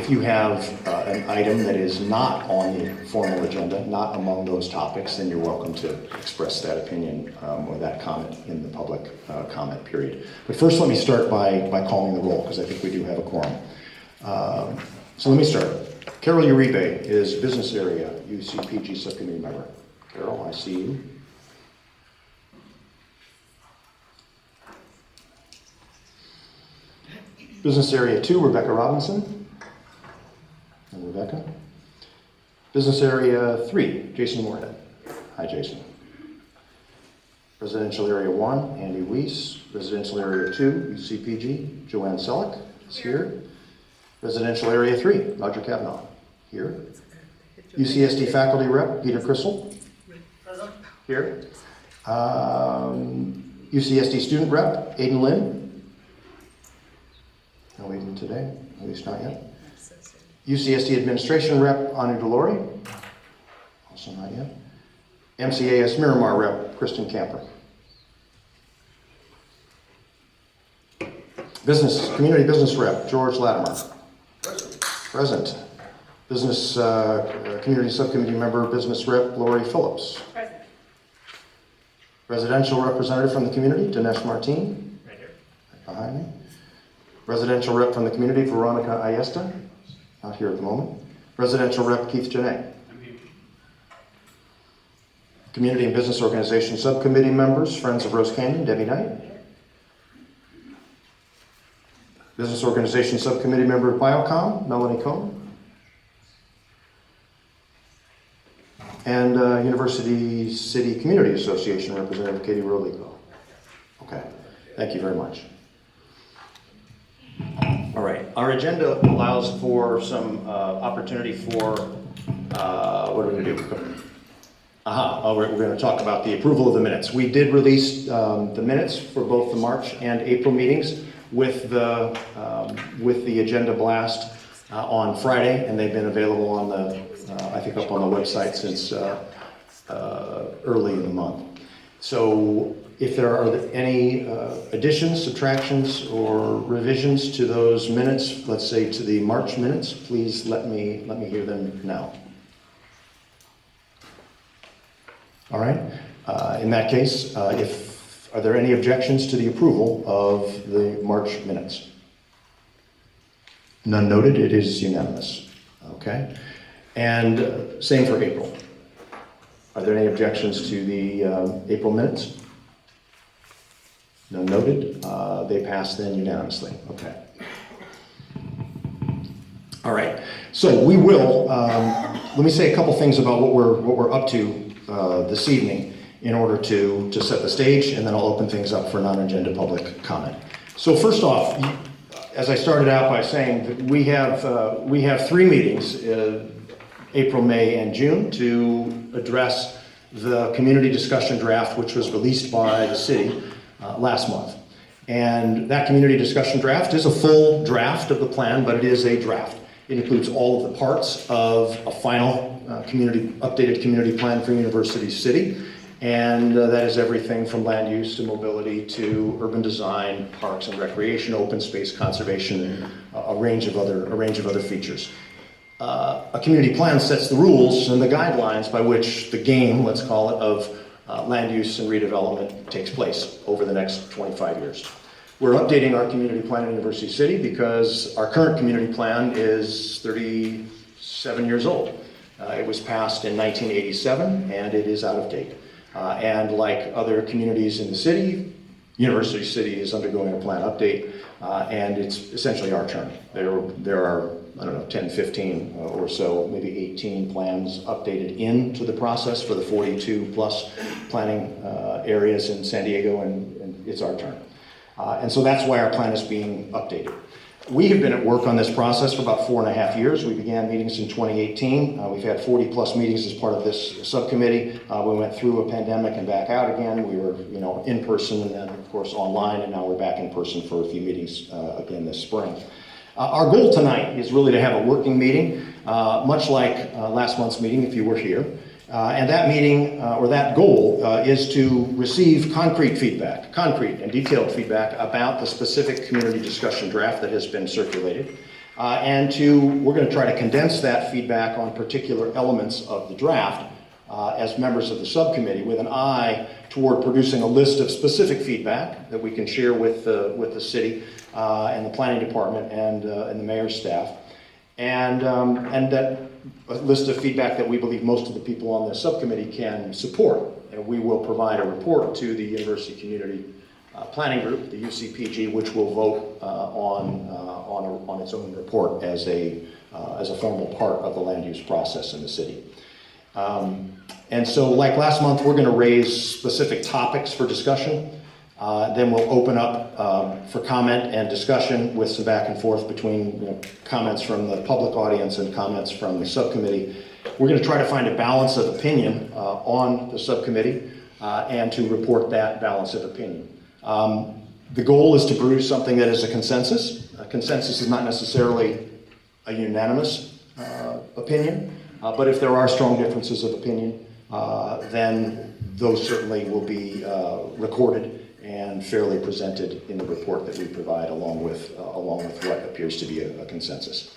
if you have an item that is not on the formal agenda, not among those topics, then you're welcome to express that opinion or that comment in the public comment period. But first, let me start by calling the roll, because I think we do have a quorum. So let me start. Carol Uribe is Business Area UCPG Subcommittee member. Carol, I see you. Business Area 2, Rebecca Robinson. And Rebecca. Business Area 3, Jason Moorhead. Hi, Jason. Residential Area 1, Andy Weiss. Residential Area 2, UCPG, Joanne Selleck is here. Residential Area 3, Roger Kavanaugh, here. UCSD Faculty Rep, Peter Crystal. Present. Here. UCSD Student Rep, Aiden Lynn. No Aiden today, at least not yet. UCSD Administration Rep, Anu Delori. Also not yet. MCAS Miramar Rep, Kristen Camper. Community Business Rep, George Latimer. Present. Business Community Subcommittee Member, Business Rep, Lori Phillips. Present. Residential Representative from the community, Dinesh Martin. Right here. Right behind me. Residential Rep from the community, Veronica Ayesta. Not here at the moment. Residential Rep, Keith Janae. I'm here. Community and Business Organization Subcommittee Members, Friends of Rose Canyon, Debbie Knight. Business Organization Subcommittee Member of Biocom, Melanie Cohn. And University City Community Association Representative Katie Rodrigo. Okay, thank you very much. All right, our agenda allows for some opportunity for, what are we gonna do? We're going to talk about the approval of the minutes. We did release the minutes for both the March and April meetings with the agenda blast on Friday, and they've been available on the, I think up on the website since early in the month. So if there are any additions, subtractions, or revisions to those minutes, let's say to the March minutes, please let me hear them now. All right. In that case, are there any objections to the approval of the March minutes? None noted. It is unanimous. Okay. And same for April. Are there any objections to the April minutes? None noted. They pass then unanimously. Okay. All right. So we will. Let me say a couple things about what we're up to this evening in order to set the stage, and then I'll open things up for non-agenda public comment. So first off, as I started out by saying, that we have 3 meetings, April, May, and June, to address the community discussion draft, which was released by the city last month. And that community discussion draft is a full draft of the plan, but it is a draft. It includes all of the parts of a final updated community plan for University City. And that is everything from land use to mobility to urban design, parks and recreation, open space conservation, a range of other features. A community plan sets the rules and the guidelines by which the game, let's call it, of land use and redevelopment takes place over the next 25 years. We're updating our community plan in University City because our current community plan is 37 years old. It was passed in 1987 and it is out of date. And like other communities in the city, University City is undergoing a plan update, and it's essentially our turn. There are, I don't know, 10, 15 or so, maybe 18 plans updated into the process for the 42 plus planning areas in San Diego, and it's our turn. And so that's why our plan is being updated. We have been at work on this process for about 4.5 years. We began meetings in 2018. We've had 40 plus meetings as part of this subcommittee. We went through a pandemic and back out again. We were, in person and then of course online, and now we're back in person for a few meetings again this spring. Our goal tonight is really to have a working meeting, much like last month's meeting if you were here. And that meeting, or that goal, is to receive concrete and detailed feedback about the specific community discussion draft that has been circulated, And we're going to try to condense that feedback on particular elements of the draft as members of the subcommittee, with an eye toward producing a list of specific feedback that we can share with the city and the planning department and the mayor's staff, and that a list of feedback that we believe most of the people on the subcommittee can support. And we will provide a report to the University Community Planning Group, the UCPG, which will vote on its own report as a formal part of the land use process in the city. And so, like last month, we're going to raise specific topics for discussion. Then we'll open up for comment and discussion with some back and forth between comments from the public audience and comments from the subcommittee. We're going to try to find a balance of opinion on the subcommittee and to report that balance of opinion. The goal is to produce something that is a consensus. A consensus is not necessarily a unanimous opinion, but if there are strong differences of opinion, then those certainly will be recorded and fairly presented in the report that we provide, along with what appears to be a consensus.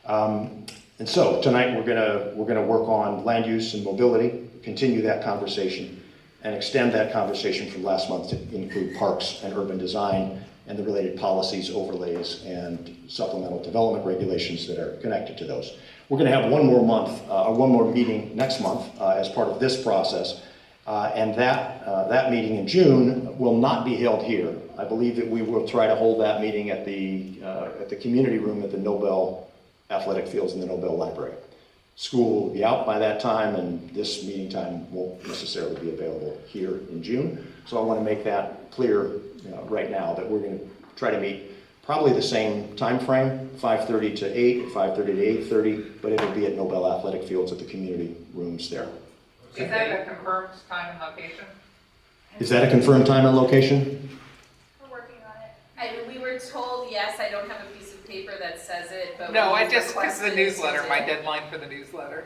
And so tonight we're gonna work on land use and mobility, continue that conversation, and extend that conversation from last month to include parks and urban design and the related policies, overlays, and supplemental development regulations that are connected to those. We're going to have one more meeting next month as part of this process, and that meeting in June will not be held here. I believe that we will try to hold that meeting at the community room at the Nobel Athletic Fields in the Nobel Library. School will be out by that time, and this meeting time won't necessarily be available here in June. So I want to make that clear right now, that we're going to try to meet probably the same time frame, 5:30 to 8, 5:30 to 8:30, but it'll be at Nobel Athletic Fields at the community rooms there. Is that a confirmed time and location? Is that a confirmed time and location? We're working on it. We were told, yes, I don't have a piece of paper that says it, but. No, we I just, because the requested newsletter, it. my deadline for the newsletter.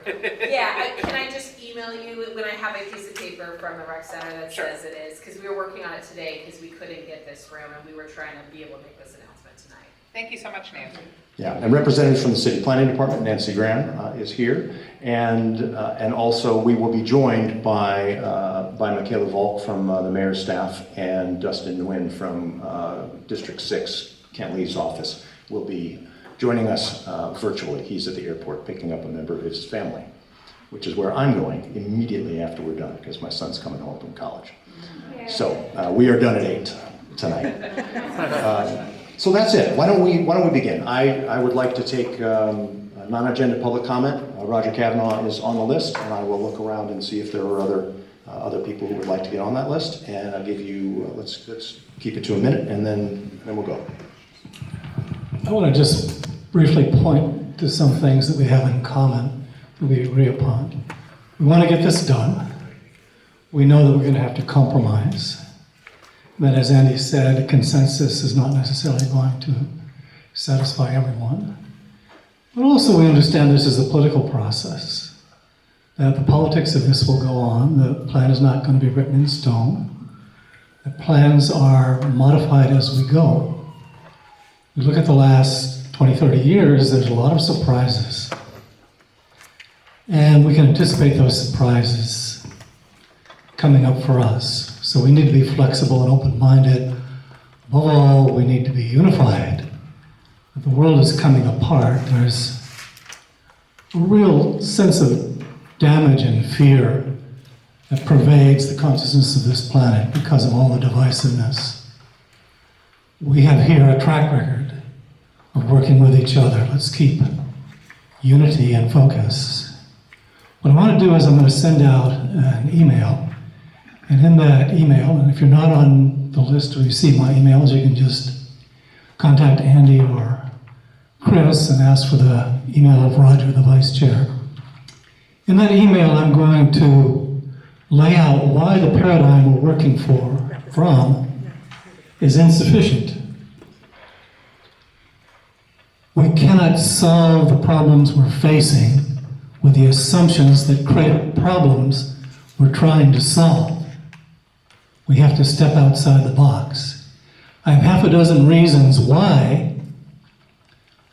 Yeah, can I just email you when I have a piece of paper from the rec center that Sure. says it is? Because we were working on it today because we couldn't get this room and we were trying to be able to make this announcement tonight. Thank you so much, Nancy. Yeah, and representatives from the city planning department, Nancy Gran, is here, and also we will be joined by Michaela Volk from the mayor's staff, and Dustin Nguyen from District 6, Kent Lee's office, will be joining us virtually. He's at the airport picking up a member of his family, which is where I'm going immediately after we're done, because my son's coming home from college. Yeah. So we are done at 8 tonight. So that's it. Why don't we begin? I would like to take non-agenda public comment. Roger Kavanaugh is on the list, and I will look around and see if there are other people who would like to get on that list. And I'll give you let's keep it to a minute, and then we'll go. I want to just briefly point to some things that we have in common that we agree upon. We want to get this done. We know that we're going to have to compromise. That, as Andy said, consensus is not necessarily going to satisfy everyone. But also we understand this is a political process, that the politics of this will go on. The plan is not going to be written in stone. The plans are modified as we go. We look at the last 20, 30 years, there's a lot of surprises. And we can anticipate those surprises coming up for us. So we need to be flexible and open-minded. Above all, we need to be unified. The world is coming apart. There's a real sense of damage and fear that pervades the consciousness of this planet because of all the divisiveness. We have here a track record of working with each other. Let's keep unity and focus. What I want to do is I'm going to send out an email. And in that email, and if you're not on the list or you see my emails, you can just contact Andy or Chris and ask for the email of Roger, the vice chair. In that email, I'm going to lay out why the paradigm we're working from is insufficient. We cannot solve the problems we're facing with the assumptions that create problems we're trying to solve. We have to step outside the box. I have half a dozen reasons why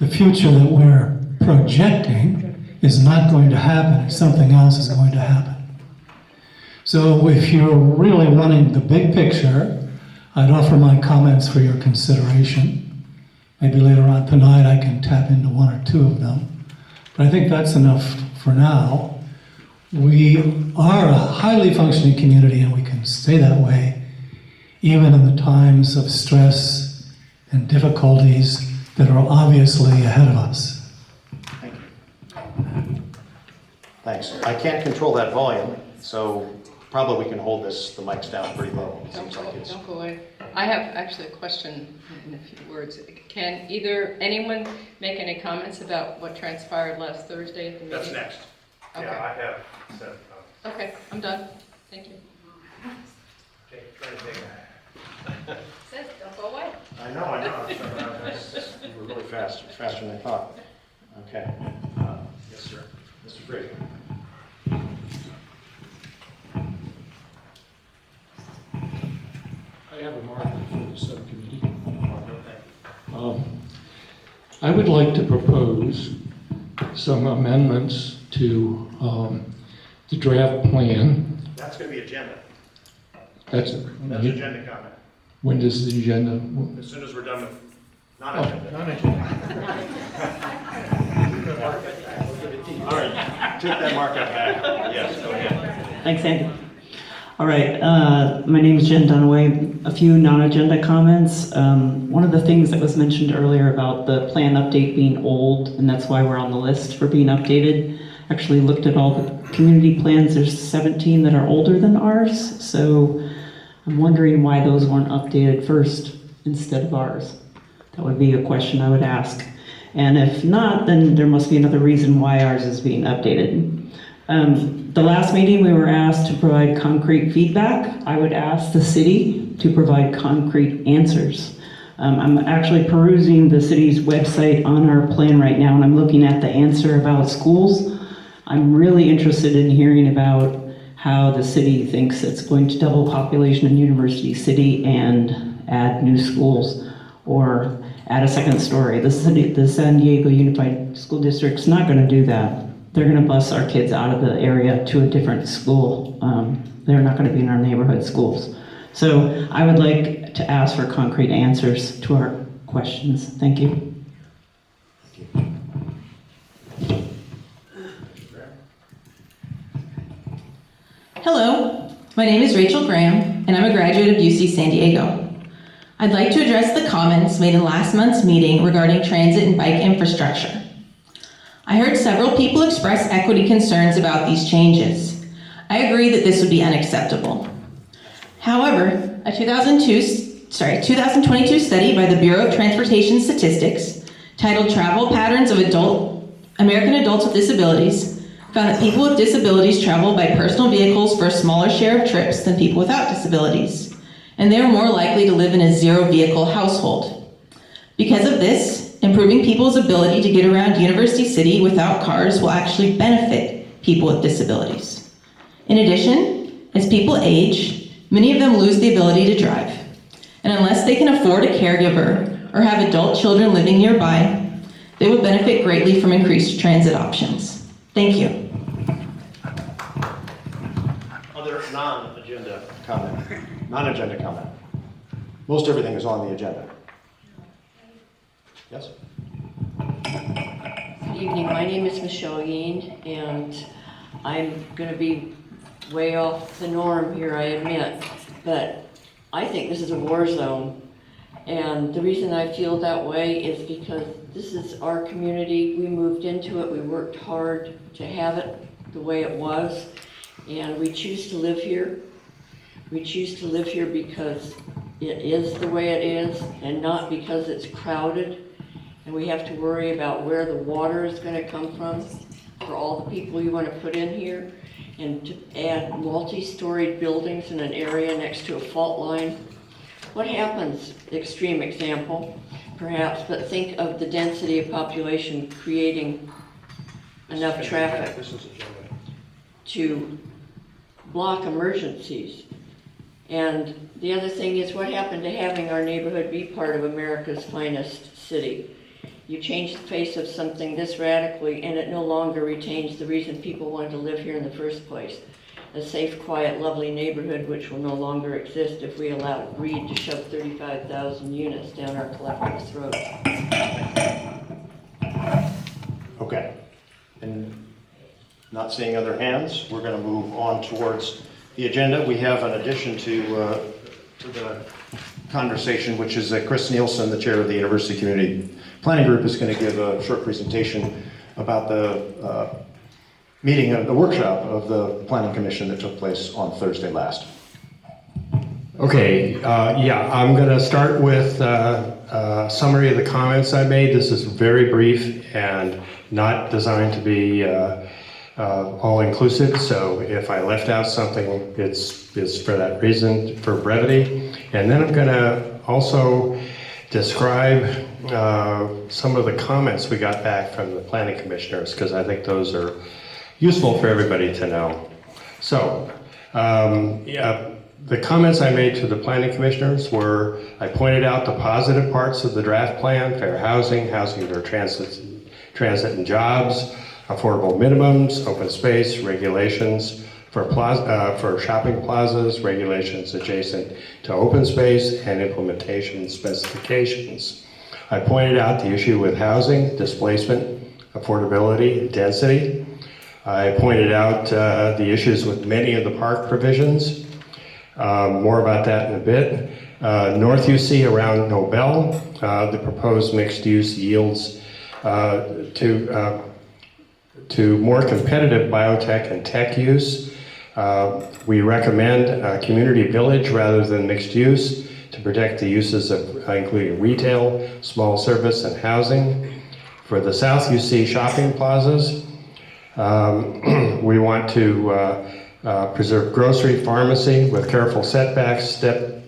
the future that we're projecting is not going to happen, something else is going to happen. So if you're really wanting the big picture, I'd offer my comments for your consideration. Maybe later on tonight I can tap into one or two of them. But I think that's enough for now. We are a highly functioning community and we can stay that way even in the times of stress and difficulties that are obviously ahead of us. Thank you. Thanks. I can't control that volume, so probably we can hold the mics down pretty low. It seems like it's... Don't go away. I have actually a question in a few words. Can either anyone make any comments about what transpired last Thursday at the meeting? That's next. Okay. Yeah, I have said, Okay, I'm done. Thank you. okay, trying to take Says, don't go away. I know. You were really fast, faster than I thought. Okay. Yes, sir. Mr. Fraser. I have a marker for the subcommittee. I would like to propose some amendments to the draft plan. That's going to be agenda. That's agenda comment. when does the agenda? As soon as we're done with non-agenda. All right, take that markup back. Yes, go ahead. Thanks, Andy. All right, my name is Jen Dunaway. A few non-agenda comments. One of the things that was mentioned earlier about the plan update being old, and that's why we're on the list for being updated. Actually looked at all the community plans. There's 17 that are older than ours, so I'm wondering why those weren't updated first instead of ours. That would be a question I would ask. And if not, then there must be another reason why ours is being updated. The last meeting we were asked to provide concrete feedback. I would ask the city to provide concrete answers. I'm actually perusing the city's website on our plan right now, and I'm looking at the answer about schools. I'm really interested in hearing about how the city thinks it's going to double population in University City and add new schools or add a second story. The San Diego Unified School District's not going to do that. They're going to bus our kids out of the area to a different school. They're not going to be in our neighborhood schools. So I would like to ask for concrete answers to our questions. Thank you. Hello, my name is Rachel Graham, and I'm a graduate of UC San Diego. I'd like to address the comments made in last month's meeting regarding transit and bike infrastructure. I heard several people express equity concerns about these changes. I agree that this would be unacceptable. However, a 2022 study by the Bureau of Transportation Statistics titled Travel Patterns of American Adults with Disabilities found that people with disabilities travel by personal vehicles for a smaller share of trips than people without disabilities, and they are more likely to live in a zero-vehicle household. Because of this, improving people's ability to get around University City without cars will actually benefit people with disabilities. In addition, as people age, many of them lose the ability to drive, and unless they can afford a caregiver or have adult children living nearby, they will benefit greatly from increased transit options. Thank you. Other non-agenda comment. Non-agenda comment. Most everything is on the agenda. Yes? Good evening, my name is Michelle Yeen, and I'm going to be way off the norm here, I admit, but I think this is a war zone, and the reason I feel that way is because this is our community. We moved into it, we worked hard to have it the way it was, and we choose to live here. We choose to live here because it is the way it is, and not because it's crowded. And we have to worry about where the water is going to come from for all the people you want to put in here. And to add multi-storied buildings in an area next to a fault line. What happens, extreme example, perhaps, but think of the density of population creating enough traffic to block emergencies. And the other thing is, what happened to having our neighborhood be part of America's finest city? you change the face of something this radically and it no longer retains the reason people wanted to live here in the first place. A safe, quiet, lovely neighborhood which will no longer exist if we allow greed to shove 35,000 units down our collective throats. Okay. And not seeing other hands, we're going to move on towards the agenda. We have an addition to the conversation, which is that Chris Nielsen, the chair of the University Community Planning Group, is going to give a short presentation about the meeting of the workshop of the Planning Commission that took place on Thursday last. Okay, I'm going to start with a summary of the comments I made. This is very brief and not designed to be all-inclusive, so if I left out something, it's for that reason, for brevity. And then I'm going to also describe some of the comments we got back from the planning commissioners, because I think those are useful for everybody to know. So, the comments I made to the planning commissioners were, I pointed out the positive parts of the draft plan: fair housing, housing for transit and jobs, affordable minimums, open space, regulations for shopping plazas, regulations adjacent to open space, and implementation specifications. I pointed out the issue with housing, displacement, affordability, density. I pointed out the issues with many of the park provisions. More about that in a bit. North UC around Nobel, the proposed mixed use yields to more competitive biotech and tech use. We recommend a community village rather than mixed use to protect the uses of including retail, small service, and housing. For the South UC shopping plazas, we want to preserve grocery, pharmacy with careful setbacks,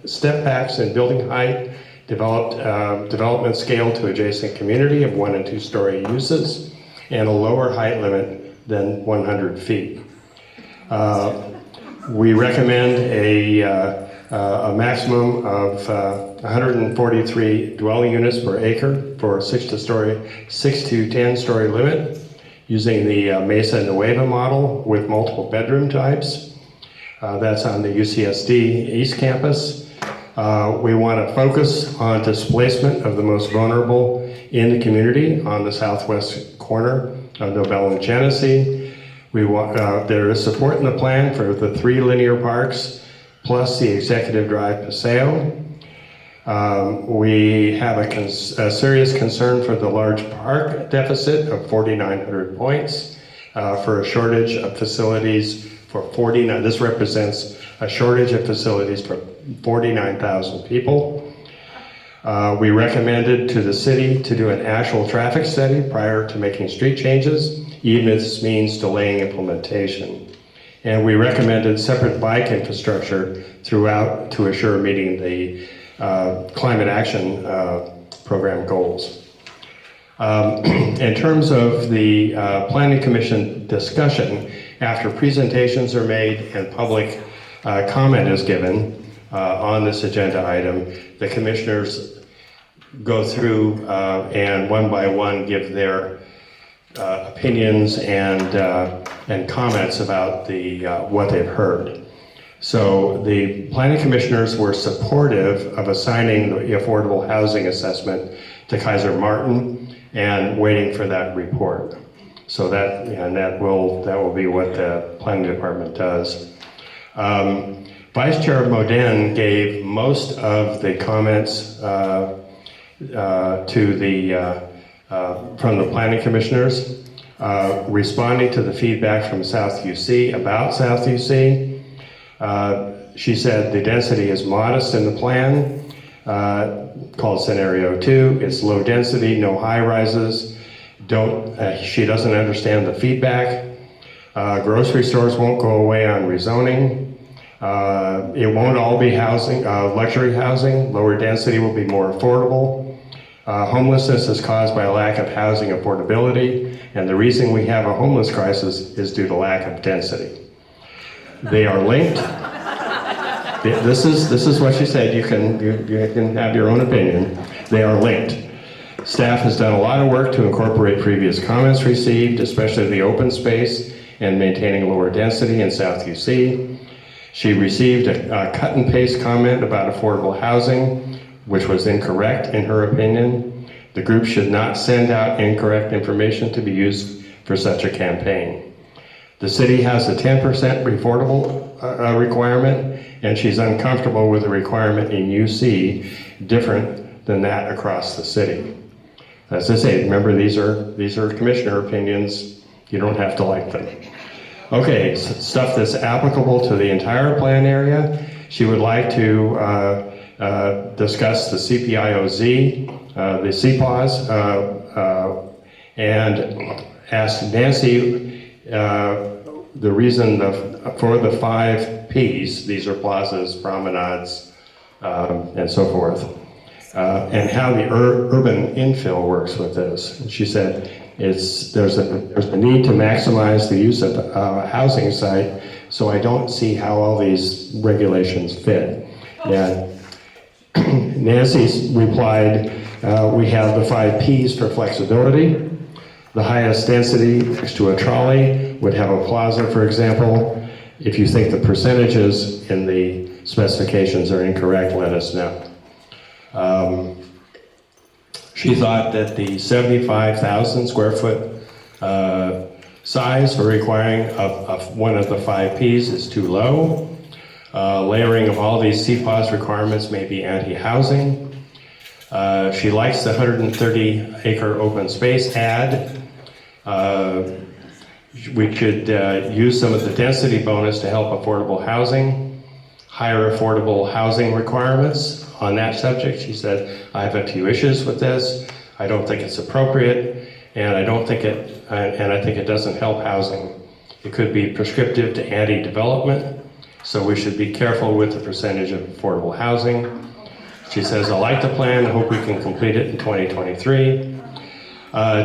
step backs in building height, development scale to adjacent community of 1 and 2 story uses, and a lower height limit than 100 feet. We recommend a maximum of 143 dwelling units per acre for 6 to 10 story limit, using the Mesa Nueva model with multiple bedroom types. That's on the UCSD East Campus. We want to focus on displacement of the most vulnerable in the community on the southwest corner of Nobel and Genesee. There is support in the plan for the 3 linear parks plus the Executive Drive Paseo. We have a serious concern for the large park deficit of 4,900 points for a shortage of facilities for 49. This represents a shortage of facilities for 49,000 people. We recommended to the city to do an actual traffic study prior to making street changes, even if this means delaying implementation. And we recommended separate bike infrastructure throughout to assure meeting the climate action program goals. In terms of the Planning Commission discussion, after presentations are made and public comment is given on this agenda item, the commissioners go through and one by one give their opinions and comments about what they've heard. So the planning commissioners were supportive of assigning the affordable housing assessment to Kaiser Martin and waiting for that report. So that will be what the planning department does. Vice Chair Modin gave most of the comments from the planning commissioners, responding to the feedback from South UC about South UC. She said the density is modest in the plan, called scenario 2. It's low density, no high rises. She doesn't understand the feedback. Grocery stores won't go away on rezoning. It won't all be housing, luxury housing. Lower density will be more affordable. Homelessness is caused by a lack of housing affordability, and the reason we have a homeless crisis is due to lack of density. They are linked. This is what she said. You can have your own opinion. They are linked. Staff has done a lot of work to incorporate previous comments received, especially the open space and maintaining lower density in South UC. She received a cut and paste comment about affordable housing, which was incorrect in her opinion. The group should not send out incorrect information to be used for such a campaign. The city has a 10% affordable requirement, and she's uncomfortable with the requirement in UC, different than that across the city. As I say, remember, these are commissioner opinions. You don't have to like them. Okay, stuff that's applicable to the entire plan area. She would like to discuss the CPIOZ, the CPAWS, and ask Nancy the reason for the 5 Ps. These are plazas, promenades, and so forth. And how the urban infill works with this. And she said there's a need to maximize the use of a housing site, so I don't see how all these regulations fit. And Nancy's replied, we have the 5 Ps for flexibility. The highest density next to a trolley would have a plaza, for example. If you think the percentages in the specifications are incorrect, let us know. She thought that the 75,000 square foot size for requiring of one of the 5 Ps is too low. Layering of all these CPAWS requirements may be anti-housing. She likes the 130 acre open space ad. We could use some of the density bonus to help affordable housing. Higher affordable housing requirements. On that subject, she said, I have a few issues with this. I don't think it's appropriate, and I think it doesn't help housing. It could be prescriptive to anti-development, so we should be careful with the percentage of affordable housing. She says, I like the plan, I hope we can complete it in 2023.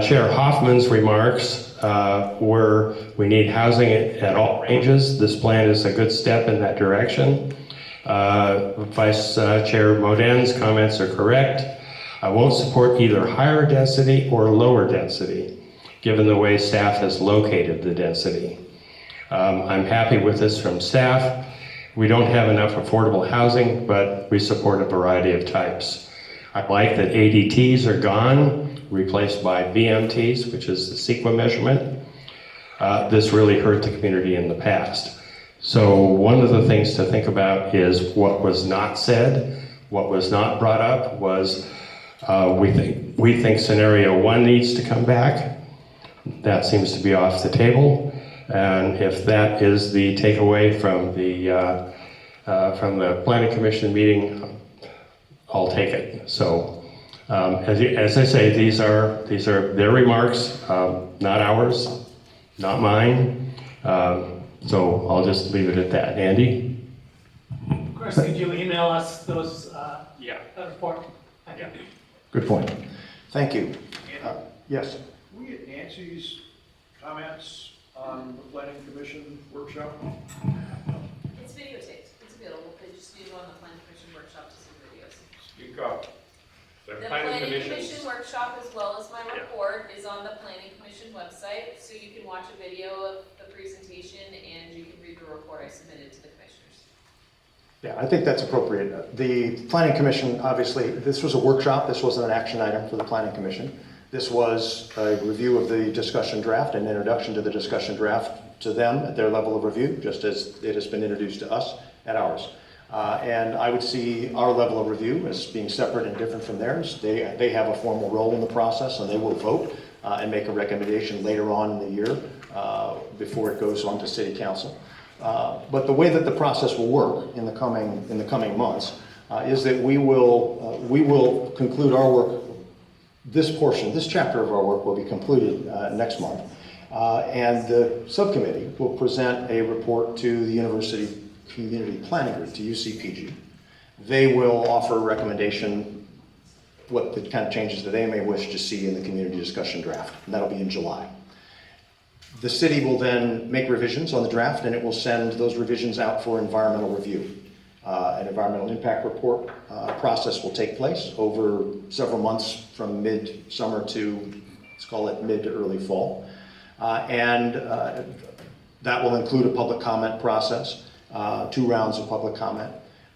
Chair Hoffman's remarks were, we need housing at all ranges. This plan is a good step in that direction. Vice Chair Modin's comments are correct. I won't support either higher density or lower density, given the way staff has located the density. I'm happy with this from staff. We don't have enough affordable housing, but we support a variety of types. I like that ADTs are gone, replaced by BMTs, which is the CEQA measurement. This really hurt the community in the past. So one of the things to think about is what was not said, what was not brought up was we think scenario 1 needs to come back. That seems to be off the table. And if that is the takeaway from the Planning Commission meeting, I'll take it. So as I say, these are their remarks, not ours, not mine. So I'll just leave it at that. Andy? Chris, could you email us those, that report? Thank you. Good point. Thank you. Yes. Can we get Nancy's comments on the Planning Commission workshop? It's videotaped, it's available, they just need to go on the Planning Commission workshop to see videos. Speak up. The Planning Commission workshop, as well as my report, is on the Planning Commission website, so you can watch a video of the presentation and you can read the report I submitted to the commissioners. Yeah, I think that's appropriate. The Planning Commission, obviously, this was a workshop. This wasn't an action item for the Planning Commission. This was a review of the discussion draft and introduction to the discussion draft to them at their level of review, just as it has been introduced to us at ours. And I would see our level of review as being separate and different from theirs. They have a formal role in the process, and they will vote and make a recommendation later on in the year before it goes on to City Council. But the way that the process will work in the coming months is that we will conclude our work. This portion, this chapter of our work will be concluded next month, and the subcommittee will present a report to the University Community Planning Group, to UCPG. They will offer a recommendation, what the kind of changes that they may wish to see in the community discussion draft, and that'll be in July. The city will then make revisions on the draft, and it will send those revisions out for environmental review. An environmental impact report process will take place over several months from mid-summer to, let's call it mid to early fall. And that will include a public comment process, 2 rounds of public comment.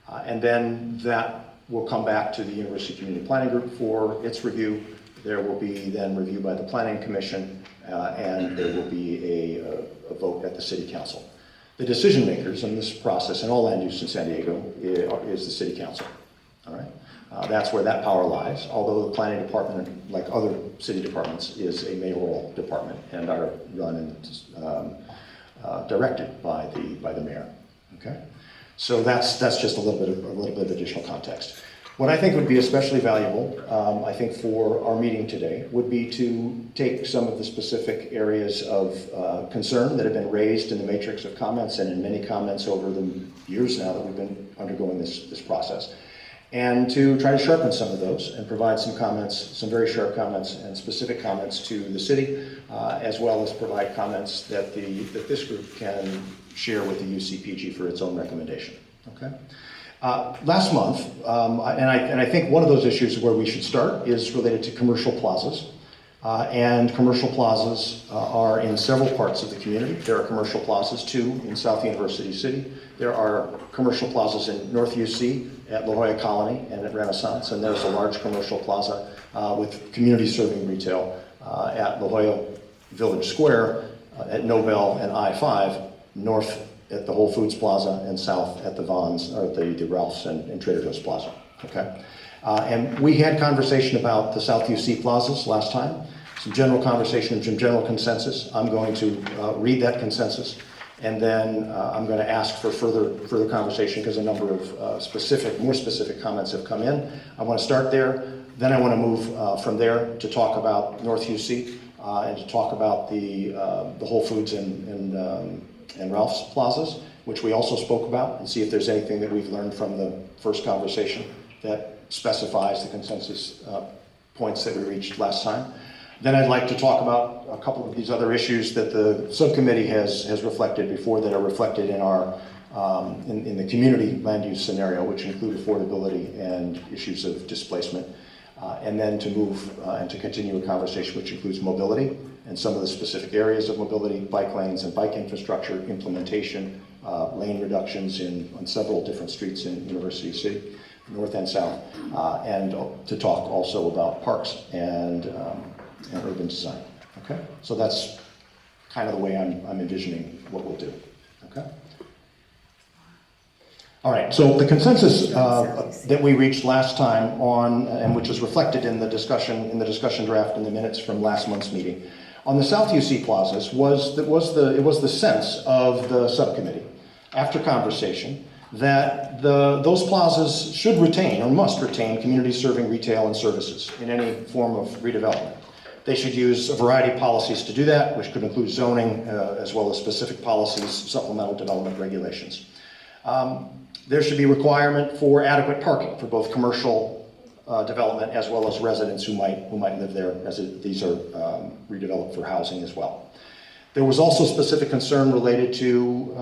And then that will come back to the University Community Planning Group for its review. There will be then review by the Planning Commission, and there will be a vote at the City Council. The decision makers in this process, in all land use in San Diego, is the City Council. All right, that's where that power lies. Although the Planning Department, like other city departments, is a mayoral department and are run and directed by the mayor. Okay, so that's just a little bit of additional context. What I think would be especially valuable, I think for our meeting today, would be to take some of the specific areas of concern that have been raised in the matrix of comments and in many comments over the years now that we've been undergoing this process, and to try to sharpen some of those and provide some comments, some very sharp comments and specific comments to the city, as well as provide comments that this group can share with the UCPG for its own recommendation. Okay. Last month, and I think one of those issues where we should start is related to commercial plazas. And commercial plazas are in several parts of the community. There are commercial plazas too in South University City. There are commercial plazas in North UC at La Jolla Colony and at Renaissance, and there's a large commercial plaza with community serving retail at La Jolla Village Square, at Nobel and I-5, north at the Whole Foods Plaza, and south at the Vons, or the Ralph's and Trader Joe's Plaza. Okay, and we had conversation about the South UC plazas last time. Some general conversation and some general consensus. I'm going to read that consensus, and then I'm going to ask for further conversation because a number of more specific comments have come in. I want to start there. Then I want to move from there to talk about North UC and to talk about the Whole Foods and Ralph's plazas, which we also spoke about, and see if there's anything that we've learned from the first conversation that specifies the consensus points that we reached last time. Then I'd like to talk about a couple of these other issues that the subcommittee has reflected before, that are reflected in our in the community land use scenario, which include affordability and issues of displacement. And then to move and to continue a conversation which includes mobility and some of the specific areas of mobility, bike lanes and bike infrastructure, implementation, lane reductions on several different streets in University City, north and south, and to talk also about parks and urban design. Okay, so that's kind of the way I'm envisioning what we'll do. Okay. All right, so the consensus that we reached last time on, and which is reflected in the discussion draft in the minutes from last month's meeting, on the South UC plazas was the sense of the subcommittee, after conversation, that those plazas should retain or must retain community serving retail and services in any form of redevelopment. They should use a variety of policies to do that, which could include zoning as well as specific policies, supplemental development regulations. There should be requirement for adequate parking for both commercial development as well as residents who might live there, as these are redeveloped for housing as well. There was also specific concern related to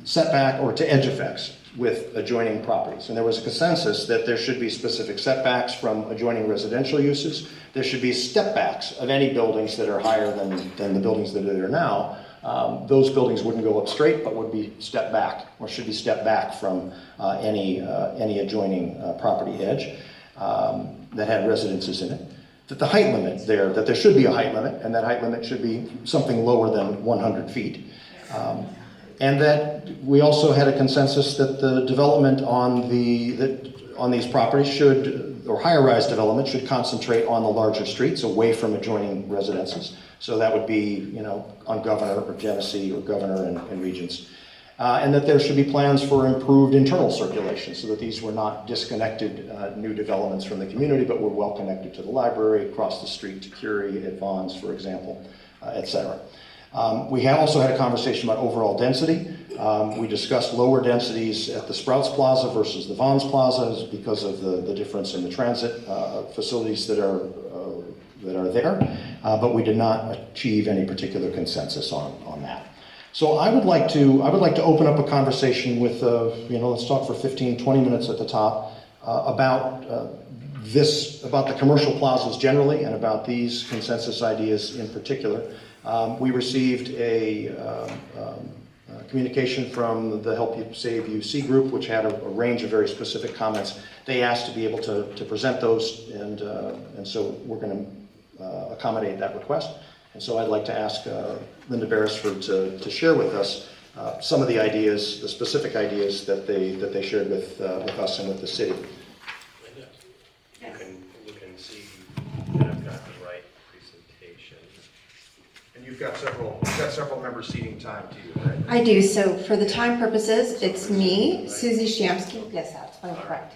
setback or to edge effects with adjoining properties. And there was a consensus that there should be specific setbacks from adjoining residential uses. There should be step backs of any buildings that are higher than the buildings that are there now. Those buildings wouldn't go up straight, but would be stepped back, or should be stepped back from any adjoining property edge that had residences in it. That the height limit that there should be a height limit, and that height limit should be something lower than 100 feet. And that we also had a consensus that the development on these properties should, or higher rise development, should concentrate on the larger streets away from adjoining residences. So that would be, on Governor or Genesee or Governor and Regents. And that there should be plans for improved internal circulation so that these were not disconnected new developments from the community, but were well connected to the library, across the street to Curie, at Vons, for example, et cetera. We also had a conversation about overall density. We discussed lower densities at the Sprouts Plaza versus the Vons Plaza because of the difference in the transit facilities that are there, but we did not achieve any particular consensus on that. So I would like to open up a conversation with, let's talk for 15, 20 minutes at the top about about the commercial plazas generally and about these consensus ideas in particular. We received a communication from the Help You Save UC group, which had a range of very specific comments. They asked to be able to present those, and so we're going to accommodate that request. And so I'd like to ask Linda Beresford to share with us some of the ideas, the specific ideas that they shared with us and with the city. Linda, you can see that I've got the right presentation. And you've got several members seating time to you, right? I do. So for the time purposes, it's me, Susie Shamsky. Yes, that's correct.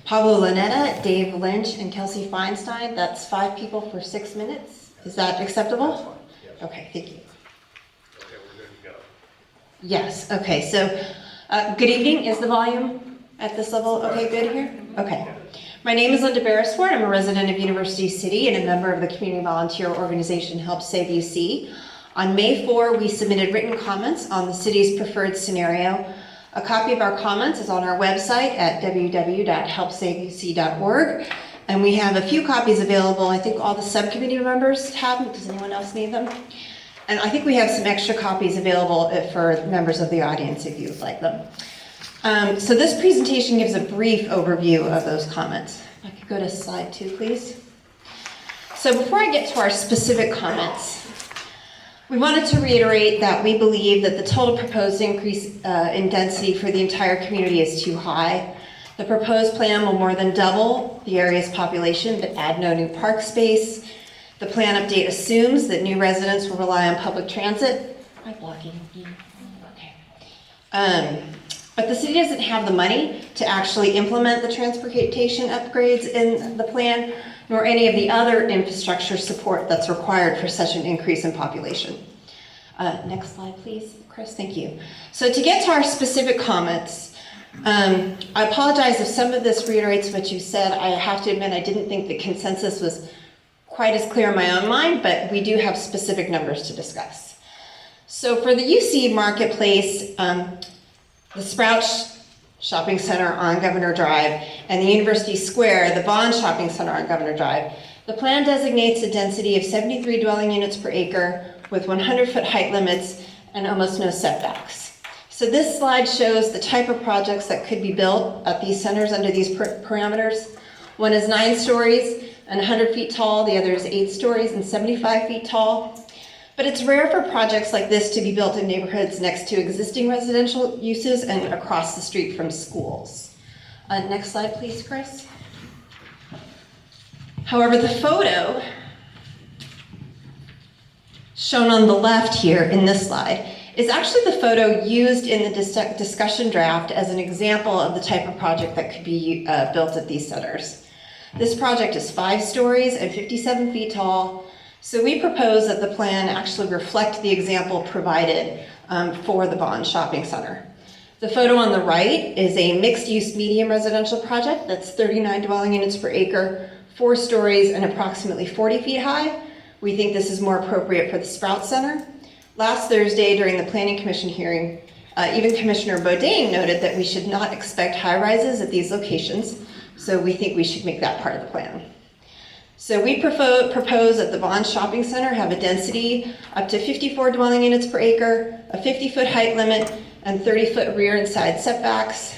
Pablo Lanetta, Dave Lynch, and Kelsey Feinstein. That's 5 people for 6 minutes. Is that acceptable? That's fine, yes. Okay, thank you. Okay, we're good to go. Yes, okay, so good evening. Is the volume at this level okay good here? Okay. My name is Linda Beresford. I'm a resident of University City and a member of the community volunteer organization Help Save UC. On May 4, we submitted written comments on the city's preferred scenario. A copy of our comments is on our website at www.helpsaveuc.org. And we have a few copies available. I think all the subcommittee members have them. Does anyone else need them? And I think we have some extra copies available for members of the audience if you would like them. So this presentation gives a brief overview of those comments. If I could go to slide 2, please. So before I get to our specific comments, we wanted to reiterate that we believe that the total proposed increase in density for the entire community is too high. The proposed plan will more than double the area's population, but add no new park space. The plan update assumes that new residents will rely on public transit. Am I blocking? Okay. But the city doesn't have the money to actually implement the transportation upgrades in the plan, nor any of the other infrastructure support that's required for such an increase in population. Next slide, please, Chris, thank you. So to get to our specific comments, I apologize if some of this reiterates what you said. I have to admit I didn't think the consensus was quite as clear in my own mind, but we do have specific numbers to discuss. So for the UC Marketplace, the Sprouts Shopping Center on Governor Drive, and the University Square, the Bond Shopping Center on Governor Drive, the plan designates a density of 73 dwelling units per acre with 100-foot height limits and almost no setbacks. So this slide shows the type of projects that could be built at these centers under these parameters. One is 9 stories and 100 feet tall, the other is 8 stories and 75 feet tall. But it's rare for projects like this to be built in neighborhoods next to existing residential uses and across the street from schools. Next slide, please, Chris. However, the photo shown on the left here in this slide is actually the photo used in the discussion draft as an example of the type of project that could be built at these centers. This project is 5 stories and 57 feet tall. So we propose that the plan actually reflect the example provided for the Bond Shopping Center. The photo on the right is a mixed-use medium residential project that's 39 dwelling units per acre, 4 stories, and approximately 40 feet high. We think this is more appropriate for the Sprouts Center. Last Thursday during the Planning Commission hearing, even Commissioner Boudin noted that we should not expect high-rises at these locations, so we think we should make that part of the plan. So we propose that the Bond Shopping Center have a density up to 54 dwelling units per acre, a 50-foot height limit, and 30-foot rear and side setbacks.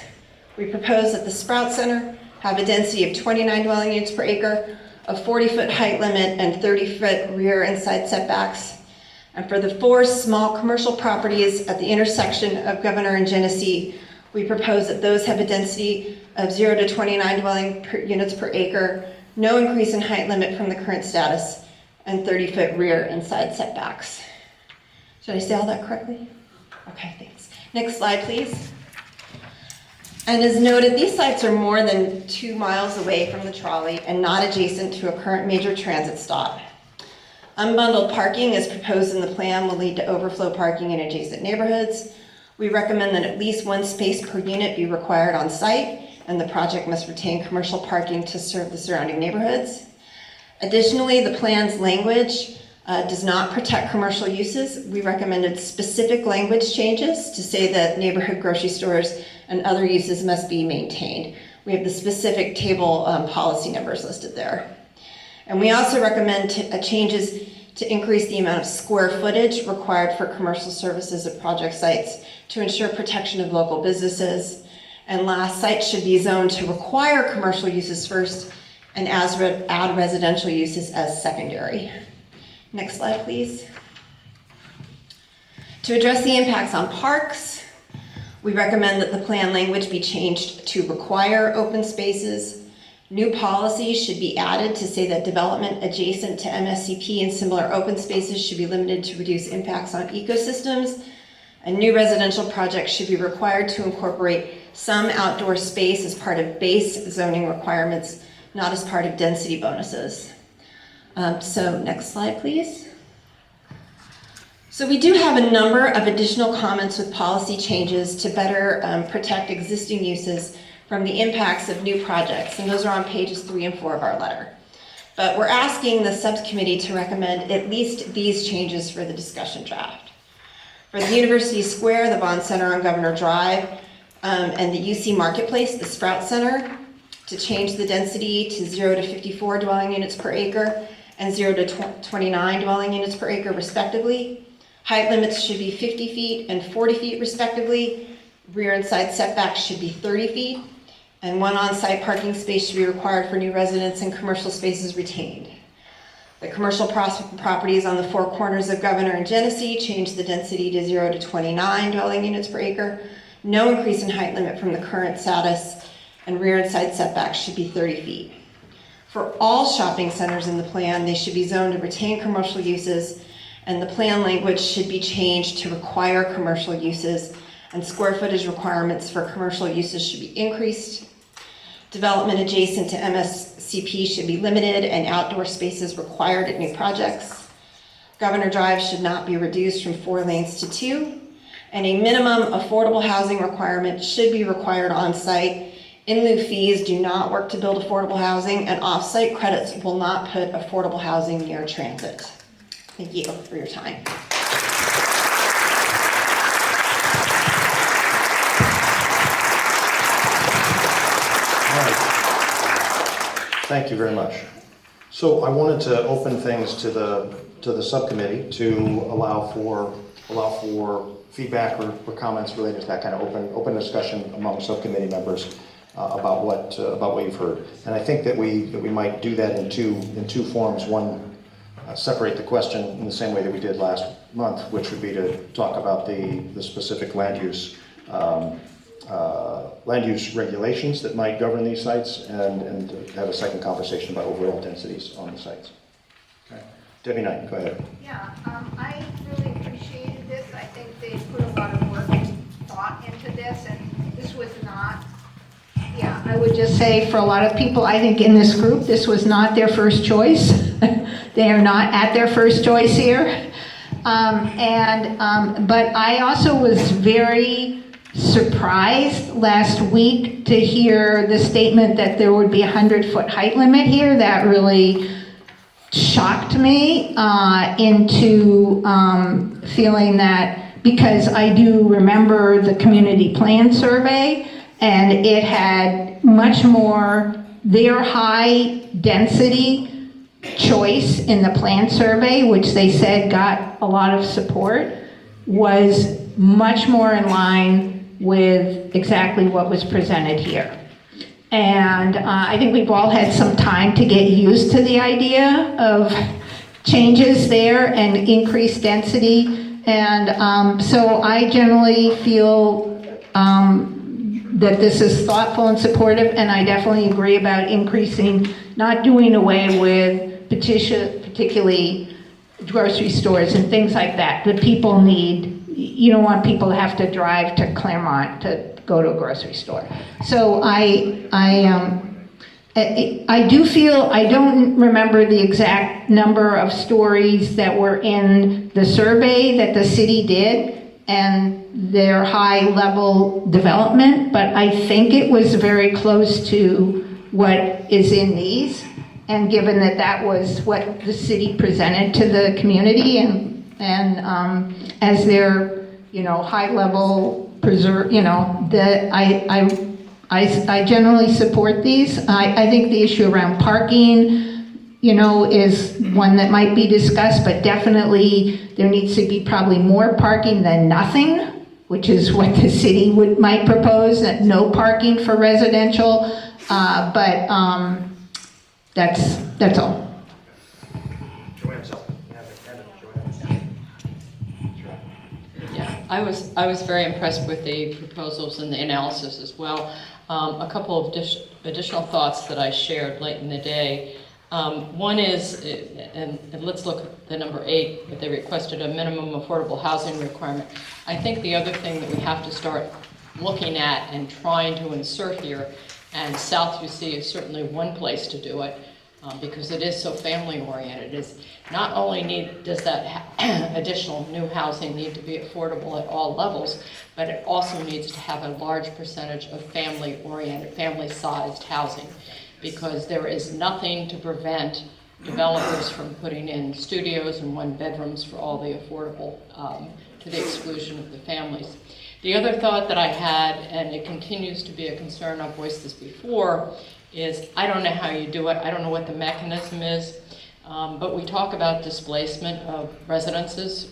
We propose that the Sprout Center have a density of 29 dwelling units per acre, a 40-foot height limit, and 30-foot rear and side setbacks. And for the 4 small commercial properties at the intersection of Governor and Genesee, we propose that those have a density of 0 to 29 dwelling units per acre, no increase in height limit from the current status, and 30-foot rear and side setbacks. Did I say all that correctly? Okay, thanks. Next slide, please. And as noted, these sites are more than 2 miles away from the trolley and not adjacent to a current major transit stop. Unbundled parking as proposed in the plan will lead to overflow parking in adjacent neighborhoods. We recommend that at least 1 space per unit be required on site, and the project must retain commercial parking to serve the surrounding neighborhoods. Additionally, the plan's language does not protect commercial uses. We recommended specific language changes to say that neighborhood grocery stores and other uses must be maintained. We have the specific table policy numbers listed there. And we also recommend changes to increase the amount of square footage required for commercial services at project sites to ensure protection of local businesses. And last, sites should be zoned to require commercial uses first and add residential uses as secondary. Next slide, please. To address the impacts on parks, we recommend that the plan language be changed to require open spaces. New policies should be added to say that development adjacent to MSCP and similar open spaces should be limited to reduce impacts on ecosystems. And new residential projects should be required to incorporate some outdoor space as part of base zoning requirements, not as part of density bonuses. So next slide, please. So we do have a number of additional comments with policy changes to better protect existing uses from the impacts of new projects, and those are on pages 3 and 4 of our letter. But we're asking the subcommittee to recommend at least these changes for the discussion draft. For the University Square, the Bond Center on Governor Drive, and the UC Marketplace, the Sprout Center, to change the density to 0 to 54 dwelling units per acre and 0 to 29 dwelling units per acre respectively. Height limits should be 50 feet and 40 feet respectively. Rear and side setbacks should be 30 feet. And one on-site parking space should be required for new residents and commercial spaces retained. The commercial properties on the 4 corners of Governor and Genesee change the density to 0 to 29 dwelling units per acre. No increase in height limit from the current status, and rear and side setbacks should be 30 feet. For all shopping centers in the plan, they should be zoned to retain commercial uses, and the plan language should be changed to require commercial uses, and square footage requirements for commercial uses should be increased. Development adjacent to MSCP should be limited and outdoor spaces required at new projects. Governor Drive should not be reduced from 4 lanes to 2. And a minimum affordable housing requirement should be required on site. In lieu fees do not work to build affordable housing, and off-site credits will not put affordable housing near transit. Thank you for your time. Thank you very much. So I wanted to open things to the subcommittee to allow for feedback or comments related to that kind of open discussion among subcommittee members about what you've heard. And I think that we might do that in two forms. One, separate the question in the same way that we did last month, which would be to talk about the specific land use regulations that might govern these sites, and have a second conversation about overall densities on the sites. Okay. Debbie Knight, go ahead. Yeah, I really appreciated this. I think they put a lot of work and thought into this, and this was not, I would just say for a lot of people, I think in this group, this was not their first choice. They are not at their first choice here. But I also was very surprised last week to hear the statement that there would be a 100-foot height limit here. That really shocked me into feeling that, because I do remember the community plan survey, and it had much more, their high density choice in the plan survey, which they said got a lot of support, was much more in line with exactly what was presented here. And I think we've all had some time to get used to the idea of changes there and increased density. And so I generally feel that this is thoughtful and supportive, and I definitely agree about increasing, not doing away with particularly grocery stores and things like that people need. You don't want people to have to drive to Claremont to go to a grocery store. So I do feel, I don't remember the exact number of stories that were in the survey that the city did and their high level development, but I think it was very close to what is in these. And given that that was what the city presented to the community and as their, high-level preserve, that I generally support these. I think the issue around parking, is one that might be discussed, but definitely there needs to be probably more parking than nothing, which is what the city might propose, that no parking for residential. But that's all. Joanne's up. Yeah, I was very impressed with the proposals and the analysis as well. A couple of additional thoughts that I shared late in the day. One is, and let's look at the number 8, that they requested a minimum affordable housing requirement. I think the other thing that we have to start looking at and trying to insert here, and South UC is certainly one place to do it, because it is so family-oriented, is not only does that additional new housing need to be affordable at all levels, but it also needs to have a large percentage of family-oriented, family-sized housing, because there is nothing to prevent developers from putting in studios and one-bedrooms for all the affordable, to the exclusion of the families. The other thought that I had, and it continues to be a concern, I've voiced this before, is I don't know how you do it, I don't know what the mechanism is, but we talk about displacement of residences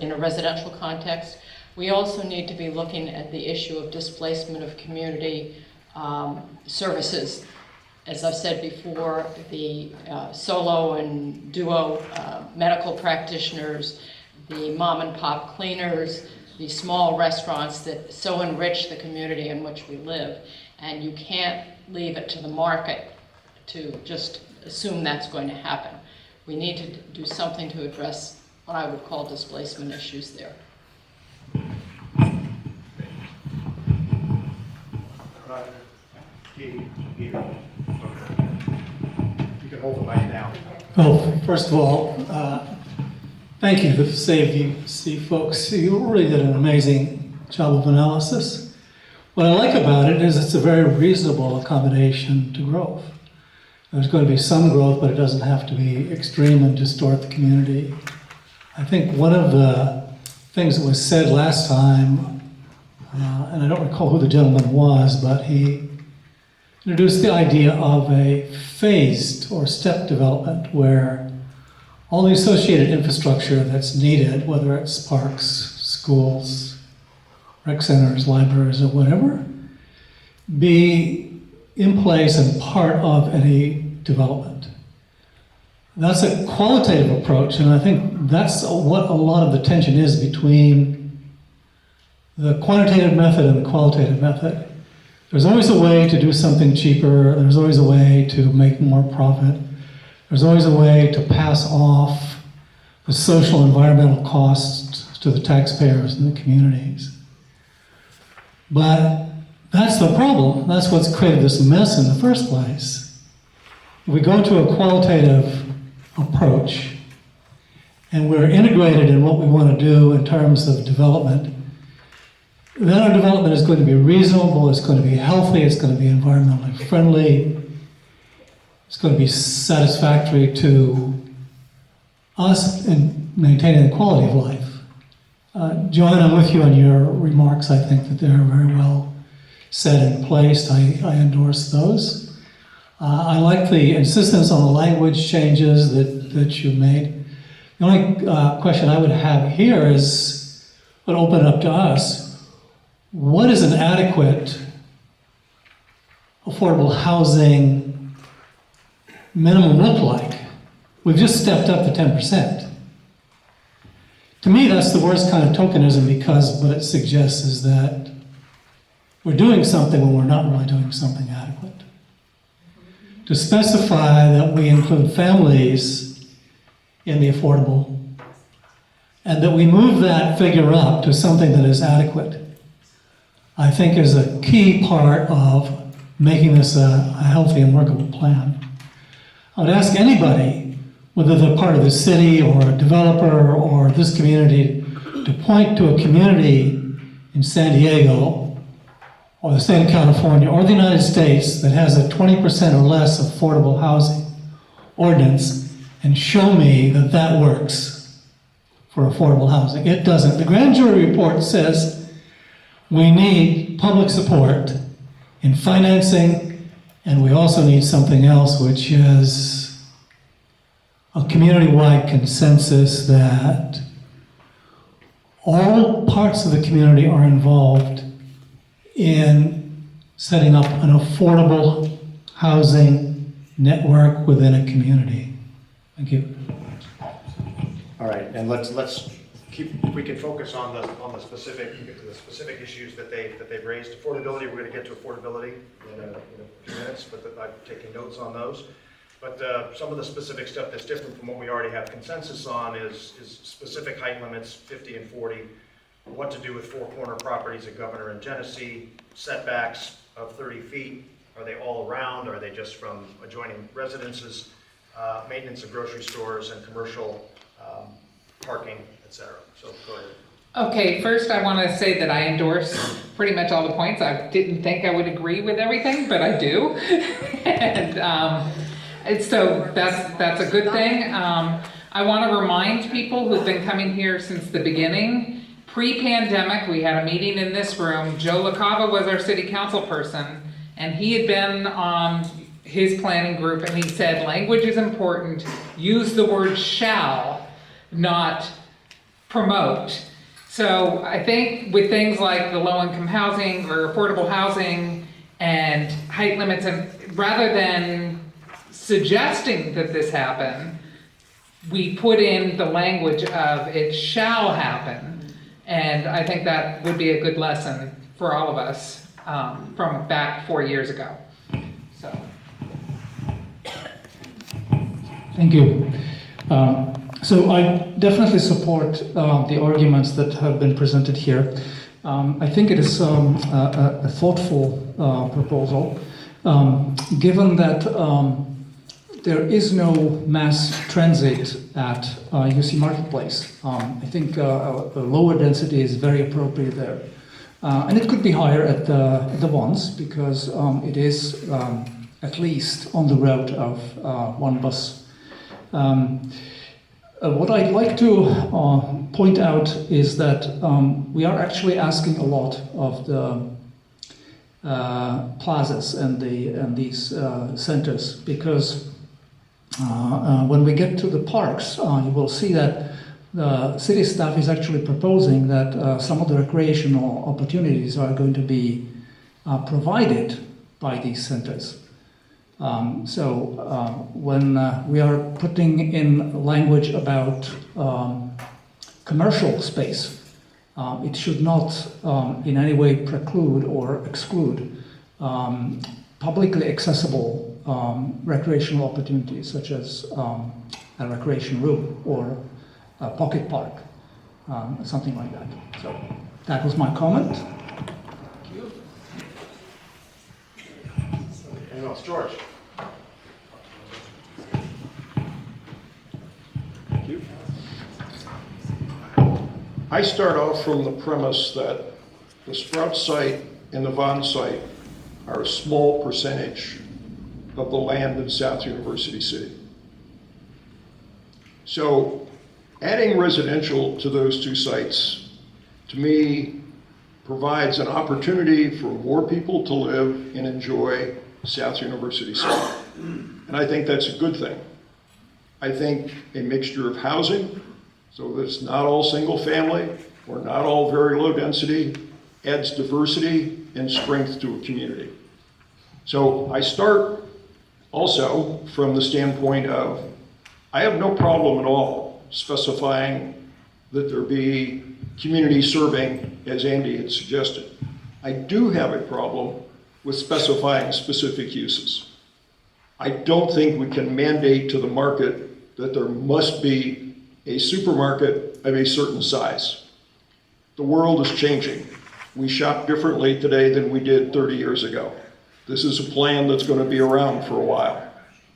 in a residential context. We also need to be looking at the issue of displacement of community services. As I've said before, the solo and duo medical practitioners, the mom and pop cleaners, the small restaurants that so enrich the community in which we live. And you can't leave it to the market to just assume that's going to happen. We need to do something to address what I would call displacement issues there. You can hold the mic now. Well, first of all, thank you to the SAVE folks. You really did an amazing job of analysis. What I like about it is it's a very reasonable accommodation to growth. There's going to be some growth, but it doesn't have to be extreme and distort the community. I think one of the things that was said last time, and I don't recall who the gentleman was, but he introduced the idea of a phased or step development where all the associated infrastructure that's needed, whether it's parks, schools, rec centers, libraries, or whatever, be in place and part of any development. That's a qualitative approach, and I think that's what a lot of the tension is between the quantitative method and the qualitative method. There's always a way to do something cheaper, there's always a way to make more profit, there's always a way to pass off the social and environmental costs to the taxpayers and the communities. But that's the problem. That's what's created this mess in the first place. If we go to a qualitative approach and we're integrated in what we want to do in terms of development, then our development is going to be reasonable, it's going to be healthy, it's going to be environmentally friendly, it's going to be satisfactory to us in maintaining the quality of life. Joanne, I'm with you on your remarks. I think that they're very well set and placed. I endorse those. I like the insistence on the language changes that you made. The only question I would have here is, would open it up to us, what does an adequate affordable housing minimum look like? We've just stepped up to 10%. To me, that's the worst kind of tokenism, because what it suggests is that we're doing something when we're not really doing something adequate. To specify that we include families in the affordable and that we move that figure up to something that is adequate, I think is a key part of making this a healthy and workable plan. I would ask anybody, whether they're part of the city or a developer or this community, to point to a community in San Diego or the state of California or the United States that has a 20% or less affordable housing ordinance and show me that that works for affordable housing. It doesn't. The grand jury report says we need public support in financing, and we also need something else, which is a community-wide consensus that all parts of the community are involved in setting up an affordable housing network within a community. Thank you. All right, and let's keep, we can focus on the specific issues that they've raised. Affordability, we're going to get to affordability in a few minutes, but I'm taking notes on those. But some of the specific stuff that's different from what we already have consensus on is specific height limits, 50 and 40, what to do with four corner properties at Governor and Genesee, setbacks of 30 feet, are they all around, are they just from adjoining residences, maintenance of grocery stores and commercial parking, etc. So go ahead. Okay, first I want to say that I endorse pretty much all the points. I didn't think I would agree with everything, but I do. And so that's a good thing. I want to remind people who've been coming here since the beginning, pre-pandemic, we had a meeting in this room. Joe LaCava was our city council person, and he had been on his planning group, and he said, language is important, use the word shall, not promote. So I think with things like the low-income housing or affordable housing and height limits, and rather than suggesting that this happen, we put in the language of it shall happen. And I think that would be a good lesson for all of us from back 4 years ago. So. Thank you. So I definitely support the arguments that have been presented here. I think it is a thoughtful proposal, given that there is no mass transit at UC Marketplace. I think a lower density is very appropriate there. And it could be higher at the ones, because it is at least on the route of one bus. What I'd like to point out is that we are actually asking a lot of the plazas and these centers, because when we get to the parks, you will see that the city staff is actually proposing that some of the recreational opportunities are going to be provided by these centers. When we are putting in language about commercial space, it should not in any way preclude or exclude publicly accessible recreational opportunities, such as a recreation room or a pocket park, something like that. So that was my comment. Thank you. Anyone else? George? Thank you. I start off from the premise that the Sprout site and the Vaughn site are a small percentage of the land in South University City. So adding residential to those two sites, to me, provides an opportunity for more people to live and enjoy South University City. And I think that's a good thing. I think a mixture of housing, so that it's not all single family or not all very low density, adds diversity and strength to a community. So I start also from the standpoint of, I have no problem at all specifying that there be community serving, as Andy had suggested. I do have a problem with specifying specific uses. I don't think we can mandate to the market that there must be a supermarket of a certain size. The world is changing. We shop differently today than we did 30 years ago. This is a plan that's going to be around for a while.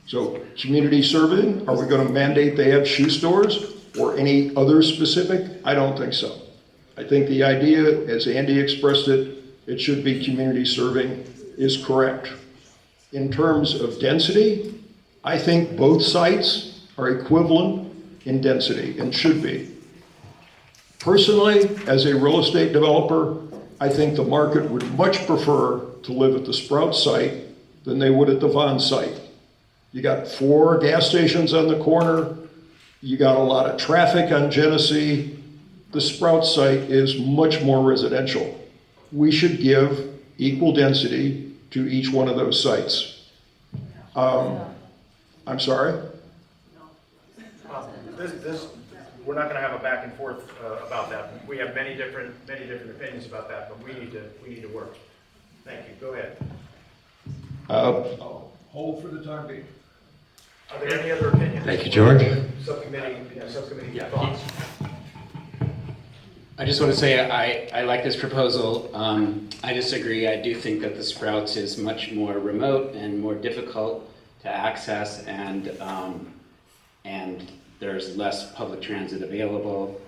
So community serving, are we going to mandate they have shoe stores or any other specific? I don't think so. I think the idea, as Andy expressed it, it should be community serving, is correct. In terms of density, I think both sites are equivalent in density and should be. Personally, as a real estate developer, I think the market would much prefer to live at the Sprout site than they would at the Vaughn site. You got 4 gas stations on the corner, you got a lot of traffic on Genesee. The Sprout site is much more residential. We should give equal density to each one of those sites. I'm sorry? We're not gonna have a back and forth about that. We have many different opinions about that, but we need to work. Thank you, go ahead. Hold for the time being. Are there any other opinions? Thank you, George. Subcommittee thoughts? I just want to say I like this proposal. I disagree. I do think that the Sprouts is much more remote and more difficult to access, and there's less public transit available.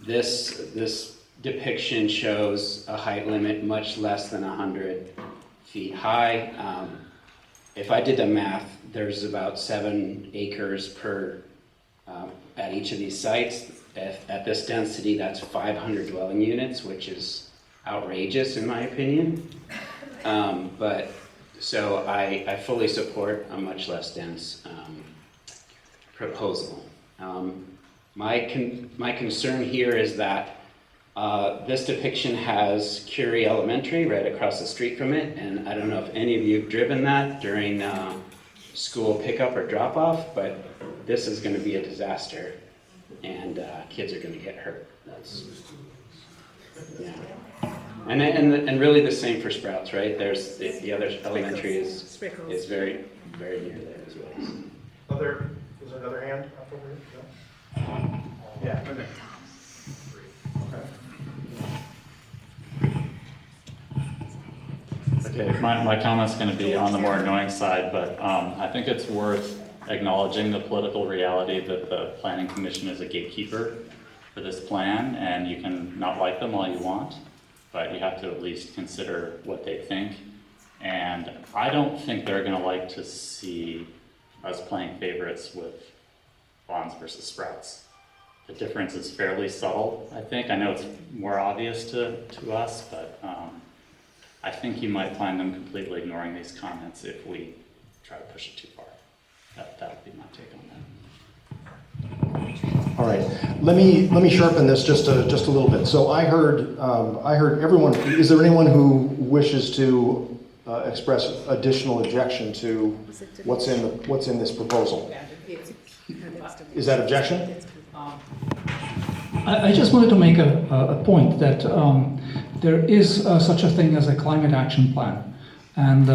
This depiction shows a height limit much less than 100 feet high. If I did the math, there's about 7 acres per at each of these sites. At this density, that's 500 dwelling units, which is outrageous in my opinion. So I fully support a much less dense proposal. My concern here is that this depiction has Curie Elementary right across the street from it, and I don't know if any of you have driven that during school pickup or drop off, but this is going to be a disaster, and kids are going to get hurt. Yeah. And really the same for Sprouts, right? There's the other elementary is very, very near there as well. Is there another hand up over here? No? Yeah. Okay, my comment's going to be on the more annoying side, but I think it's worth acknowledging the political reality that the Planning Commission is a gatekeeper for this plan, and you can not like them all you want, but you have to at least consider what they think. And I don't think they're going to like to see us playing favorites with Vons versus Sprouts. The difference is fairly subtle, I think. I know it's more obvious to us, but I think you might find them completely ignoring these comments if we try to push it too far. That would be my take on that. All right, let me sharpen this just a little bit. So I heard everyone. Is there anyone who wishes to express additional objection to what's in this proposal? Is that objection? I just wanted to make a point that there is such a thing as a climate action plan, and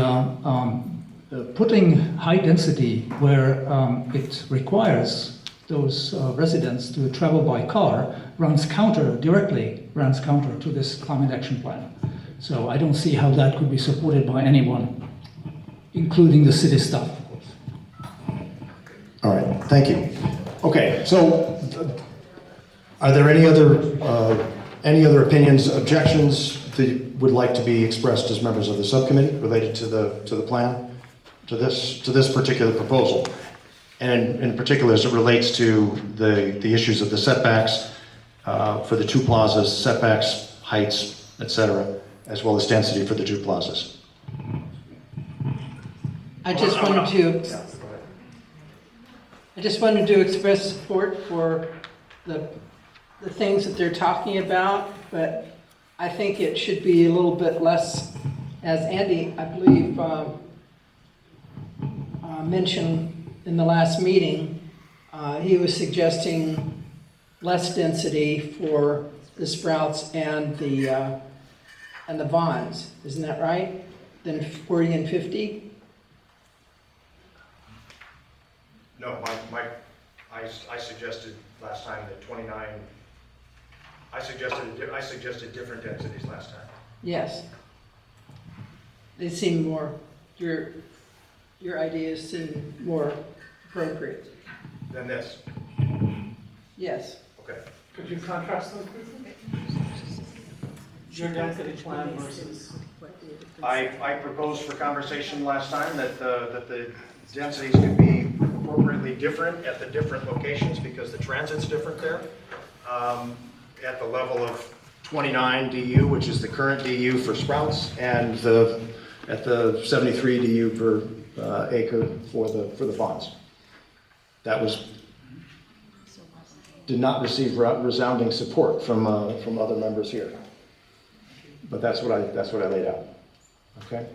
putting high density where it requires those residents to travel by car directly runs counter to this climate action plan. So I don't see how that could be supported by anyone, including the city staff, of course. All right, thank you. Okay, so are there any other opinions, objections that would like to be expressed as members of the subcommittee related to the plan, to this particular proposal? And in particular, as it relates to the issues of the setbacks for the 2 plazas, setbacks, heights, etc., as well as density for the 2 plazas. I just wanted to express support for the things that they're talking about, but I think it should be a little bit less, as Andy, I believe, mentioned in the last meeting. He was suggesting less density for the Sprouts and the Vons. Isn't that right? Than 40 and 50? No, I suggested last time that 29. I suggested different densities last time. Yes. They seem more, your ideas seem more appropriate. Than this. Yes. Okay. Could you contrast those, please? Your density plan versus I proposed for conversation last time that the densities could be appropriately different at the different locations because the transit's different there. At the level of 29 DU, which is the current DU for Sprouts, and at the 73 DU per acre for the Vons. That did not receive resounding support from other members here. But that's what I laid out. Okay.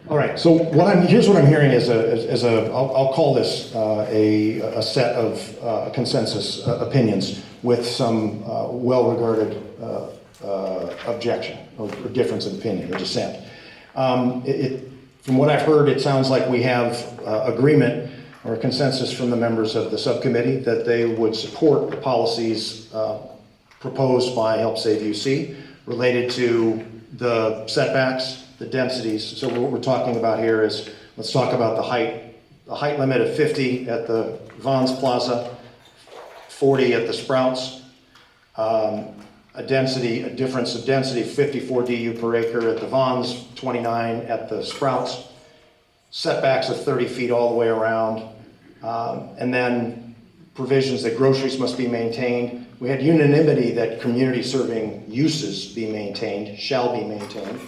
All right. So here's what I'm hearing I'll call this a set of consensus opinions with some well-regarded objection or difference of opinion or dissent. From what I've heard, it sounds like we have agreement or consensus from the members of the subcommittee that they would support the policies proposed by Help Save UC related to the setbacks, the densities. So what we're talking about here is, let's talk about the height limit of 50 at the Vons Plaza, 40 at the Sprouts, a difference of density 54 DU per acre at the Vons, 29 at the Sprouts, setbacks of 30 feet all the way around, and then provisions that groceries must be maintained. We had unanimity that community serving uses be maintained, shall be maintained.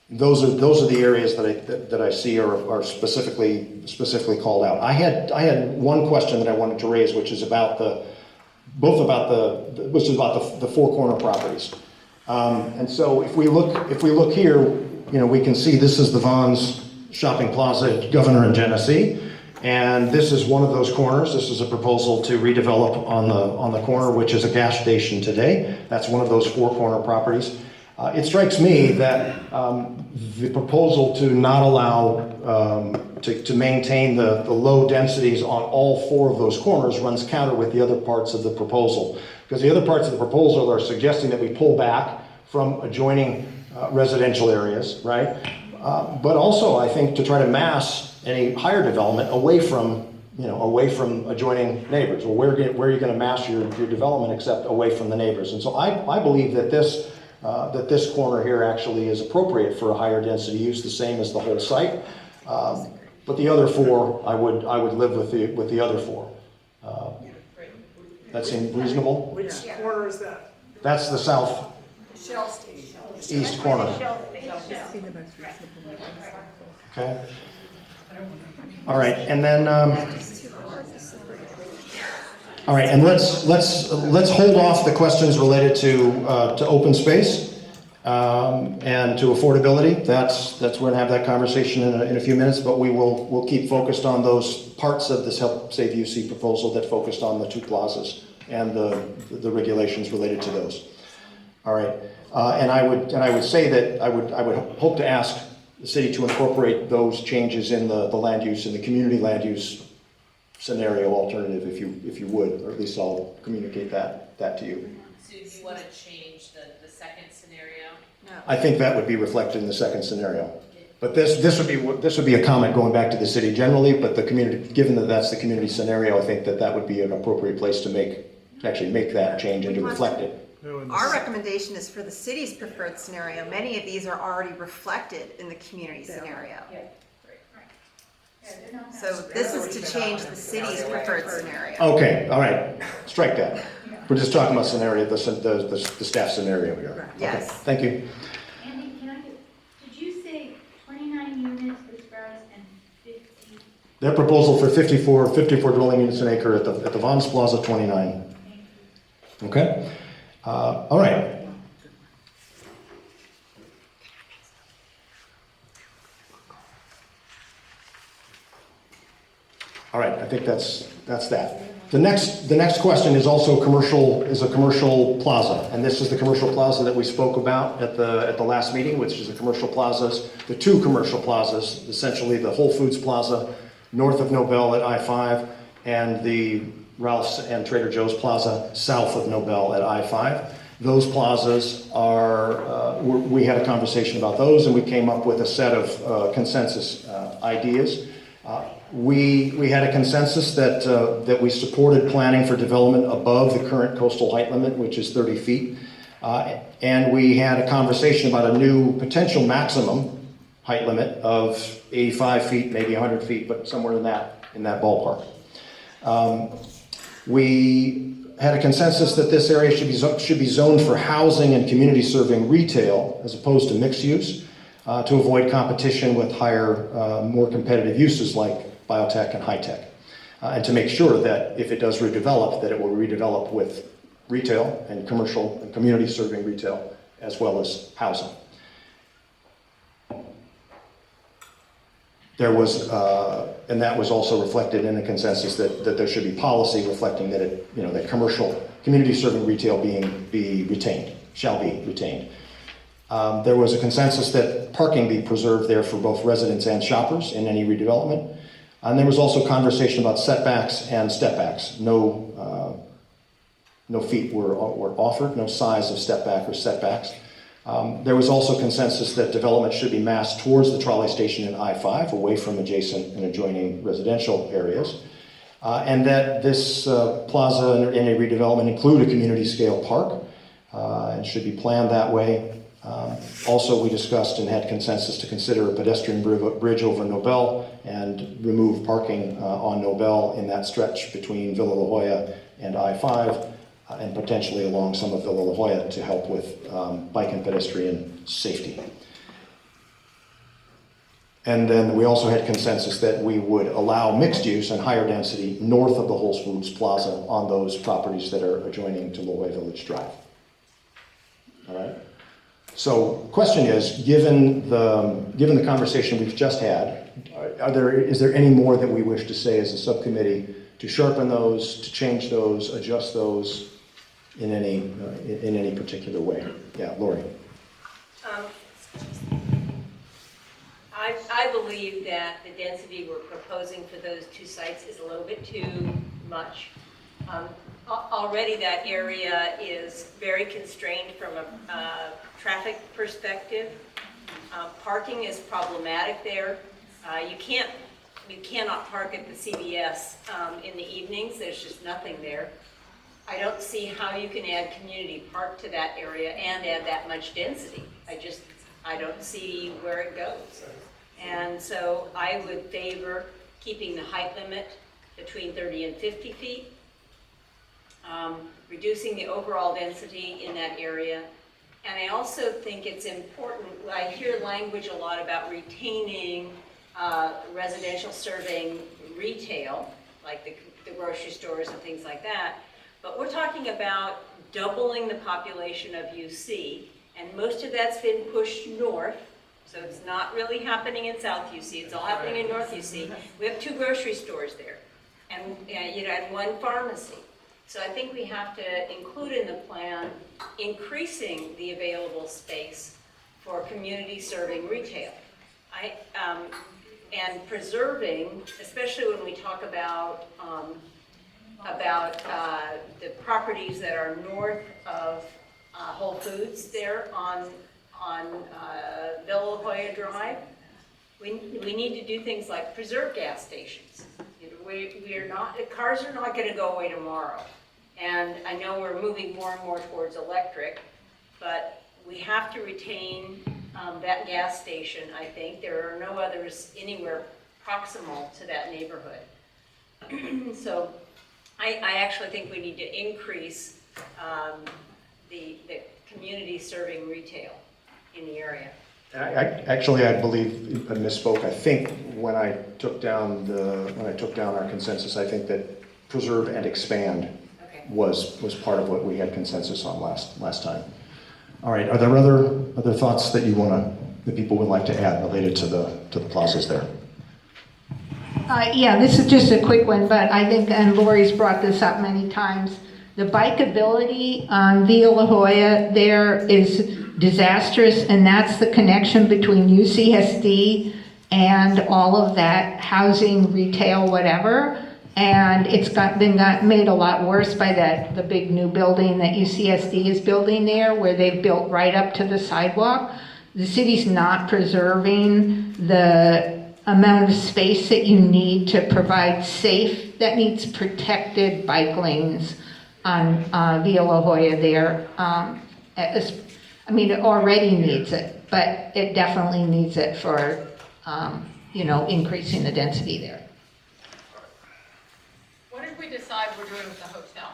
Those are the areas that I see are specifically called out. I had one question that I wanted to raise, which is about the four corner properties. And so if we look here, we can see this is the Vons Shopping Plaza at Governor and Genesee, and this is one of those corners. This is a proposal to redevelop on the corner, which is a gas station today. That's one of those four corner properties. It strikes me that the proposal to not allow to maintain the low densities on all four of those corners runs counter with the other parts of the proposal, because the other parts of the proposal are suggesting that we pull back from adjoining residential areas, right? But also, I think, to try to mass any higher development away from adjoining neighbors. Well, where are you going to mass your development except away from the neighbors? And so I believe that this corner here actually is appropriate for a higher density use, the same as the whole site. But the other four, I would live with the other four. That seems reasonable. Which corner is that? That's the south Shell station. east corner. Okay. All right, and then all right, and let's hold off the questions related to open space and to affordability. We're going to have that conversation in a few minutes, but we'll keep focused on those parts of this Help Save UC proposal that focused on the two plazas and the regulations related to those. All right, and I would say that I would hope to ask the city to incorporate those changes in the land use and the community land use scenario alternative, if you would, or at least I'll communicate that to you. So do you want to change the second scenario? No. I think that would be reflected in the second scenario. But this would be a comment going back to the city generally, but the community, given that that's the community scenario, I think that would be an appropriate place to actually make that change and to reflect it. Our recommendation is for the city's preferred scenario. Many of these are already reflected in the community scenario. So this is to change the city's preferred scenario. Okay, all right, strike that. We're just talking about scenario, the staff scenario here. Yes. Okay, thank you. Andy, did you say 29 units for Sprouts and 50? Their proposal for 54 dwelling units an acre at the Vons Plaza, 29. Okay? All right. All right, I think that's that. The next question is also a commercial plaza, and this is the commercial plaza that we spoke about at the last meeting, which is the two commercial plazas, essentially the Whole Foods Plaza north of Nobel at I-5 and the Ralph's and Trader Joe's Plaza south of Nobel at I-5. Those plazas we had a conversation about those, and we came up with a set of consensus ideas. We had a consensus that we supported planning for development above the current coastal height limit, which is 30 feet. And we had a conversation about a new potential maximum height limit of 85 feet, maybe 100 feet, but somewhere in that ballpark. We had a consensus that this area should be zoned for housing and community serving retail as opposed to mixed use to avoid competition with higher, more competitive uses like biotech and high tech. And to make sure that if it does redevelop, that it will redevelop with retail and commercial and community serving retail as well as housing. There was, and that was also reflected in a consensus that there should be policy reflecting that that commercial, community-serving retail be retained, shall be retained. There was a consensus that parking be preserved there for both residents and shoppers in any redevelopment. And there was also conversation about setbacks and stepbacks. No feet were offered, no size of stepback or setbacks. There was also consensus that development should be massed towards the trolley station in I-5, away from adjacent and adjoining residential areas, and that this plaza in a redevelopment include a community-scale park and should be planned that way. Also, we discussed and had consensus to consider a pedestrian bridge over Nobel and remove parking on Nobel in that stretch between Villa La Jolla and I-5. And potentially along some of Villa La Jolla to help with bike and pedestrian safety. And then we also had consensus that we would allow mixed use and higher density north of the Whole Foods Plaza on those properties that are adjoining to Loway Village Drive. All right. So, question is, given the conversation we've just had, is there any more that we wish to say as a subcommittee to sharpen those, to change those, adjust those? In any particular way. Yeah, Lori. I believe that the density we're proposing for those two sites is a little bit too much. Already that area is very constrained from a traffic perspective. Parking is problematic there. You cannot park at the CVS in the evenings. There's just nothing there. I don't see how you can add community park to that area and add that much density. I don't see where it goes. And so I would favor keeping the height limit between 30 and 50 feet, reducing the overall density in that area. And I also think it's important, I hear language a lot about retaining residential serving retail, like the grocery stores and things like that. But we're talking about doubling the population of UC, and most of that's been pushed north, so it's not really happening in South UC, it's all happening in North UC. We have 2 grocery stores there, and and 1 pharmacy. So I think we have to include in the plan increasing the available space for community serving retail. And preserving, especially when we talk about the properties that are north of Whole Foods there on Villa La Jolla Drive. We need to do things like preserve gas stations. Cars are not going to go away tomorrow. And I know we're moving more and more towards electric, but we have to retain that gas station, I think. There are no others anywhere proximal to that neighborhood. So I actually think we need to increase the community serving retail in the area. I believe I misspoke. I think when I took down our consensus, I think that preserve and expand was part of what we had consensus on last time. All right. Are there other thoughts that that people would like to add related to the plazas there? Yeah, this is just a quick one, but I think, and Lori's brought this up many times, the bikeability on Villa La Jolla there is disastrous, and that's the connection between UCSD and all of that housing, retail, whatever. And it's been made a lot worse by the big new building that UCSD is building there, where they've built right up to the sidewalk. The city's not preserving the amount of space that you need to provide safe, that needs protected bike lanes on Villa La Jolla there. I mean, it already needs it, but it definitely needs it for, increasing the density there. What did we decide we're doing with the hotel?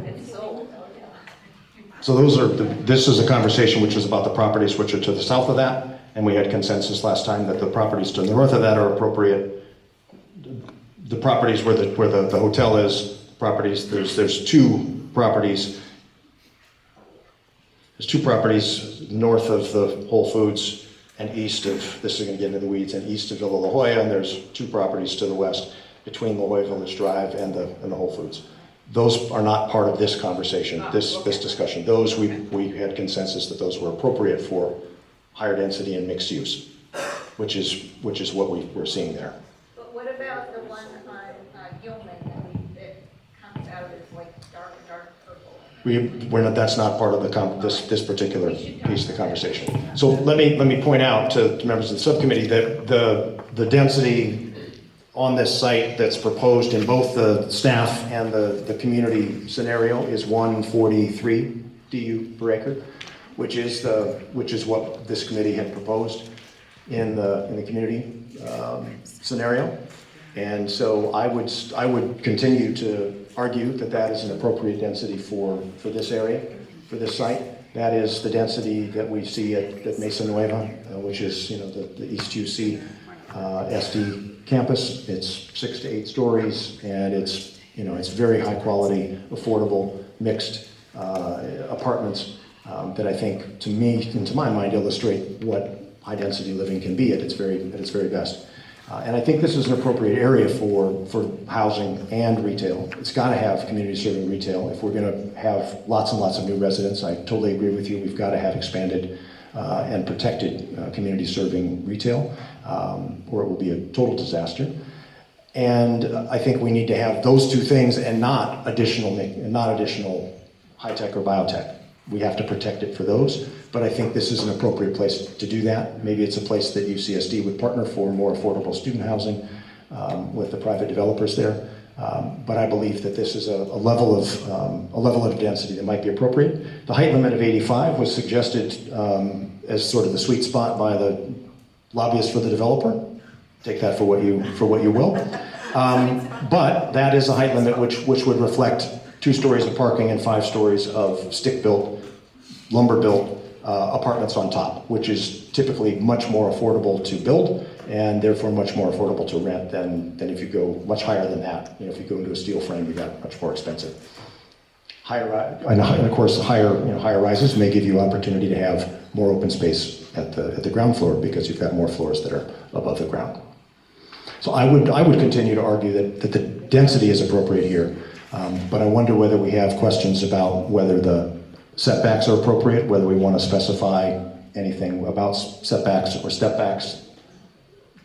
It's sold. So this is a conversation which is about the properties which are to the south of that, and we had consensus last time that the properties to the north of that are appropriate. The properties where the hotel is, properties, there's two properties. There's two properties north of the Whole Foods and east of, this is gonna get into the weeds, and east of Villa La Jolla, and there's two properties to the west between La Jolla Village Drive and the Whole Foods. Those are not part of this conversation, this discussion. Those, we had consensus that those were appropriate for higher density and mixed use, which is what we're seeing there. But what about the one on Gilman that comes out as like dark purple? That's not part of this particular piece of the conversation. So let me point out to members of the subcommittee that the density on this site that's proposed in both the staff and the community scenario is 143 DU per acre, which is what this committee had proposed in the community scenario. And so I would continue to argue that is an appropriate density for this area, for this site. That is the density that we see at Mesa Nueva, which is the East UC SD campus. It's 6 to 8 stories, and it's very high quality, affordable, mixed apartments that I think, to me and to my mind, illustrate what high density living can be at its very best. And I think this is an appropriate area for housing and retail. It's got to have community serving retail. If we're going to have lots and lots of new residents, I totally agree with you. We've got to have expanded and protected community serving retail, or it will be a total disaster. And I think we need to have those two things and not additional high tech or biotech. We have to protect it for those, but I think this is an appropriate place to do that. Maybe it's a place that UCSD would partner for more affordable student housing with the private developers there. But I believe that this is a level of density that might be appropriate. The height limit of 85 was suggested as sort of the sweet spot by the lobbyists for the developer. Take that for what you will. But that is a height limit which would reflect 2 stories of parking and 5 stories of stick-built, lumber-built apartments on top, which is typically much more affordable to build and therefore much more affordable to rent than if you go much higher than that. If you go into a steel frame, you got much more expensive. And of course, higher rises may give you opportunity to have more open space at the ground floor because you've got more floors that are above the ground. So I would continue to argue that the density is appropriate here. But I wonder whether we have questions about whether the setbacks are appropriate, whether we want to specify anything about setbacks or stepbacks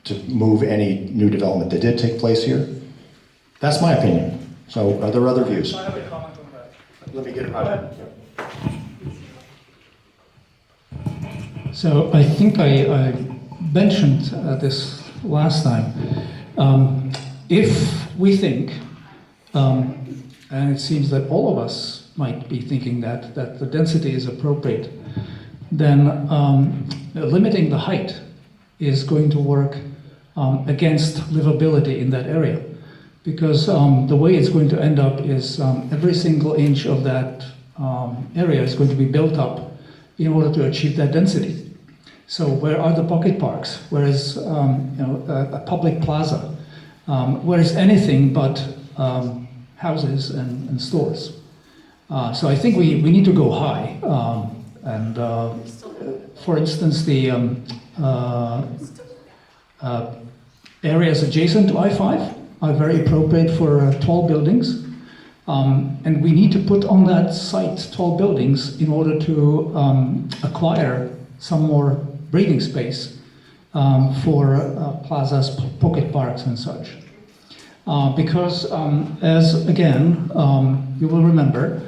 to move any new development that did take place here. That's my opinion. So are there other views? I have a comment on that. Let me get it right. So I think I mentioned this last time. If we think, and it seems that all of us might be thinking that the density is appropriate, then limiting the height is going to work against livability in that area. Because the way it's going to end up is every single inch of that area is going to be built up in order to achieve that density. So where are the pocket parks? Where is a public plaza? Where is anything but houses and stores? So I think we need to go high. For instance, the areas adjacent to I-5 are very appropriate for tall buildings. And we need to put on that site tall buildings in order to acquire some more breathing space for plazas, pocket parks and such. Because as again, you will remember,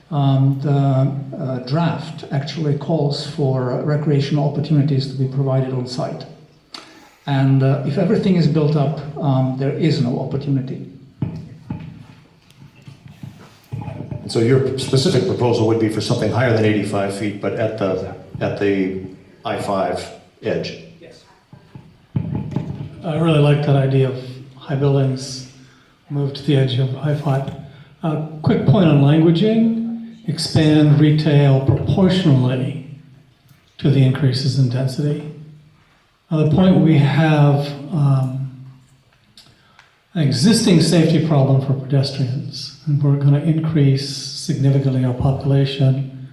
the draft actually calls for recreational opportunities to be provided on site. And if everything is built up, there is no opportunity. And so your specific proposal would be for something higher than 85 feet, but at the I-5 edge? Yes. I really like that idea of high buildings moved to the edge of I-5. Quick point on languaging, expand retail proportionally to the increases in density. The point we have an existing safety problem for pedestrians, and we're going to increase significantly our population.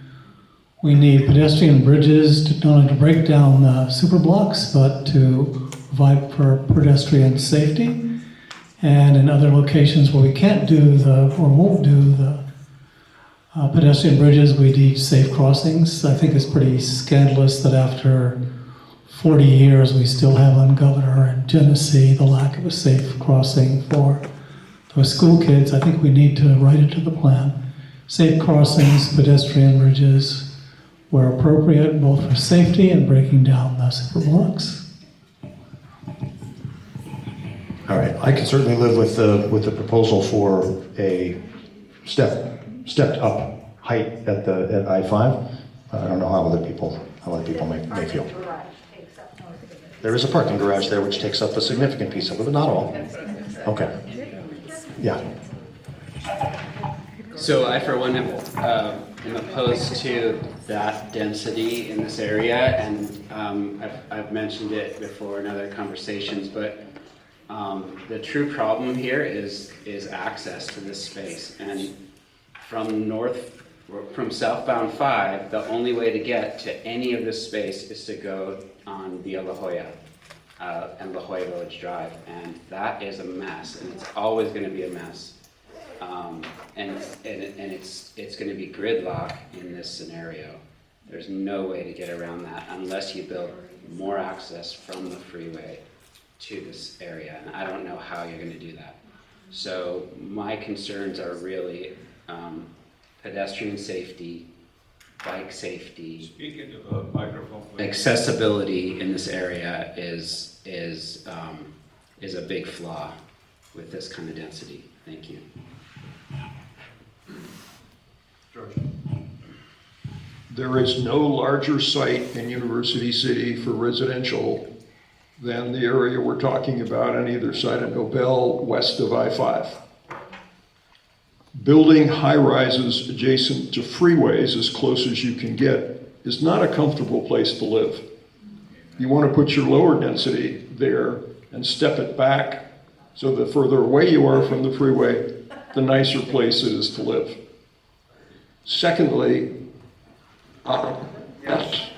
We need pedestrian bridges to not only to break down the super blocks, but to provide for pedestrian safety. And in other locations where we can't do or won't do the pedestrian bridges, we need safe crossings. I think it's pretty scandalous that after 40 years, we still have on Governor and Genesee the lack of a safe crossing for those school kids. I think we need to write into the plan. Safe crossings, pedestrian bridges, where appropriate, both for safety and breaking down the super blocks. All right, I can certainly live with the proposal for a stepped up height at I-5. I don't know how other people may feel. There is a parking garage there which takes up a significant piece of it, but not all. Okay. Yeah. So I, for one, am opposed to that density in this area, and I've mentioned it before in other conversations, but the true problem here is access to this space. And from southbound 5, the only way to get to any of this space is to go on via La Jolla and La Jolla Village Drive, and that is a mess, and it's always going to be a mess. And it's going to be gridlock in this scenario. There's no way to get around that unless you build more access from the freeway to this area, and I don't know how you're going to do that. So my concerns are really pedestrian safety, bike safety. Speak into the microphone, please. Accessibility in this area is a big flaw with this kind of density. Thank you. George. There is no larger site in University City for residential than the area we're talking about on either side of Nobel, west of I-5. Building high-rises adjacent to freeways as close as you can get is not a comfortable place to live. You want to put your lower density there and step it back so the further away you are from the freeway, the nicer place it is to live. Secondly, yes,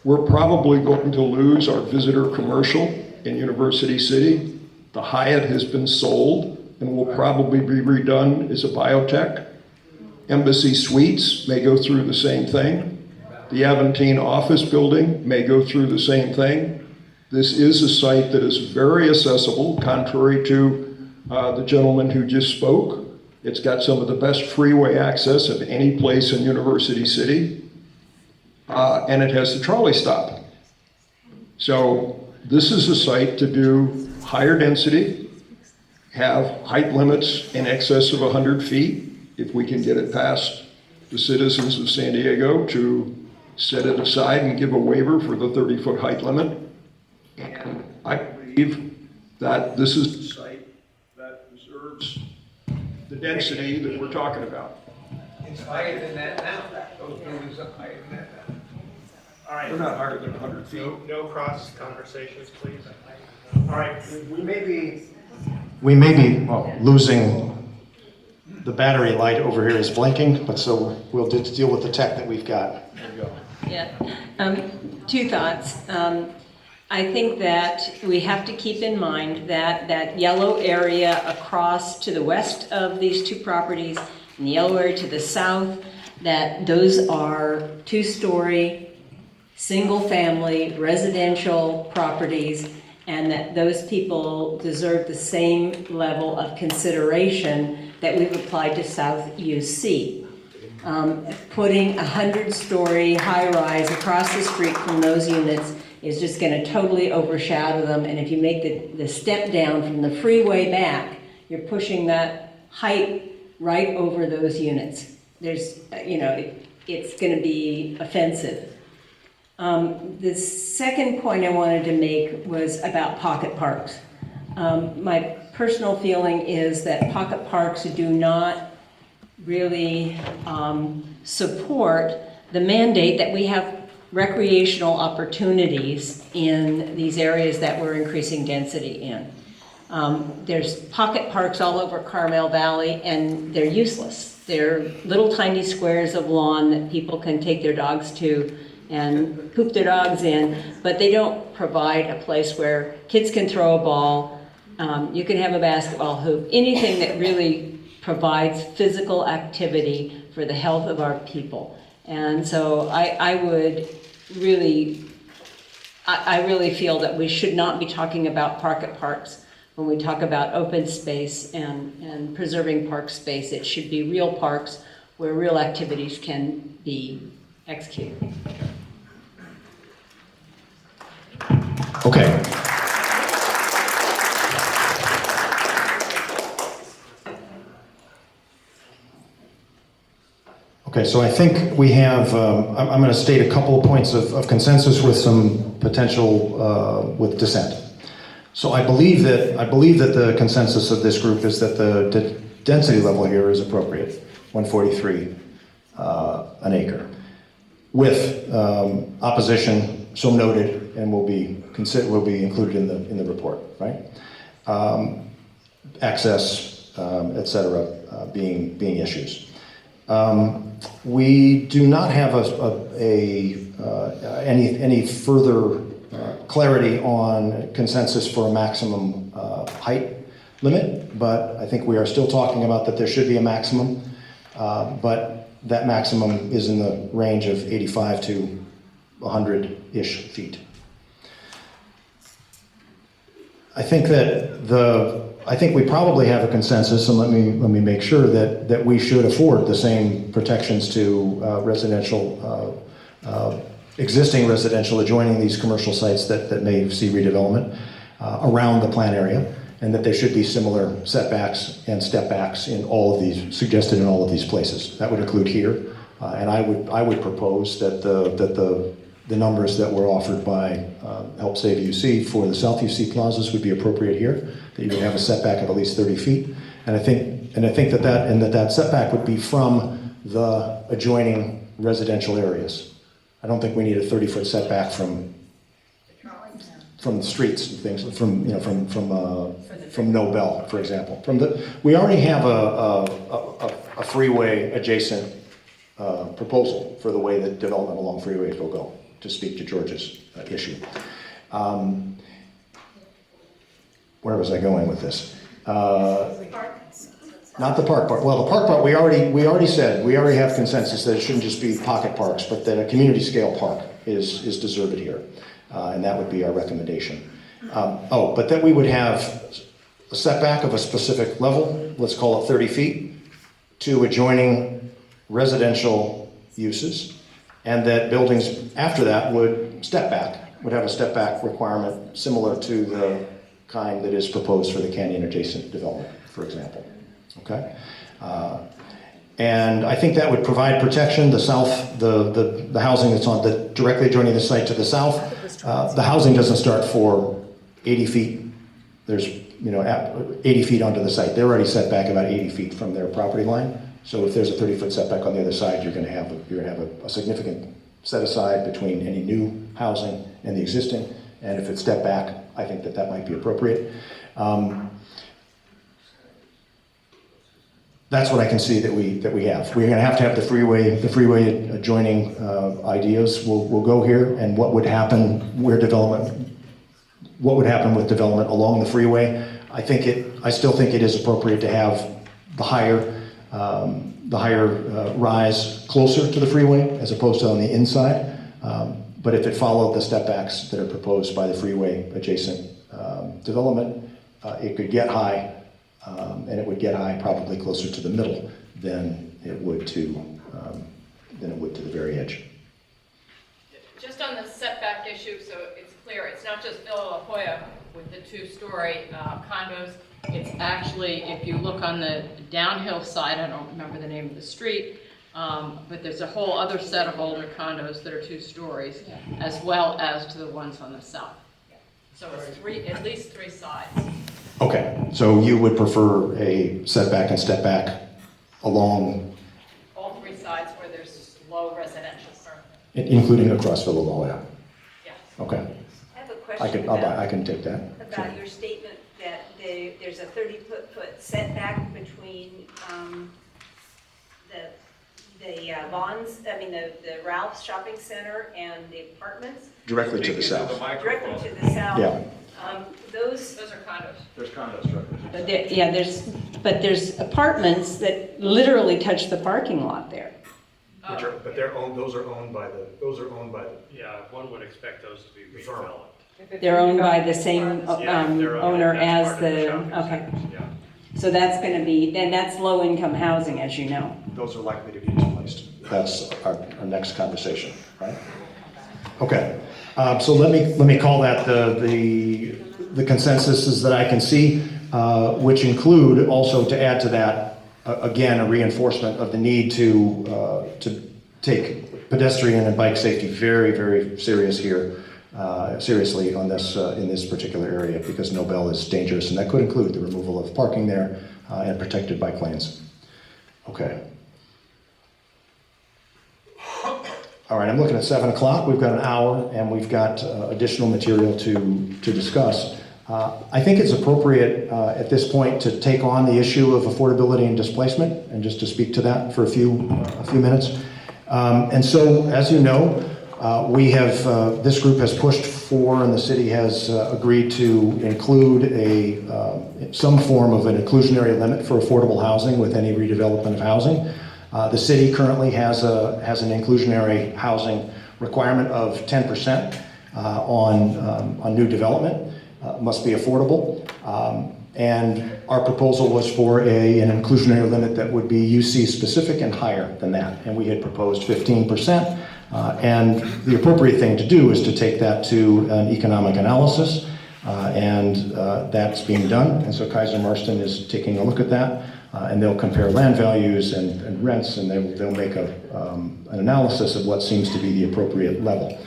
we're probably going to lose our visitor commercial in University City. The Hyatt has been sold and will probably be redone as a biotech. Embassy Suites may go through the same thing. The Aventine office building may go through the same thing. This is a site that is very accessible, contrary to the gentleman who just spoke. It's got some of the best freeway access of any place in University City. And it has the trolley stop. So this is a site to do higher density, have height limits in excess of 100 feet, if we can get it past the citizens of San Diego to set it aside and give a waiver for the 30-foot height limit. And I believe that this is the site that deserves the density that we're talking about. It's higher than that now. Those buildings are higher than that now. All right. They're not higher than 100 feet. No cross conversations, please. All right. We may be losing, the battery light over here is blinking, but so we'll just deal with the tech that we've got. There you go. Yeah, two thoughts. I think that we have to keep in mind that that yellow area across to the west of these two properties and the yellow area to the south, that those are two-story, single-family, residential properties, and that those people deserve the same level of consideration that we've applied to South UC. Putting a 100-story high-rise across the street from those units is just going to totally overshadow them, and if you make the step down from the freeway back, you're pushing that height right over those units. there's, it's gonna be offensive. The second point I wanted to make was about pocket parks. My personal feeling is that pocket parks do not really support the mandate that we have recreational opportunities in these areas that we're increasing density in. There's pocket parks all over Carmel Valley, and they're useless. They're little tiny squares of lawn that people can take their dogs to and poop their dogs in, but they don't provide a place where kids can throw a ball, you can have a basketball hoop, anything that really provides physical activity for the health of our people. And so I really feel that we should not be talking about pocket parks when we talk about open space and preserving park space. It should be real parks where real activities can be executed. Okay. Okay, so I think we have, I'm going to state a couple of points of consensus with some potential with dissent. So I believe that the consensus of this group is that the density level here is appropriate, 143 an acre, with opposition so noted and will be included in the report, right? Access, et cetera, being issues. We do not have any further clarity on consensus for a maximum height limit, but I think we are still talking about that there should be a maximum, but that maximum is in the range of 85 to 100-ish feet. I think we probably have a consensus, and let me make sure that we should afford the same protections to existing residential adjoining these commercial sites that may see redevelopment around the plan area, and that there should be similar setbacks and step backs in all of these, suggested in all of these places. That would include here, and I would propose that the numbers that were offered by Help Save UC for the South UC plazas would be appropriate here, that you would have a setback of at least 30 feet. And I think that setback would be from the adjoining residential areas. I don't think we need a 30-foot setback from the streets and things, from Nobel, for example. We already have a freeway adjacent proposal for the way that development along freeways will go, to speak to George's issue. Where was I going with this? Not the park part. Well, the park part, we already have consensus that it shouldn't just be pocket parks, but that a community scale park is deserved here. And that would be our recommendation. But that we would have a setback of a specific level, let's call it 30 feet, to adjoining residential uses, and that buildings after that would have a step back requirement similar to the kind that is proposed for the canyon adjacent development, for example. Okay? And I think that would provide protection. The south, the housing that's directly adjoining the site to the south, the housing doesn't start for 80 feet. There's 80 feet onto the site. They're already set back about 80 feet from their property line. So if there's a 30-foot setback on the other side, you're going to have a significant set aside between any new housing and the existing. And if it's stepped back, I think that might be appropriate. That's what I can see that we have. We're going to have the freeway adjoining ideas will go here, and what would happen with development along the freeway. I still think it is appropriate to have the higher rise closer to the freeway as opposed to on the inside. But if it followed the step backs that are proposed by the freeway adjacent development, it could get high. And it would get high probably closer to the middle than it would to the very edge. Just on the setback issue, so it's clear, it's not just Villa La Jolla with the two-story condos. It's actually, if you look on the downhill side, I don't remember the name of the street, But there's a whole other set of older condos that are 2 stories, as well as to the ones on the south. So it's at least 3 sides. Okay, so you would prefer a setback and step back along, All 3 sides where there's low residential currently. including across Villa La Jolla? Yeah. Okay. I have a question I can take that. about your statement that there's a 30-foot setback between the Vons, the Ralph's Shopping Center and the apartments. Directly to the south. Directly to the south. Yeah. Those are condos. There's condo structures. But there's apartments that literally touch the parking lot there. But those are owned by the. Yeah, one would expect those to be redeveloped. They're owned by the same they're owned- owner that's as part of the the, shopping okay. centers, yeah. So that's going to be, and that's low-income housing, as you know. Those are likely to be displaced. That's our next conversation, right? Okay, so let me call that the consensuses that I can see, which include also, to add to that, again, a reinforcement of the need to take pedestrian and bike safety very, very seriously on this in this particular area, because Nobel is dangerous, and that could include the removal of parking there and protected bike lanes. Okay. All right, I'm looking at 7 o'clock. We've got an hour, and we've got additional material to discuss. I think it's appropriate at this point to take on the issue of affordability and displacement, and just to speak to that for a few minutes. And so, as you know, we have this group has pushed for, and the city has agreed to include some form of an inclusionary limit for affordable housing with any redevelopment of housing. The city currently has an inclusionary housing requirement of 10% on new development. Must be affordable. And our proposal was for an inclusionary limit that would be UC specific and higher than that. And we had proposed 15%. And the appropriate thing to do is to take that to an economic analysis. And that's being done. And so Kaiser Marston is taking a look at that. And they'll compare land values and rents, and they'll make an analysis of what seems to be the appropriate level,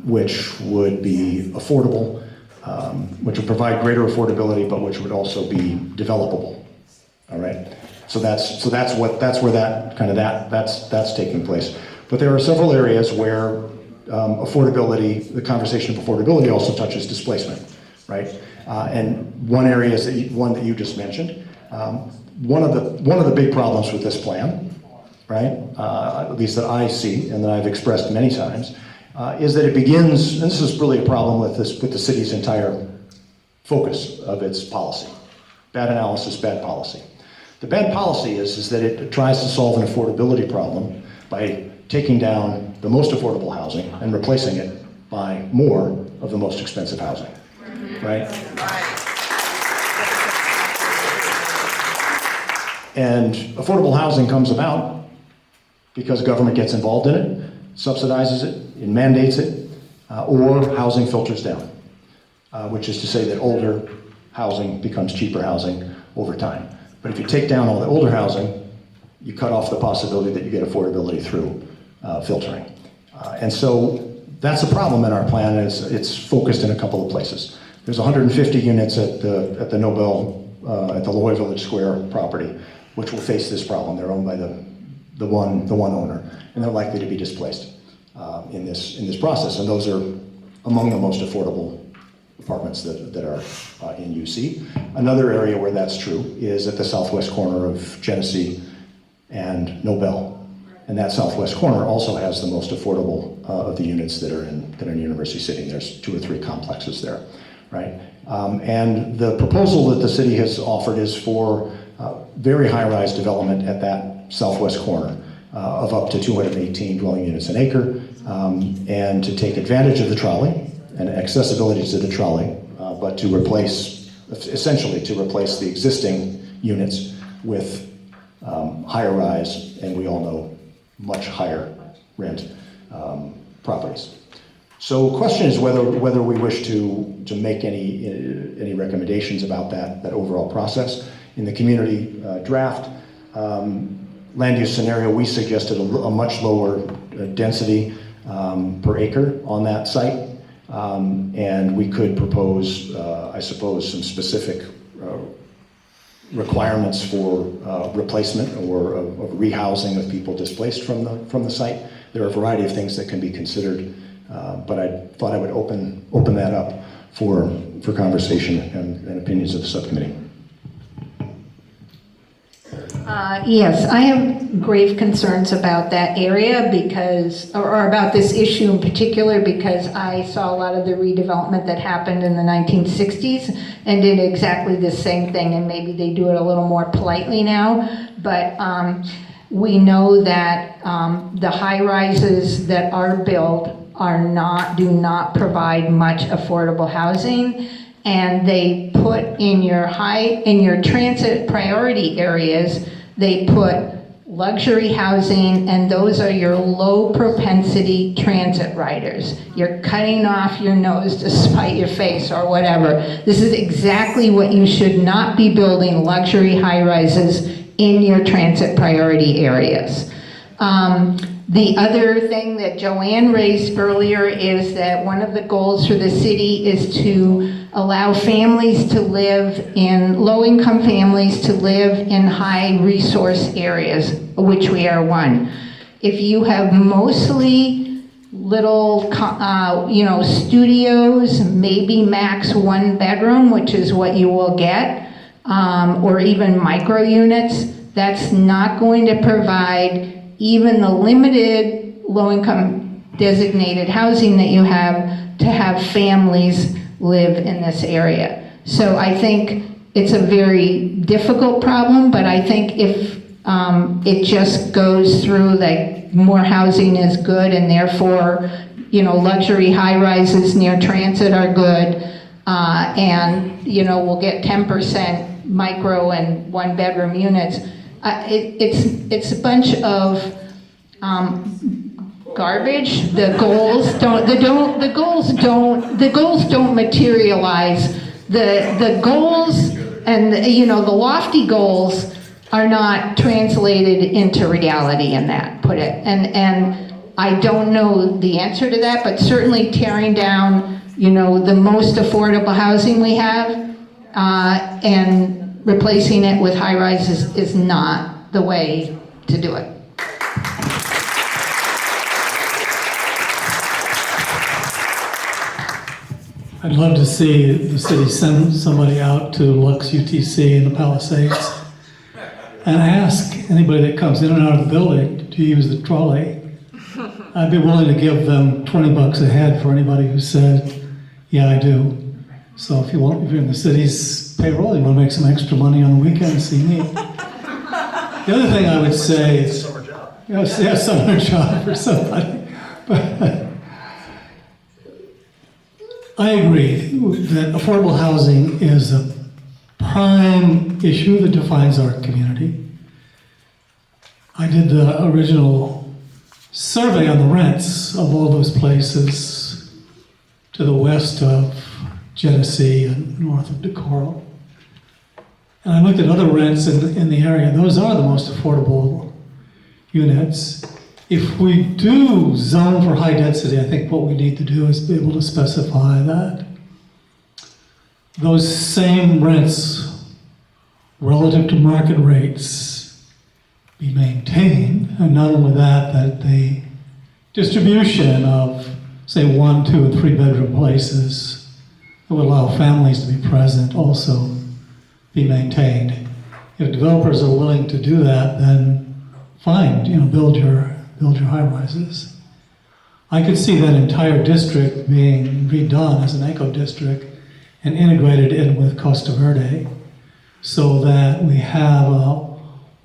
which would be affordable, which would provide greater affordability, but which would also be developable. All right. So that's where that's taking place. But there are several areas where affordability, the conversation of affordability, also touches displacement, right? And one area is one that you just mentioned. One of the big problems with this plan, right, at least that I see and that I've expressed many times, is that it begins, and this is really a problem with the city's entire focus of its policy. Bad analysis, bad policy. The bad policy is that it tries to solve an affordability problem by taking down the most affordable housing and replacing it by more of the most expensive housing, right? And affordable housing comes about because government gets involved in it, subsidizes it, and mandates it, or housing filters down, which is to say that older housing becomes cheaper housing over time. But if you take down all the older housing, you cut off the possibility that you get affordability through filtering. And so that's a problem in our plan. It's focused in a couple of places. There's 150 units at the Nobel, at the Loy Village Square property, which will face this problem. They're owned by the one owner, and they're likely to be displaced in this process. And those are among the most affordable apartments that are in UC. Another area where that's true is at the southwest corner of Genesee and Nobel. And that southwest corner also has the most affordable of the units that are in University City. There's 2 or 3 complexes there, right? And the proposal that the city has offered is for very high-rise development at that southwest corner of up to 218 dwelling units an acre, and to take advantage of the trolley and accessibility to the trolley, but to essentially replace the existing units with higher-rise, and we all know, much higher rent properties. So the question is whether we wish to make any recommendations about that overall process. In the community draft, land use scenario, we suggested a much lower density per acre on that site. And we could propose, I suppose, some specific requirements for replacement or of rehousing of people displaced from the site. There are a variety of things that can be considered, but I thought I would open that up for conversation and opinions of the subcommittee. Yes, I have grave concerns about that area because, or about this issue in particular, because I saw a lot of the redevelopment that happened in the 1960s and did exactly the same thing, and maybe they do it a little more politely now, but we know that the high-rises that are built do not provide much affordable housing, and they put in your transit priority areas, they put luxury housing, and those are your low propensity transit riders. You're cutting off your nose to spite your face or whatever. This is exactly what you should not be building, luxury high rises in your transit priority areas. The other thing that Joanne raised earlier is that one of the goals for the city is to allow families to live in, low-income families to live in high-resource areas, which we are one. If you have mostly little, studios, maybe max 1 bedroom, which is what you will get, or even micro units, that's not going to provide even the limited low-income designated housing that you have to have families live in this area. So I think it's a very difficult problem, but I think if it just goes through like more housing is good, and therefore, luxury high-rises near transit are good, and, we'll get 10% micro and 1-bedroom units. It's a bunch of garbage. The goals don't materialize. The goals and the lofty goals are not translated into reality in that. And I don't know the answer to that, but certainly tearing down the most affordable housing we have and replacing it with high-rises is not the way to do it. I'd love to see the city send somebody out to Lux UTC in the Palisades and ask anybody that comes in and out of the building to use the trolley. I'd be willing to give them $20 a head for anybody who said, yeah, I do. So if you're in the city's payroll, you want to make some extra money on the weekend, see me. The other thing I would say is, summer job for somebody. But I agree that affordable housing is a prime issue that defines our community. I did the original survey on the rents of all those places to the west of Genesee and north of Decoral. And I looked at other rents in the area. Those are the most affordable units. If we do zone for high density, I think what we need to do is be able to specify that those same rents relative to market rates be maintained, and not only that, that the distribution of, say, 1, 2, and 3 bedroom places that would allow families to be present also be maintained. If developers are willing to do that, then fine, build your high-rises. I could see that entire district being redone as an eco-district and integrated in with Costa Verde so that we have a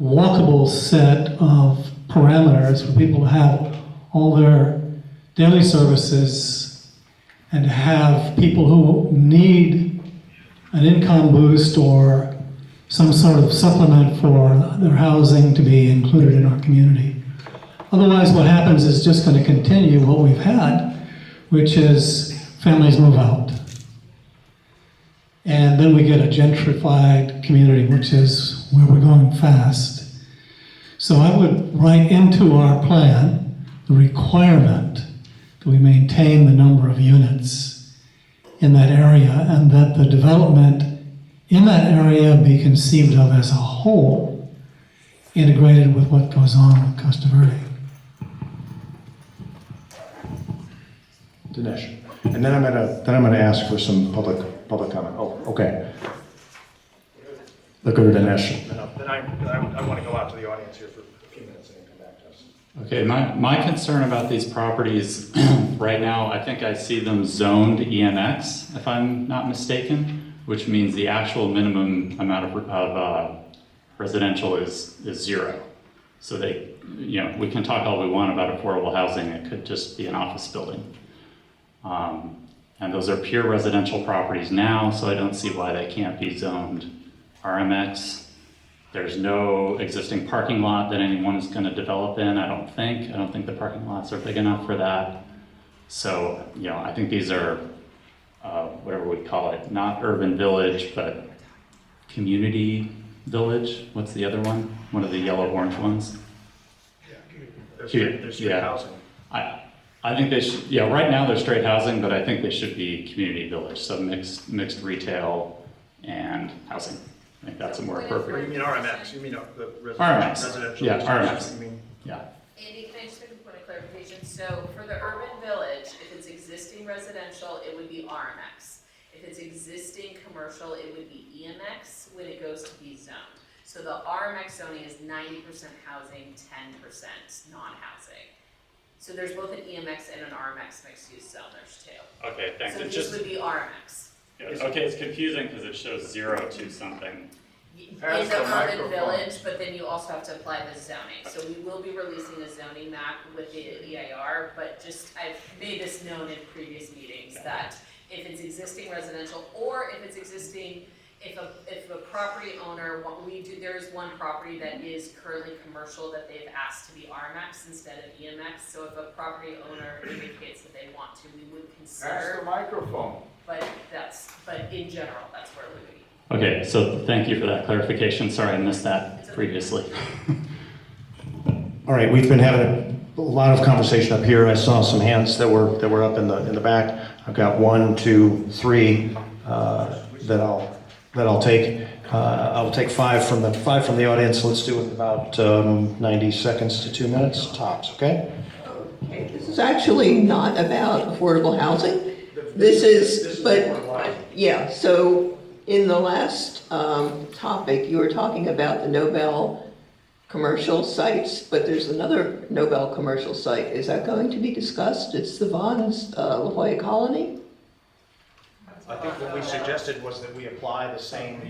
walkable set of parameters for people to have all their daily services and to have people who need an income boost or some sort of supplement for their housing to be included in our community. Otherwise, what happens is just going to continue what we've had, which is families move out. And then we get a gentrified community, which is where we're going fast. So I would write into our plan the requirement that we maintain the number of units in that area, and that the development in that area be conceived of as a whole, integrated with what goes on with Costa Verde. Dinesh. And then I'm gonna ask for some public comment. Oh, okay. Let's go to Dinesh. Then I want to go out to the audience here for a few minutes and then come back to us. Okay, my concern about these properties right now, I think I see them zoned EMX, if I'm not mistaken, which means the actual minimum amount of residential is 0. So they, we can talk all we want about affordable housing. It could just be an office building. And those are pure residential properties now, so I don't see why they can't be zoned RMX. There's no existing parking lot that anyone is going to develop in, I don't think. I don't think the parking lots are big enough for that. So, I think these are, whatever we call it, not urban village, but community village. What's the other one? One of the yellow-orange ones? There's straight housing. I think they should, right now they're straight housing, but I think they should be community village, so mixed retail and housing. I think that's a more appropriate. You mean RMX? You mean the RMX. residential? Yeah, RMX. You mean? Yeah. Andy, can I just make a point of clarification? So for the urban village, if it's existing residential, it would be RMX. If it's existing commercial, it would be EMX when it goes to be zoned. So the RMX zoning is 90% housing, 10% non-housing. So there's both an EMX and an RMX mixed use zone, there's two. Okay, thanks. So this would be RMX. Okay, it's confusing because it shows 0 to something. In the urban village, but then you also have to apply the zoning. So we will be releasing a zoning map with the EIR, but I've made this known in previous meetings that if it's existing residential or if it's existing, if a property owner, there's one property that is currently commercial that they've asked to be RMX instead of EMX. So if a property owner indicates that they want to, we would consider. Pass the microphone. But in general, that's where it would be. Okay, so thank you for that clarification. Sorry I missed that previously. All right, we've been having a lot of conversation up here. I saw some hands that were up in the back. I've got 1, 2, 3 that I'll take. I'll take 5 from the audience. Let's do it in about 90 seconds to 2 minutes tops. Okay. Okay. This is actually not about affordable housing. So in the last topic, you were talking about the Nobel commercial sites, but there's another Nobel commercial site. Is that going to be discussed? It's the Vaughn's La Jolla Colony? I think what we suggested was that we apply the same,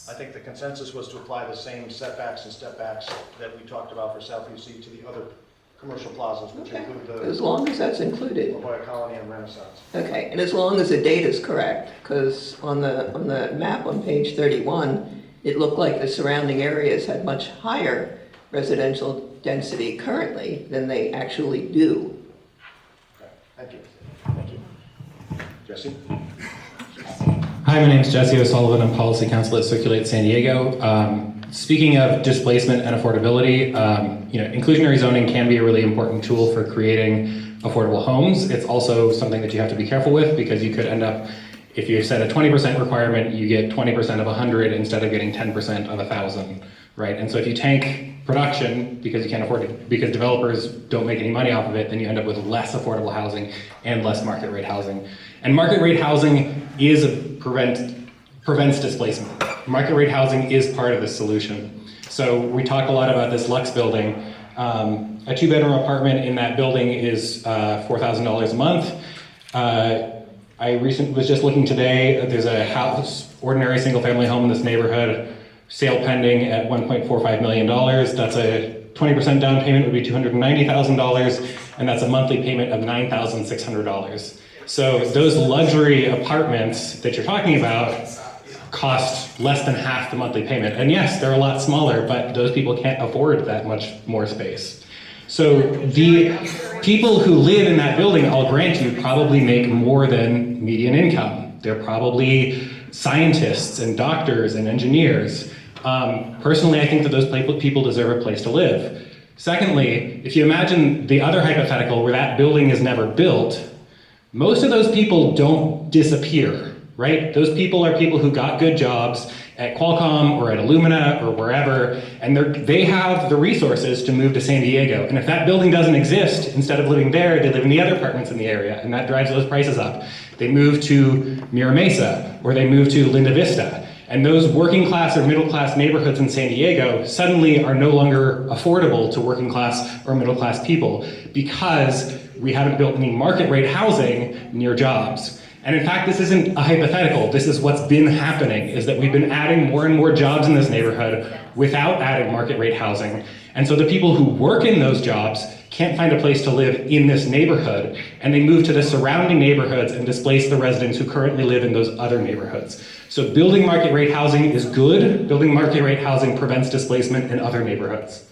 I think the consensus was to apply the same setbacks and stepbacks that we talked about for South UC to the other commercial plazas, which include the... As long as that's included. La Jolla Colony and Renaissance. Okay, and as long as the data is correct, because on the map on page 31, it looked like the surrounding areas had much higher residential density currently than they actually do. Okay, thank you. Thank you. Jesse? Hi, my name is Jesse O'Sullivan. I'm Policy Counsel at Circulate San Diego. Speaking of displacement and affordability, inclusionary zoning can be a really important tool for creating affordable homes. It's also something that you have to be careful with because you could end up, if you set a 20% requirement, you get 20% of 100 instead of getting 10% of 1,000, right? And so if you tank production because you can't afford it, because developers don't make any money off of it, then you end up with less affordable housing and less market rate housing. And market rate housing prevents displacement. Market rate housing is part of the solution. So we talk a lot about this Lux building. A 2-bedroom apartment in that building is $4,000 a month. I was just looking today, there's a house, ordinary single-family home in this neighborhood, sale pending at $1.45 million. That's a 20% down payment would be $290,000, and that's a monthly payment of $9,600. So those luxury apartments that you're talking about cost less than half the monthly payment. And yes, they're a lot smaller, but those people can't afford that much more space. So the people who live in that building, I'll grant you, probably make more than median income. They're probably scientists and doctors and engineers, Personally, I think that those people deserve a place to live. Secondly, if you imagine the other hypothetical where that building is never built, most of those people don't disappear, right? Those people are people who got good jobs at Qualcomm or at Illumina or wherever, and they have the resources to move to San Diego. And if that building doesn't exist, instead of living there, they live in the other apartments in the area, and that drives those prices up. They move to Mira Mesa, or they move to Linda Vista. And those working class or middle class neighborhoods in San Diego suddenly are no longer affordable to working class or middle class people because we haven't built any market rate housing near jobs. And in fact, this isn't a hypothetical. This is what's been happening, is that we've been adding more and more jobs in this neighborhood without adding market rate housing. And so the people who work in those jobs can't find a place to live in this neighborhood, and they move to the surrounding neighborhoods and displace the residents who currently live in those other neighborhoods. So building market rate housing is good. Building market rate housing prevents displacement in other neighborhoods.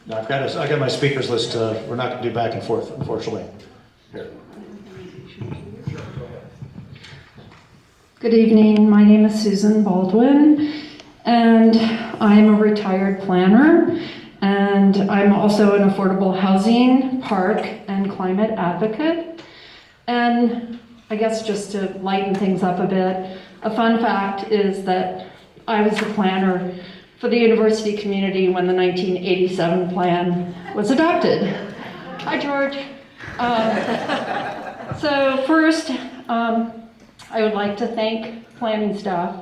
No, I got my speakers list. We're not going to do back and forth, unfortunately. Here. Good evening. My name is Susan Baldwin, and I'm a retired planner, and I'm also an affordable housing, park, and climate advocate. And I guess just to lighten things up a bit, a fun fact is that I was the planner for the university community when the 1987 plan was adopted. Hi, George. So first, I would like to thank planning staff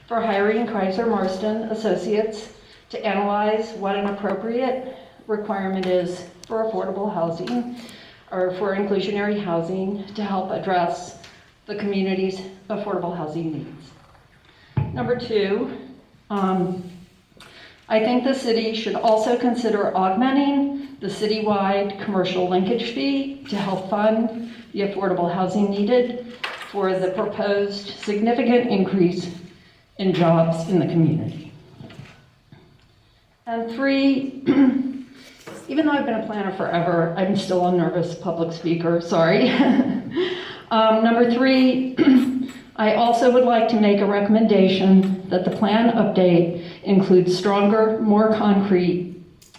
for hiring Kaiser Marston Associates to analyze what an appropriate requirement is for affordable housing or for inclusionary housing to help address the community's affordable housing needs. Number two, I think the city should also consider augmenting the citywide commercial linkage fee to help fund the affordable housing needed for the proposed significant increase in jobs in the community. And three, even though I've been a planner forever, I'm still a nervous public speaker, sorry. Number three, I also would like to make a recommendation that the plan update includes stronger, more concrete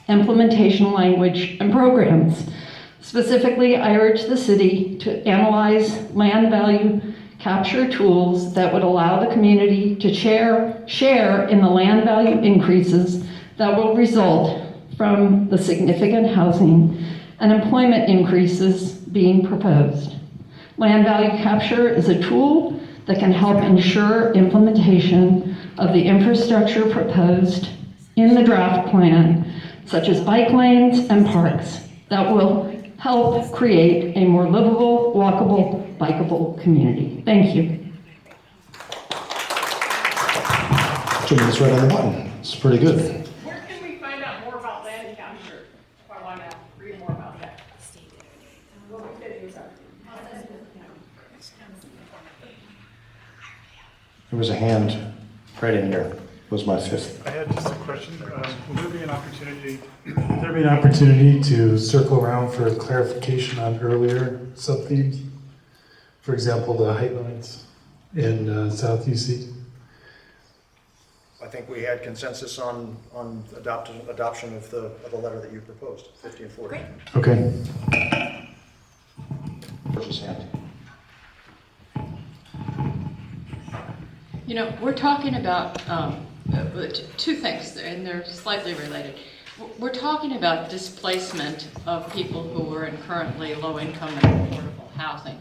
implementation language and programs. Specifically, I urge the city to analyze land value capture tools that would allow the community to share in the land value increases that will result from the significant housing and employment increases being proposed. Land value capture is a tool that can help ensure implementation of the infrastructure proposed in the draft plan, such as bike lanes and parks, that will help create a more livable, walkable, bikeable community. Thank you. 2 minutes right on the button. It's pretty good. Where can we find out more about land capture if I want to read more about that? There was a hand right in here. Was my fifth. I had just a question. Will there be an opportunity to circle around for clarification on earlier sub-themes? For example, the height limits in South UC? I think we had consensus on adoption of the letter that you proposed, 50 and 40. Okay. George's hand. You know, we're talking about two things, and they're slightly related. We're talking about displacement of people who are in currently low-income and affordable housing.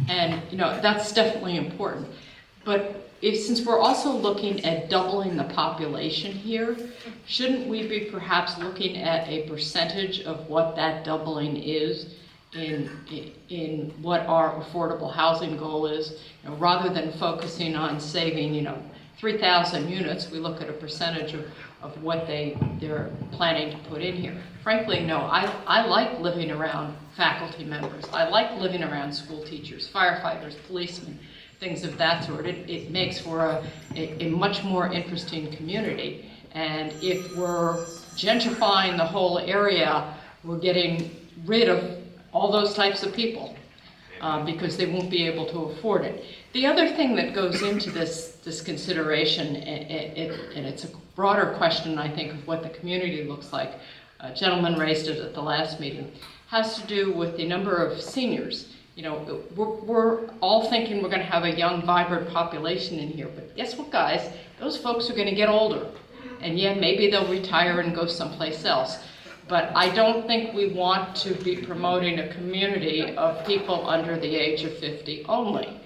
And, you know, that's definitely important. But since we're also looking at doubling the population here, shouldn't we be perhaps looking at a percentage of what that doubling is in what our affordable housing goal is, you know, rather than focusing on saving, you know, 3,000 units, we look at a percentage of what they're planning to put in here. Frankly, no, I like living around faculty members. I like living around school teachers, firefighters, policemen, things of that sort. It makes for a much more interesting community. And if we're gentrifying the whole area, we're getting rid of all those types of people. because they won't be able to afford it. The other thing that goes into this consideration, and it's a broader question, I think, of what the community looks like. A gentleman raised it at the last meeting, has to do with the number of seniors. You know, we're all thinking we're going to have a young, vibrant population in here, but guess what, guys? Those folks are going to get older, and yeah, maybe they'll retire and go someplace else. But I don't think we want to be promoting a community of people under the age of 50 only.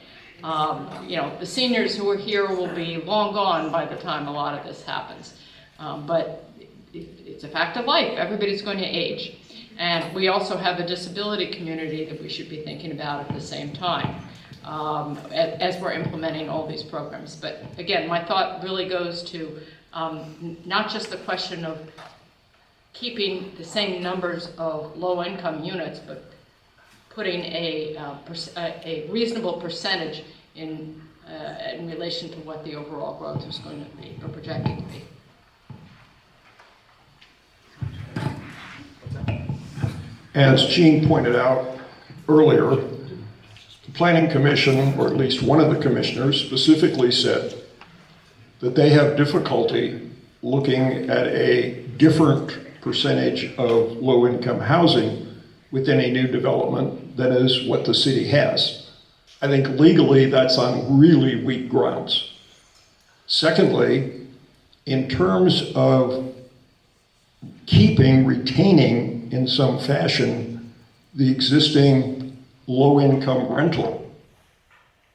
You know, the seniors who are here will be long gone by the time a lot of this happens. But it's a fact of life. Everybody's going to age. And we also have a disability community that we should be thinking about at the same time as we're implementing all these programs. But again, my thought really goes to not just the question of keeping the same numbers of low-income units, but putting a reasonable percentage in relation to what the overall growth is going to be, or projected to be. As Jean pointed out earlier, the Planning Commission, or at least one of the commissioners, specifically said that they have difficulty looking at a different percentage of low-income housing within a new development than is what the city has. I think legally that's on really weak grounds. Secondly, in terms of retaining in some fashion the existing low-income rental,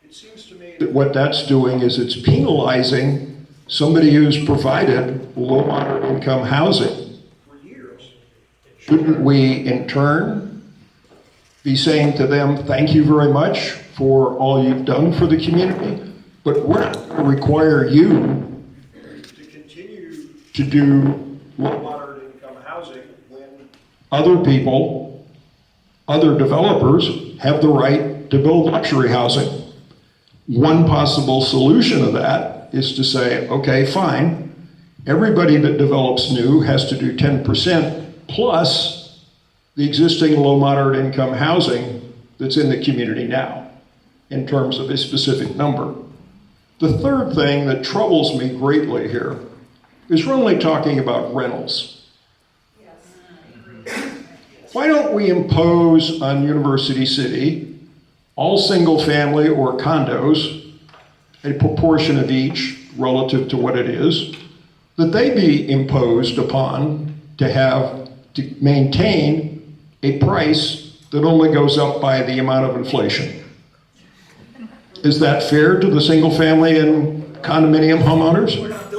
it seems to me that what that's doing is it's penalizing somebody who's provided low moderate income housing. Shouldn't we, in turn, be saying to them, thank you very much for all you've done for the community, but we're not going to require you to continue to do low moderate income housing when other people, other developers have the right to build luxury housing. One possible solution of that is to say, okay, fine, everybody that develops new has to do 10% plus the existing low moderate income housing that's in the community now in terms of a specific number. The third thing that troubles me greatly here is we're only talking about rentals. Why don't we impose on University City, all single family or condos, a proportion of each relative to what it is, that they be imposed upon to maintain a price that only goes up by the amount of inflation. Is that fair to the single family and condominium homeowners? We're not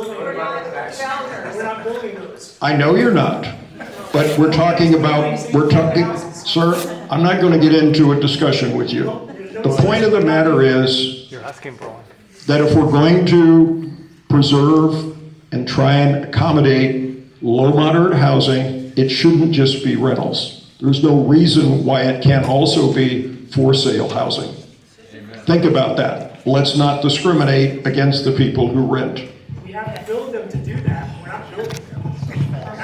building those. I know you're not, but we're talking, sir, I'm not going to get into a discussion with you. The point of the matter is that if we're going to preserve and try and accommodate low moderate housing, it shouldn't just be rentals. There's no reason why it can't also be for sale housing. Think about that. Let's not discriminate against the people who rent. We have to build them to do that. We're not building them.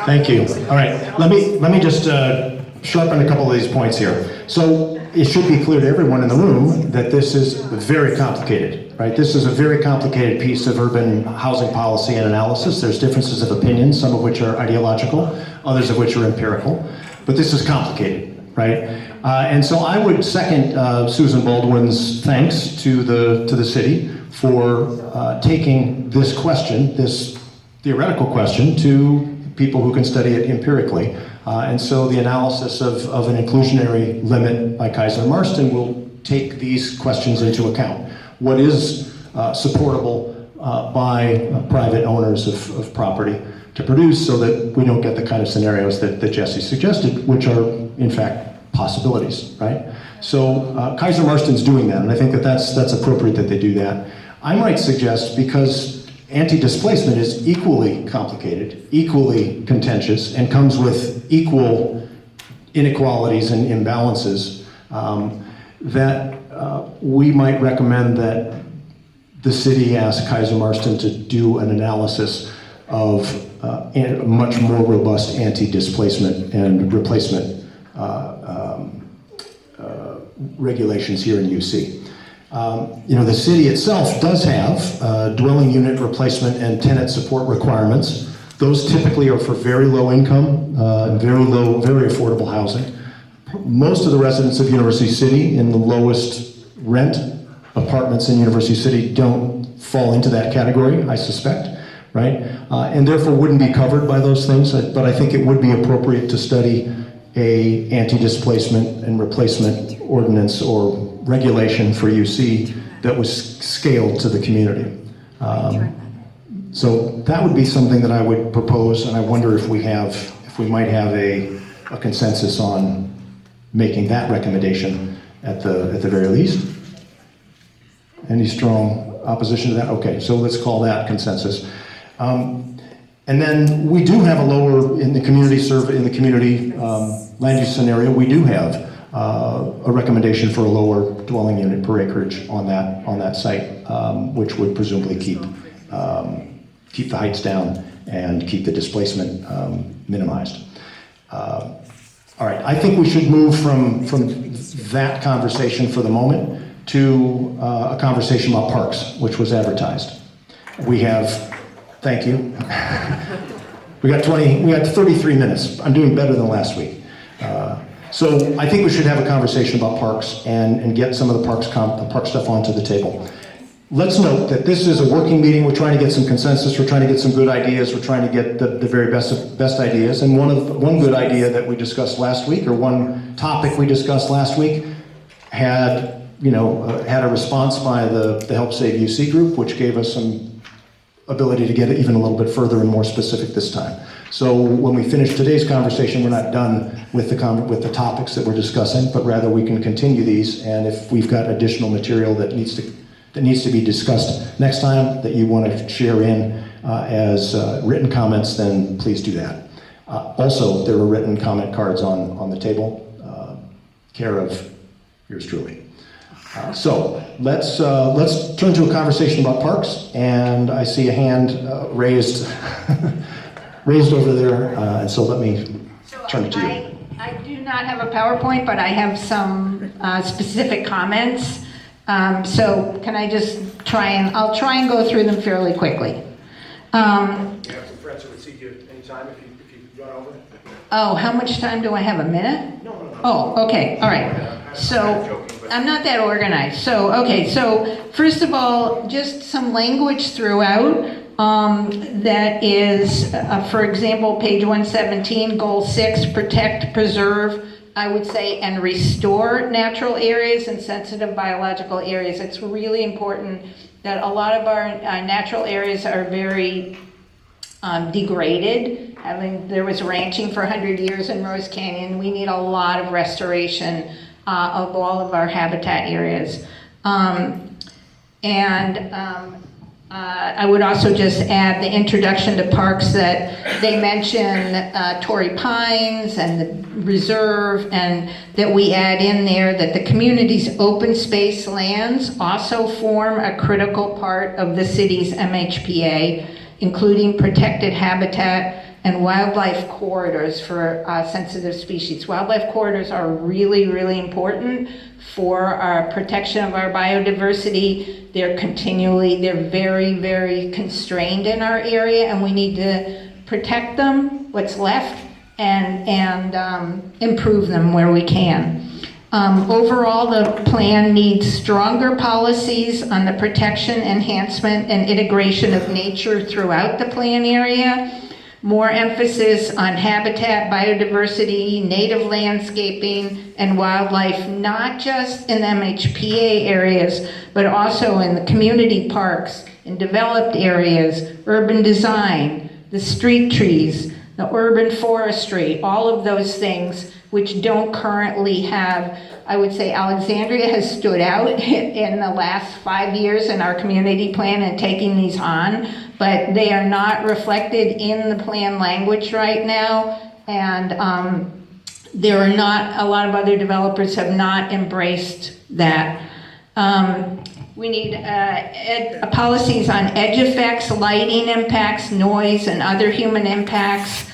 Thank you. All right, let me just sharpen a couple of these points here. So it should be clear to everyone in the room that this is very complicated, right? This is a very complicated piece of urban housing policy and analysis. There's differences of opinion, some of which are ideological, others of which are empirical, but this is complicated, right? And so I would second Susan Baldwin's thanks to the city for taking this question, this theoretical question, to people who can study it empirically. And so the analysis of an inclusionary limit by Kaiser Marston will take these questions into account. What is supportable by private owners of property to produce so that we don't get the kind of scenarios that Jesse suggested, which are in fact possibilities, right? So Kaiser Marston's doing that, and I think that's appropriate that they do that. I might suggest, because anti-displacement is equally complicated, equally contentious, and comes with equal inequalities and imbalances, that we might recommend that the city ask Kaiser Marston to do an analysis of a much more robust anti-displacement and replacement regulations here in UC. The city itself does have dwelling unit replacement and tenant support requirements. Those typically are for very low income, very affordable housing. Most of the residents of University City in the lowest rent apartments in University City don't fall into that category, I suspect, right? And therefore wouldn't be covered by those things, but I think it would be appropriate to study a anti-displacement and replacement ordinance or regulation for UC that was scaled to the community. So that would be something that I would propose, and I wonder if we might have a consensus on making that recommendation at the very least. Any strong opposition to that? Okay, so let's call that consensus. And then we do have a lower, in the community land use scenario, we do have a recommendation for a lower dwelling unit per acreage on that site, which would presumably keep the heights down and keep the displacement minimized. All right, I think we should move from that conversation for the moment to a conversation about parks, which was advertised. We have, thank you. we got 33 minutes. I'm doing better than last week. So I think we should have a conversation about parks and get some of the park stuff onto the table. Let's note that this is a working meeting. We're trying to get some consensus. We're trying to get some good ideas. We're trying to get the very best ideas. And one good idea that we discussed last week, or one topic we discussed last week, had a response by the Help Save UC group, which gave us some ability to get it even a little bit further and more specific this time. So when we finish today's conversation, we're not done with the topics that we're discussing, but rather we can continue these. And if we've got additional material that needs to be discussed next time that you want to share in as written comments, then please do that. Also, there are written comment cards on the table, care of yours truly. So let's turn to a conversation about parks, and I see a hand raised over there, and so let me turn it to you. I do not have a PowerPoint, but I have some specific comments. So can I just I'll try and go through them fairly quickly. We have some friends who would see you anytime if you run over. Oh, how much time do I have? A minute? No. Oh, okay, all right. So I'm not that organized. So first of all, just some language throughout that is, for example, page 117, goal 6, protect, preserve, I would say, and restore natural areas and sensitive biological areas. It's really important that a lot of our natural areas are very degraded. There was ranching for 100 years in Rose Canyon. We need a lot of restoration of all of our habitat areas. I would also just add the introduction to parks that they mention Torrey Pines and the reserve, and that we add in there that the community's open space lands also form a critical part of the city's MHPA, including protected habitat and wildlife corridors for sensitive species. Wildlife corridors are really, really important for our protection of our biodiversity. They're very, very constrained in our area, and we need to protect them, what's left, and improve them where we can. Overall, the plan needs stronger policies on the protection, enhancement, and integration of nature throughout the plan area. More emphasis on habitat, biodiversity, native landscaping, and wildlife, not just in the MHPA areas, but also in the community parks, in developed areas, urban design, the street trees, the urban forestry, all of those things which don't currently have. I would say Alexandria has stood out in the last 5 years in our community plan and taking these on, but they are not reflected in the plan language right now, and there are not, a lot of other developers have not embraced that. We need policies on edge effects, lighting impacts, noise, and other human impacts,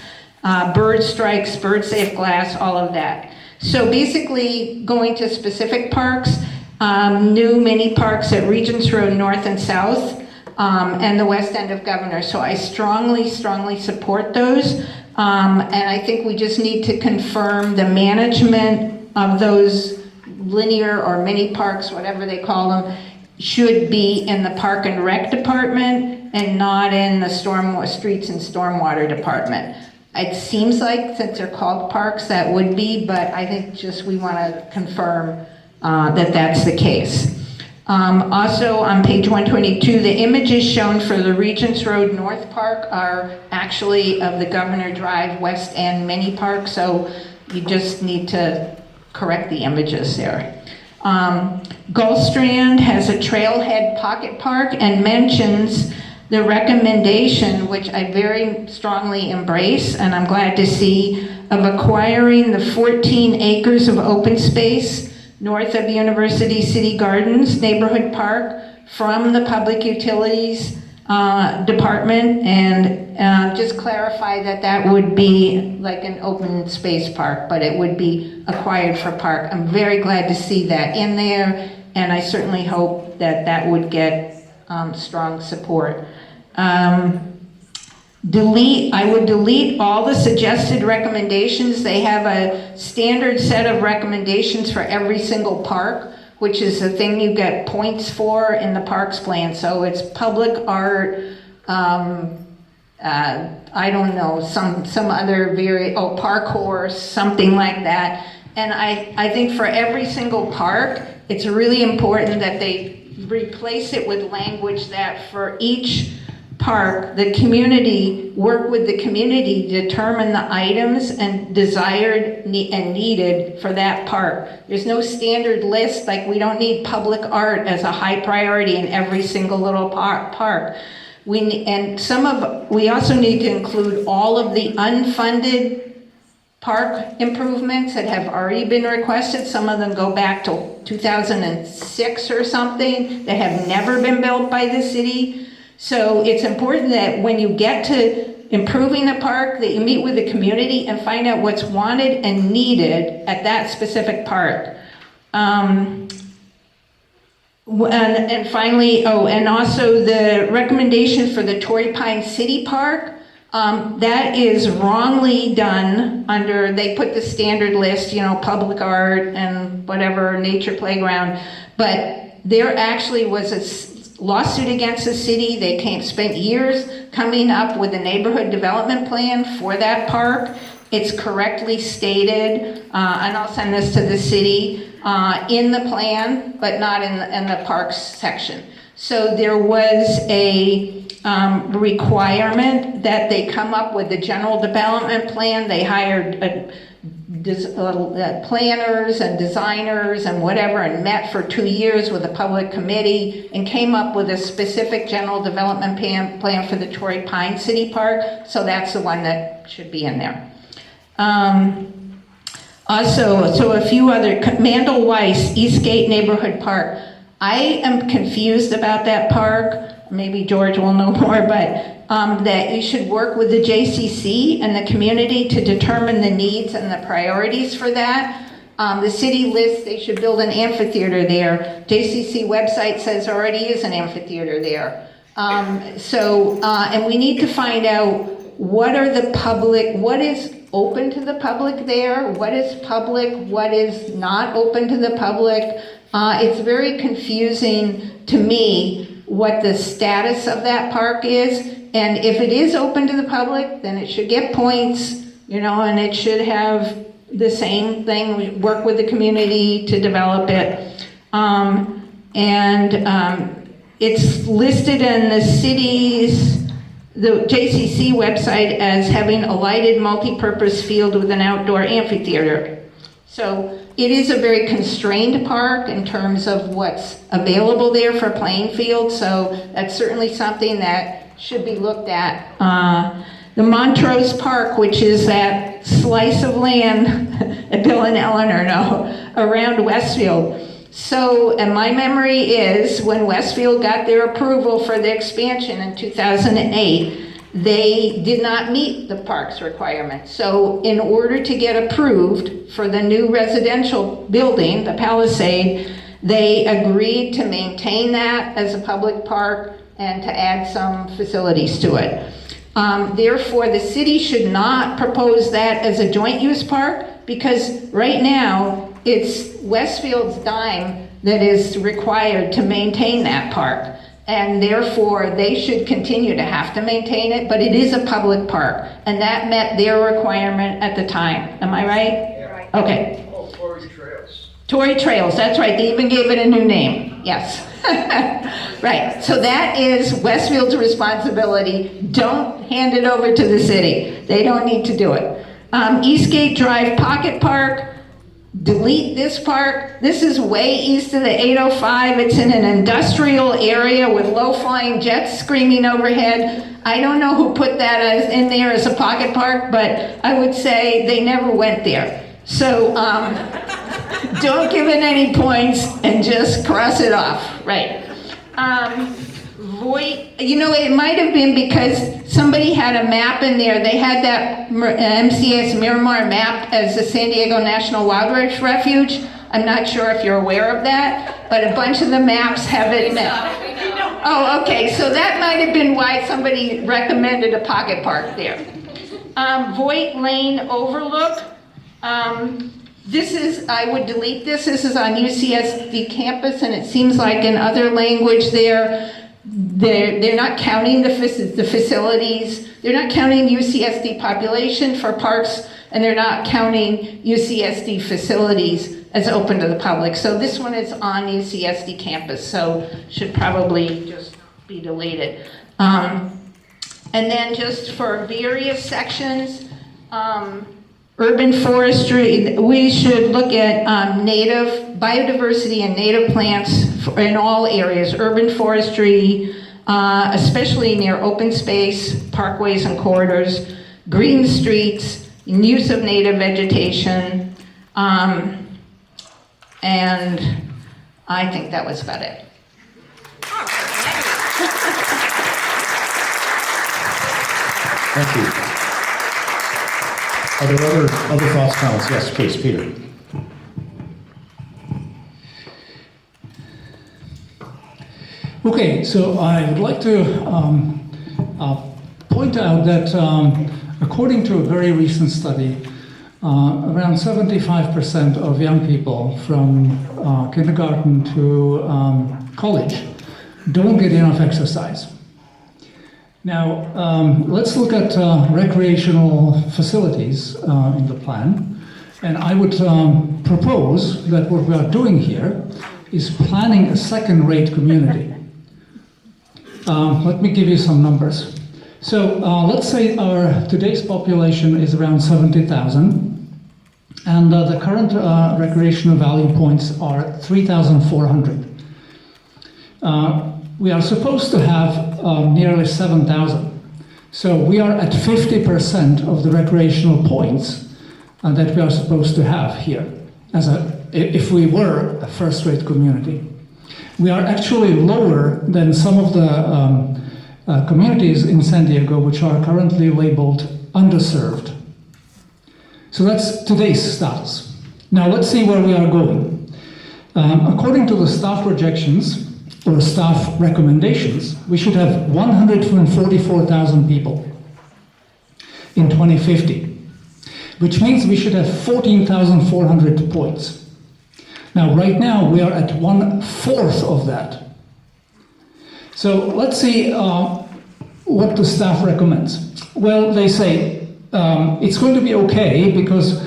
bird strikes, bird safe glass, all of that. So basically, going to specific parks, new mini parks at Regents Road North and South, and the west end of Governor. So I strongly, strongly support those. And I think we just need to confirm the management of those linear or mini parks, whatever they call them, should be in the Park and Rec Department and not in the Streets and Stormwater Department. It seems like, since they're called parks, that would be, but I think just we want to confirm that that's the case. Also, on page 122, the images shown for the Regents Road North Park are actually of the Governor Drive West End mini park, so you just need to correct the images there. Gulfstrand has a trailhead pocket park and mentions the recommendation, which I very strongly embrace, and I'm glad to see, of acquiring the 14 acres of open space north of University City Gardens Neighborhood Park from the Public Utilities Department, and just clarify that that would be like an open space park, but it would be acquired for park. I'm very glad to see that in there, and I certainly hope that that would get strong support. I would delete all the suggested recommendations. They have a standard set of recommendations for every single park, which is the thing you get points for in the parks plan. So it's public art, I don't know, some other park horse, something like that. And I think for every single park, it's really important that they replace it with language that for each park, the community, work with the community to determine the items and desired and needed for that park. There's no standard list, like we don't need public art as a high priority in every single little park. We also need to include all of the unfunded park improvements that have already been requested. Some of them go back to 2006 or something, that have never been built by the city. So it's important that when you get to improving the park, that you meet with the community and find out what's wanted and needed at that specific park. And finally, and also the recommendation for the Torrey Pine City Park, that is wrongly done under, they put the standard list, public art and whatever, nature playground, but there actually was a lawsuit against the city. They spent years coming up with a neighborhood development plan for that park. It's correctly stated, and I'll send this to the city, in the plan, but not in the parks section. So there was a requirement that they come up with a general development plan. They hired planners and designers and whatever, and met for 2 years with a public committee and came up with a specific general development plan for the Torrey Pine City Park. So that's the one that should be in there. Also, so a few other, Mandel Weiss, Eastgate Neighborhood Park. I am confused about that park. Maybe George will know more, but that you should work with the JCC and the community to determine the needs and the priorities for that. The city lists they should build an amphitheater there. JCC website says already is an amphitheater there. And we need to find out what is open to the public there, what is public, what is not open to the public. It's very confusing to me what the status of that park is, and if it is open to the public, then it should get points, and it should have the same thing, we work with the community to develop it. It's listed in the JCC website as having a lighted multi-purpose field with an outdoor amphitheater. So it is a very constrained park in terms of what's available there for playing field, so that's certainly something that should be looked at. The Montrose Park, which is that slice of land that Bill and Eleanor know, around Westfield. So, and my memory is when Westfield got their approval for the expansion in 2008, they did not meet the parks requirement. So in order to get approved for the new residential building, the Palisade, they agreed to maintain that as a public park and to add some facilities to it. Therefore, the city should not propose that as a joint use park, because right now, it's Westfield's dime that is required to maintain that park. And therefore, they should continue to have to maintain it, but it is a public park, and that met their requirement at the time. Am I right? Yeah. Right. Okay. Oh, Tory Trails. Tory Trails, that's right, they even gave it a new name, yes. Right, so that is Westfield's responsibility. Don't hand it over to the city. They don't need to do it. Eastgate Drive Pocket Park, delete this park. This is way east of the 805. It's in an industrial area with low-flying jets screaming overhead. I don't know who put that in there as a pocket park, but I would say they never went there. So don't give it any points and just cross it off, right? You know, it might have been because somebody had a map in there. They had that MCS Miramar map as the San Diego National Wildlife Refuge. I'm not sure if you're aware of that, but a bunch of the maps have it. Oh, okay, so that might have been why somebody recommended a pocket park there. Voight Lane Overlook. This is, I would delete this. This is on UCSD campus, and it seems like in other language they're not counting the facilities. They're not counting UCSD population for parks, and they're not counting UCSD facilities as open to the public. So this one is on UCSD campus, so should probably just be deleted. And then just for various sections, urban forestry, we should look at native biodiversity and native plants in all areas, urban forestry, especially near open space, parkways and corridors, green streets, use of native vegetation, and I think that was about it. Thank you. Are there other thoughts, comments? Yes, please, Peter. Okay, so I would like to point out that according to a very recent study, around 75% of young people from kindergarten to college don't get enough exercise. Now, let's look at recreational facilities in the plan. And I would propose that what we are doing here is planning a second-rate community. Let me give you some numbers. So let's say our today's population is around 70,000, and the current recreational value points are 3,400. We are supposed to have nearly 7,000. So we are at 50% of the recreational points that we are supposed to have here, if we were a first-rate community. We are actually lower than some of the communities in San Diego which are currently labeled underserved. So that's today's status. Now let's see where we are going. According to the staff projections, or staff recommendations, we should have 144,000 people in 2050, which means we should have 14,400 points. Now, right now, we are at 1/4 of that. So let's see what the staff recommends. Well, they say it's going to be okay because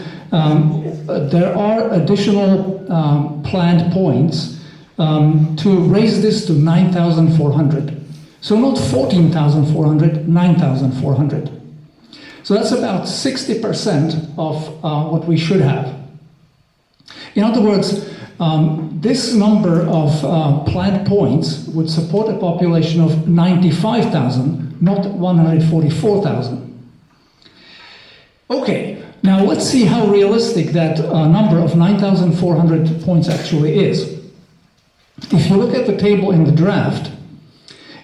there are additional planned points to raise this to 9,400. So not 14,400, 9,400. So that's about 60% of what we should have. In other words, this number of planned points would support a population of 95,000, not 144,000. Okay, now let's see how realistic that number of 9,400 points actually is. If you look at the table in the draft,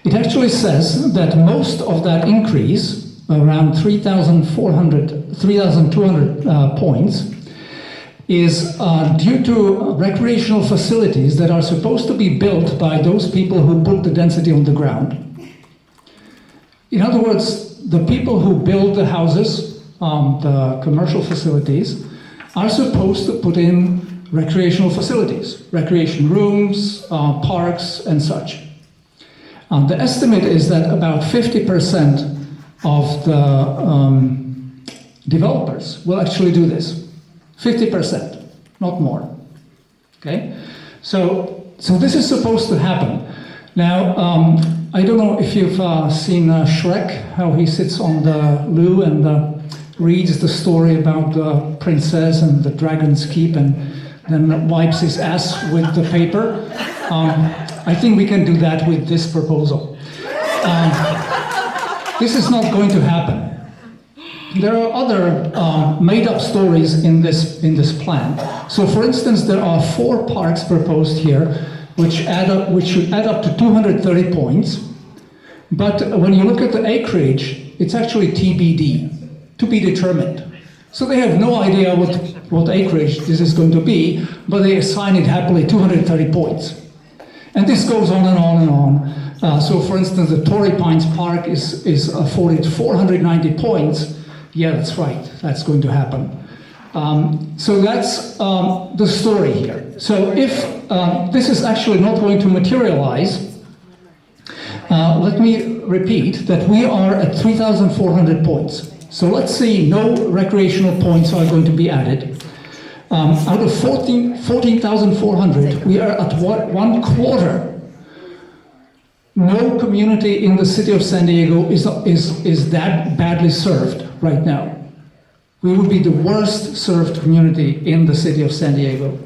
It actually says that most of that increase, around 3,200 points, is due to recreational facilities that are supposed to be built by those people who put the density on the ground. In other words, the people who build the houses, the commercial facilities, are supposed to put in recreational facilities, recreation rooms, parks, and such. The estimate is that about 50% of the developers will actually do this. 50%, not more. Okay? So this is supposed to happen. Now, I don't know if you've seen Shrek, how he sits on the loo and reads the story about the princess and the dragon's keep and then wipes his ass with the paper. I think we can do that with this proposal. This is not going to happen. There are other made-up stories in this plan. So, for instance, there are 4 parks proposed here, which should add up to 230 points. But when you look at the acreage, it's actually TBD, to be determined. So they have no idea what acreage this is going to be, but they assign it happily 230 points. And this goes on and on and on. So, for instance, the Torrey Pines Park is afforded 490 points. Yeah, that's right. That's going to happen. So that's the story here. So if this is actually not going to materialize, let me repeat that we are at 3,400 points. So let's see, no recreational points are going to be added. Out of 14,400, we are at 1/4. No community in the city of San Diego is that badly served right now. We would be the worst served community in the city of San Diego.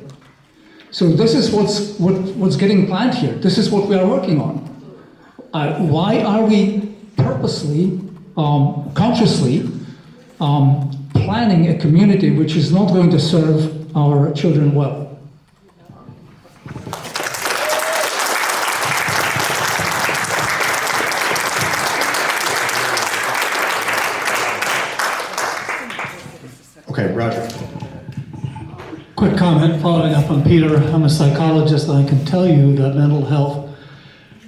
So this is what's getting planned here. This is what we are working on. Why are we purposely, consciously planning a community which is not going to serve our children well? Okay, Roger. Quick comment following up on Peter. I'm a psychologist and I can tell you that mental health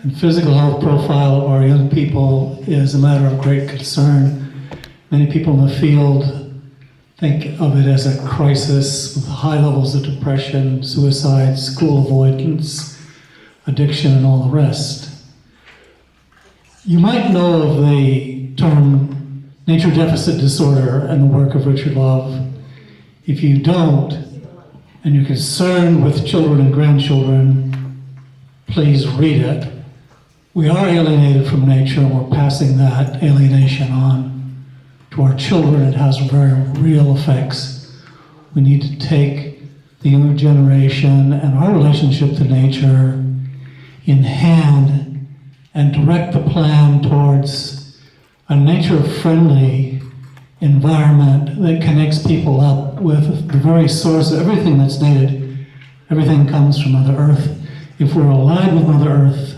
and physical health profile of our young people is a matter of great concern. Many people in the field think of it as a crisis with high levels of depression, suicide, school avoidance, addiction, and all the rest. You might know of the term nature deficit disorder and the work of Richard Love. If you don't, and you're concerned with children and grandchildren, please read it. We are alienated from nature, and we're passing that alienation on to our children. It has very real effects. We need to take the younger generation and our relationship to nature in hand and direct the plan towards a nature-friendly environment that connects people up with the very source of everything that's needed. Everything comes from Mother Earth. If we're aligned with Mother Earth,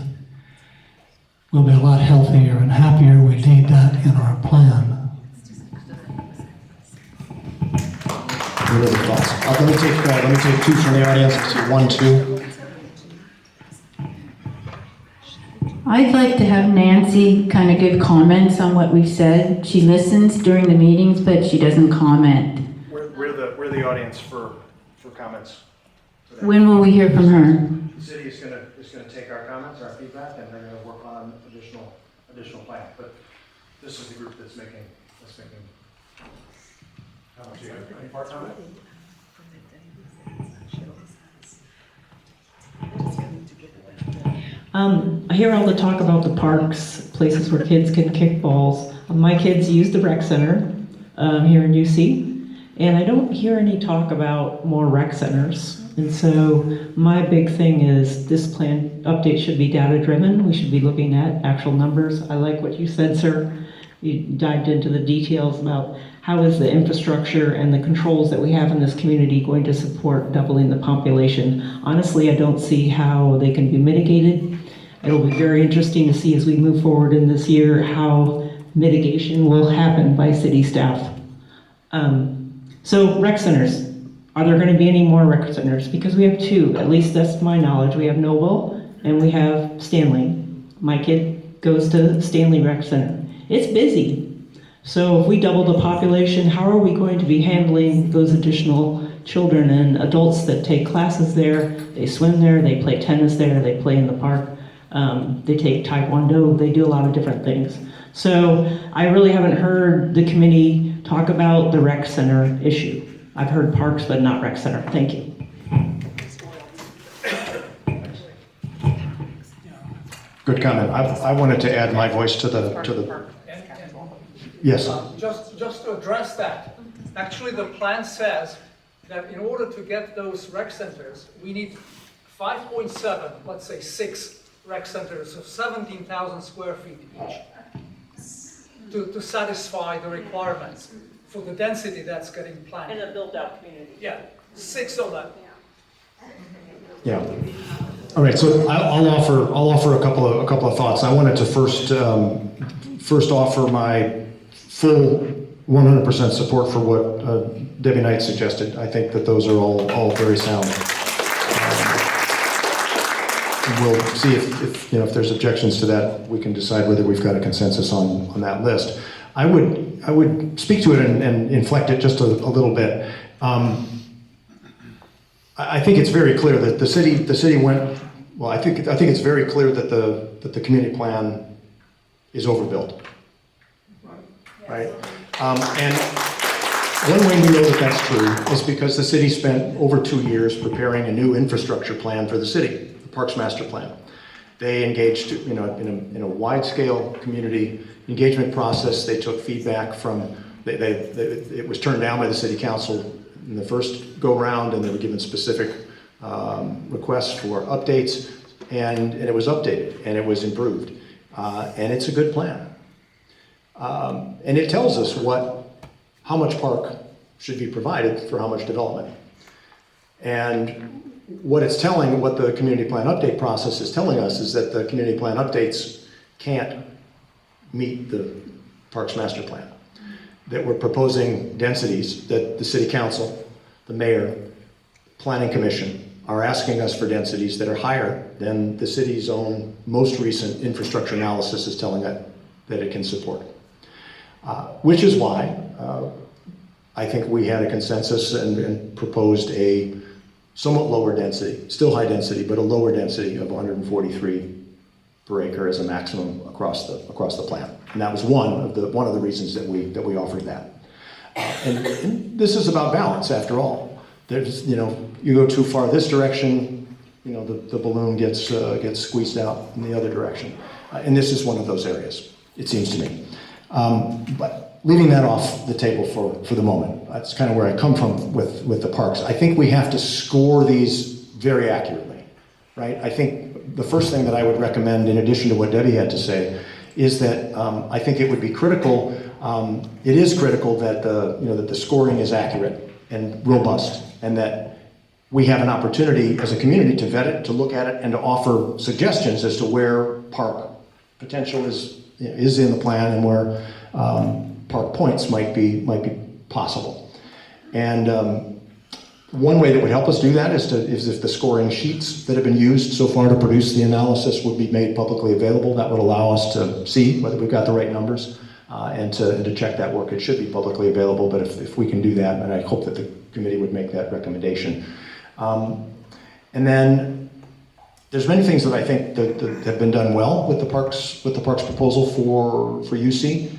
we'll be a lot healthier and happier. We need that in our plan. Any other thoughts? Let me take 2 from the audience. 1, 2. I'd like to have Nancy kind of give comments on what we've said. She listens during the meetings, but she doesn't comment. We're the audience for comments. When will we hear from her? The city is going to take our comments, our feedback, and they're going to work on additional plans. But this is the group that's making. Any parts on it? I hear all the talk about the parks, places where kids can kick balls. My kids use the rec center here in UC, and I don't hear any talk about more rec centers. And so my big thing is this plan update should be data driven. We should be looking at actual numbers. I like what you said, sir. You dived into the details about how is the infrastructure and the controls that we have in this community going to support doubling the population. Honestly, I don't see how they can be mitigated. It'll be very interesting to see as we move forward in this year how mitigation will happen by city staff. So rec centers, are there going to be any more rec centers? Because we have two, at least that's my knowledge. We have Noble and we have Stanley. My kid goes to Stanley Rec Center. It's busy. So if we double the population, how are we going to be handling those additional children and adults that take classes there? They swim there, they play tennis there, they play in the park, they take Taekwondo, they do a lot of different things. So I really haven't heard the committee talk about the rec center issue. I've heard parks, but not rec center. Thank you. Good comment. I wanted to add my voice to the. Yes. Just to address that, actually the plan says that in order to get those rec centers, we need 5.7, let's say 6 rec centers of 17,000 square feet each to satisfy the requirements for the density that's getting planned. In a built-out community. Yeah, 6 of them. Yeah. All right. So I'll offer a couple of thoughts. I wanted to first offer my full 100% support for what Debbie Knight suggested. I think that those are all very sound. We'll see if there's objections to that. We can decide whether we've got a consensus on that list. I would speak to it and inflect it just a little bit. I think it's very clear that the city went. Well, I think it's very clear that the community plan is overbuilt. Right? And one way we know that that's true is because the city spent over 2 years preparing a new infrastructure plan for the city, the Parks Master Plan. They engaged, in a wide-scale community engagement process. They took feedback from. It was turned down by the city council in the first go-round, and they were given specific requests for updates, and it was updated and it was improved, and it's a good plan. And it tells us how much park should be provided for how much development. And what the community plan update process is telling us is that the community plan updates can't meet the Parks Master Plan. That we're proposing densities that the city council, the mayor, planning commission are asking us for densities that are higher than the city's own most recent infrastructure analysis is telling it that it can support. Which is why I think we had a consensus and proposed a somewhat lower density, still high density, but a lower density of 143 per acre as a maximum across the plan. And that was one of the reasons that we offered that. And this is about balance, after all. There's, you go too far this direction, the balloon gets squeezed out in the other direction. And this is one of those areas, it seems to me. But leaving that off the table for the moment, that's kind of where I come from with the parks. I think we have to score these very accurately, right? I think the first thing that I would recommend, in addition to what Debbie had to say, is that I think it would be critical. It is critical that the scoring is accurate and robust, and that we have an opportunity as a community to vet it, to look at it, and to offer suggestions as to where park potential is in the plan and where park points might be possible. And one way that would help us do that is if the scoring sheets that have been used so far to produce the analysis would be made publicly available. That would allow us to see whether we've got the right numbers and to check that work. It should be publicly available, but if we can do that, and I hope that the committee would make that recommendation. And then there's many things that I think that have been done well with the parks proposal for UC,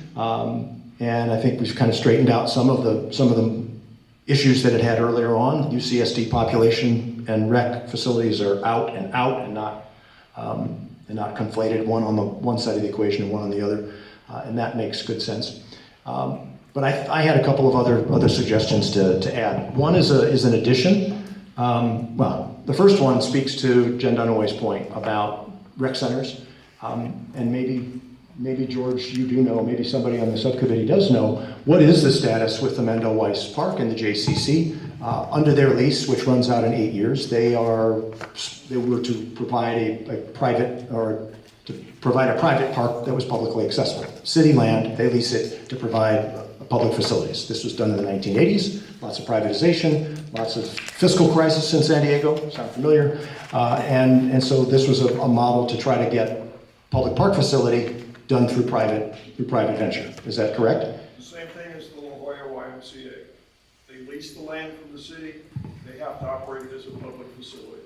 and I think we've kind of straightened out some of the issues that it had earlier on. UCSD population and rec facilities are out and not conflated, one on the one side of the equation and one on the other, and that makes good sense. But I had a couple of other suggestions to add. One is an addition. The first one speaks to Jen Dunaway's point about rec centers, and maybe George, you do know, maybe somebody on the subcommittee does know, what is the status with the Mendel Weiss Park and the JCC? Under their lease, which runs out in 8 years, they were to provide a private park that was publicly accessible. City land, they lease it to provide public facilities. This was done in the 1980s, lots of privatization, lots of fiscal crisis in San Diego, sound familiar? And so this was a model to try to get public park facility done through private venture. Is that correct? The same thing as the La Jolla YMCA. They lease the land from the city, they have to operate it as a public facility.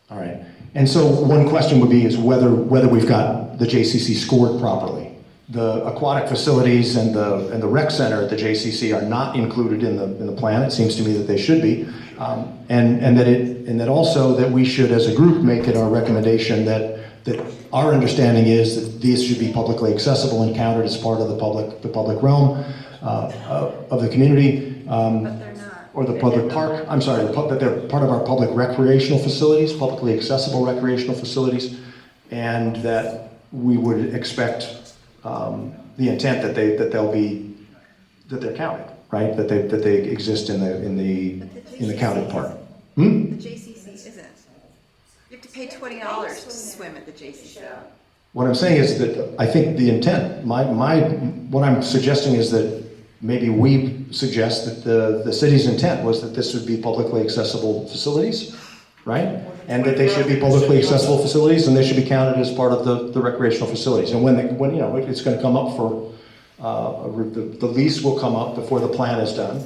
All right. And so one question would be is whether we've got the JCC scored properly. The aquatic facilities and the rec center at the JCC are not included in the plan. It seems to me that they should be, and that also that we should, as a group, make it our recommendation that our understanding is that these should be publicly accessible and counted as part of the public realm of the community. Or the public park, I'm sorry, that they're part of our public recreational facilities, publicly accessible recreational facilities, and that we would expect the intent that they're counted, right? That they exist in the counted part. The JCC isn't. You have to pay $20 to swim at the JCC. What I'm saying is that I think the intent, what I'm suggesting is that maybe we suggest that the city's intent was that this would be publicly accessible facilities, right? And that they should be publicly accessible facilities, and they should be counted as part of the recreational facilities. And when it's going to come up for the lease will come up before the plan is done.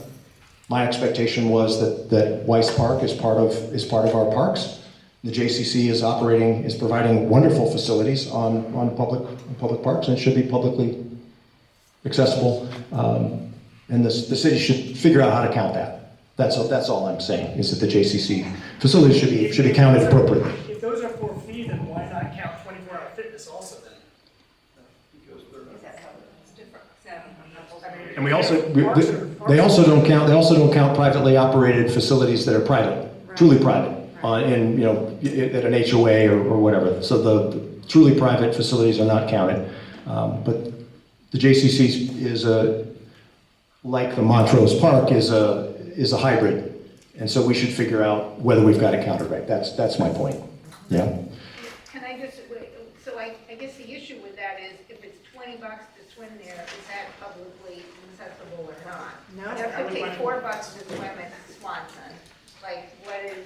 My expectation was that Weiss Park is part of our parks. The JCC is providing wonderful facilities on public parks, and it should be publicly accessible. And the city should figure out how to count that. That's all I'm saying, is that the JCC facilities should be counted appropriately. If those are for fee, then why not count 24-hour fitness also then? And they also don't count privately operated facilities that are private, truly private, at an HOA or whatever. So the truly private facilities are not counted. But the JCC is like the Montrose Park is a hybrid, and so we should figure out whether we've got it counted right. That's my point. Yeah. Can I just, so I guess the issue with that is if it's $20 to swim there, is that publicly accessible or not? No. You have to pay $4 to swim at Swanson. Like, what is,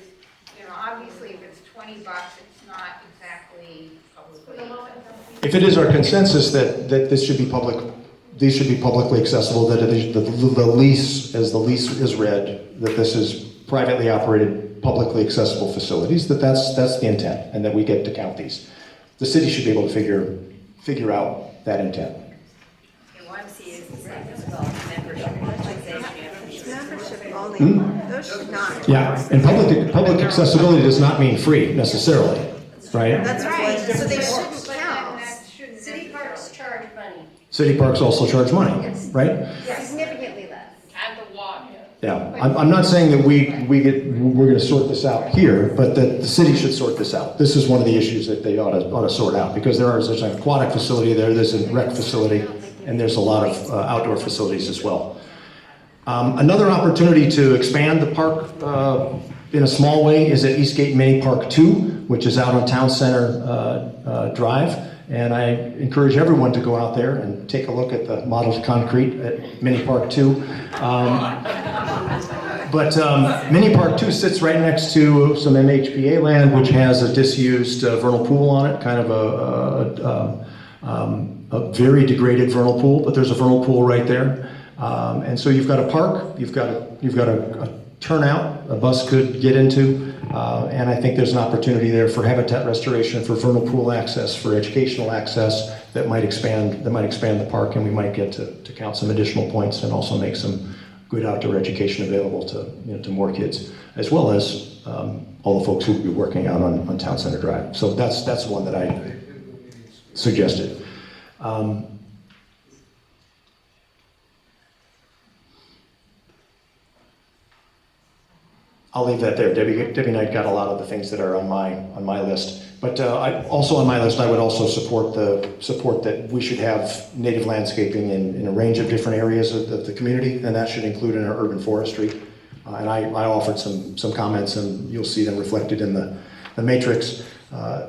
obviously if it's $20, it's not exactly publicly accessible. If it is our consensus that this should be public, these should be publicly accessible, that the lease, as the lease is read, that this is privately operated, publicly accessible facilities, that's the intent, and that we get to count these. The city should be able to figure out that intent. YMCA is the same as well. Membership only. Those should not. Yeah, and public accessibility does not mean free necessarily, right? That's right. So they shouldn't count. City parks charge money. City parks also charge money, right? Significantly less. And the water. Yeah, I'm not saying that we're going to sort this out here, but that the city should sort this out. This is one of the issues that they ought to sort out, because there's an aquatic facility there's a rec facility, and there's a lot of outdoor facilities as well. Another opportunity to expand the park in a small way is at Eastgate Mini Park 2, which is out on Town Center Drive. And I encourage everyone to go out there and take a look at the modeled concrete at Mini Park 2. But Mini Park 2 sits right next to some MHPA land, which has a disused vernal pool on it, kind of a very degraded vernal pool, but there's a vernal pool right there. And so you've got a park, you've got a turnout a bus could get into, and I think there's an opportunity there for habitat restoration, for vernal pool access, for educational access that might expand the park, and we might get to count some additional points and also make some good outdoor education available to more kids, as well as all the folks who will be working out on Town Center Drive. So that's one that I suggested. I'll leave that there. Debbie and I got a lot of the things that are on my list. But also on my list, I would also support that we should have native landscaping in a range of different areas of the community, and that should include in our urban forestry. And I offered some comments, and you'll see them reflected in the matrix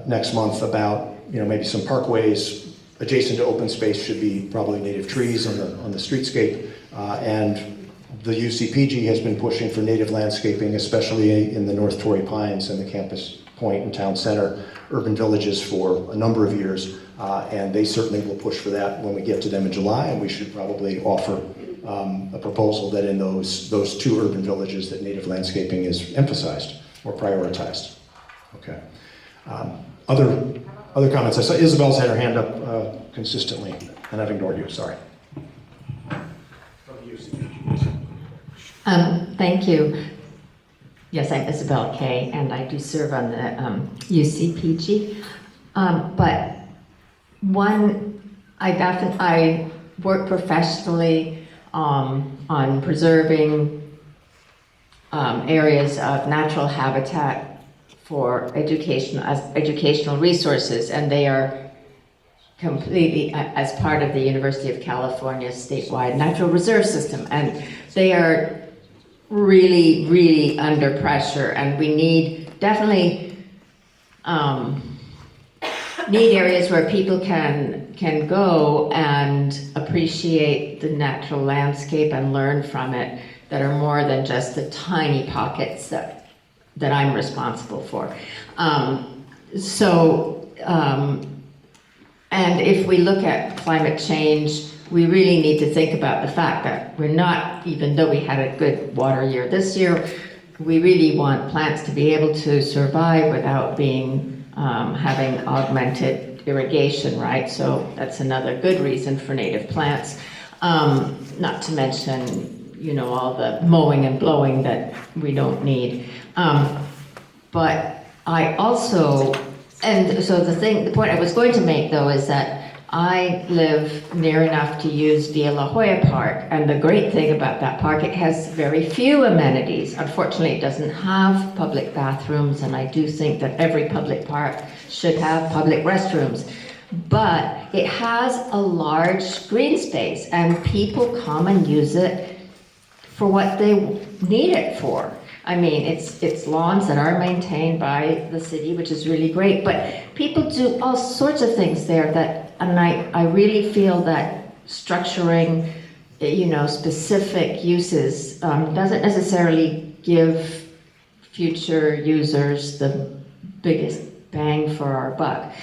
next month about, maybe some parkways adjacent to open space should be probably native trees on the streetscape. And the UCPG has been pushing for native landscaping, especially in the North Torrey Pines and the Campus Point and Town Center urban villages for a number of years. And they certainly will push for that when we get to them in July, and we should probably offer a proposal that in those two urban villages that native landscaping is emphasized or prioritized. Okay. Other comments? I saw Isabel's had her hand up consistently, and I've ignored you, sorry. Thank you. Yes, I'm Isabel Kay, and I do serve on the UCPG. But I work professionally on preserving areas of natural habitat for educational resources, and they are completely as part of the University of California's statewide natural reserve system, and they are really, really under pressure, and we definitely need areas where people can go and appreciate the natural landscape and learn from it, that are more than just the tiny pockets that I'm responsible for. And if we look at climate change, we really need to think about the fact that we're not, even though we had a good water year this year, we really want plants to be able to survive without having augmented irrigation, right? So that's another good reason for native plants. Not to mention, all the mowing and blowing that we don't need. But I also, and so the point I was going to make though is that I live near enough to use Via La Jolla Park, and the great thing about that park, it has very few amenities. Unfortunately, it doesn't have public bathrooms, and I do think that every public park should have public restrooms. But it has a large green space, and people come and use it for what they need it for. I mean, it's lawns that are maintained by the city, which is really great, but people do all sorts of things there and I really feel that structuring, specific uses doesn't necessarily give future users the biggest bang for our buck.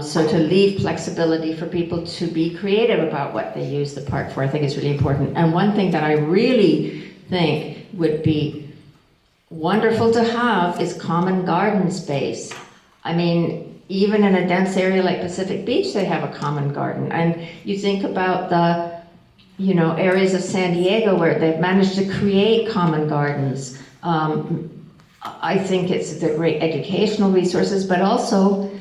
So to leave flexibility for people to be creative about what they use the park for, I think is really important. And one thing that I really think would be wonderful to have is common garden space. I mean, even in a dense area like Pacific Beach, they have a common garden. And you think about the, areas of San Diego where they've managed to create common gardens. I think the great educational resources, but also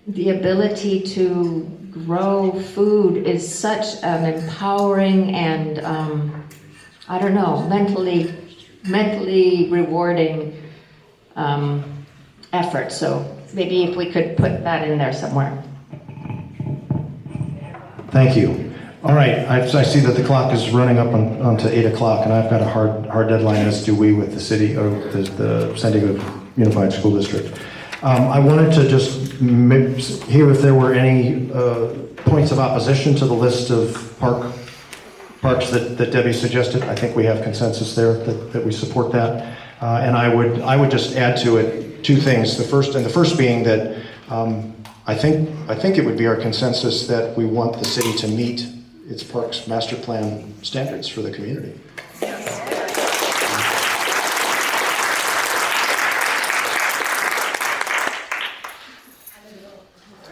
the ability to grow food is such an empowering and, mentally rewarding effort. So maybe if we could put that in there somewhere. Thank you. All right, I see that the clock is running up onto 8 o'clock, and I've got a hard deadline, as do we, with the city, or the San Diego Unified School District. I wanted to just hear if there were any points of opposition to the list of parks that Debbie suggested. I think we have consensus there that we support that. And I would just add to it two things. The first being that I think it would be our consensus that we want the city to meet its parks master plan standards for the community.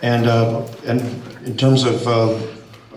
And in terms of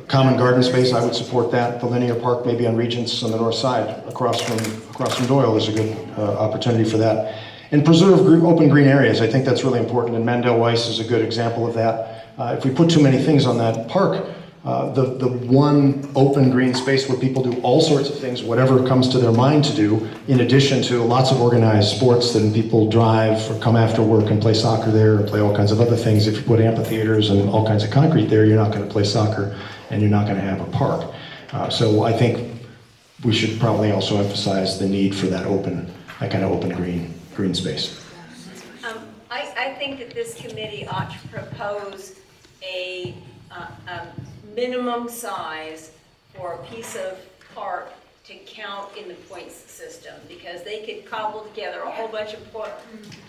common garden space, I would support that. The linear park, maybe on Regents on the north side, across from Doyle, is a good opportunity for that. And preserve open green areas. I think that's really important, and Mandel Weiss is a good example of that. If we put too many things on that park, the one open green space where people do all sorts of things, whatever comes to their mind to do, in addition to lots of organized sports, then people drive or come after work and play soccer there and play all kinds of other things. If you put amphitheaters and all kinds of concrete there, you're not going to play soccer and you're not going to have a park. So I think we should probably also emphasize the need for that kind of open green space. I think that this committee ought to propose a minimum size for a piece of park to count in the points system, because they could cobble together a whole bunch of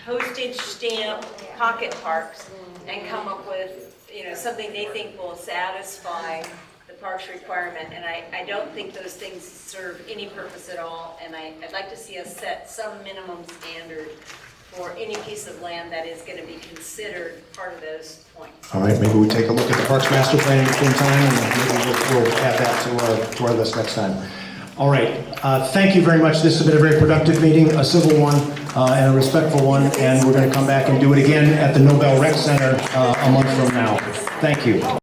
postage stamp pocket parks and come up with, something they think will satisfy the parks requirement, and I don't think those things serve any purpose at all, and I'd like to see us set some minimum standard for any piece of land that is going to be considered part of those points. All right, maybe we take a look at the Parks Master Plan in time, and maybe we'll add that to our list next time. All right, thank you very much. This has been a very productive meeting, a civil one and a respectful one, and we're going to come back and do it again at the Nobel Rec Center a month from now. Thank you.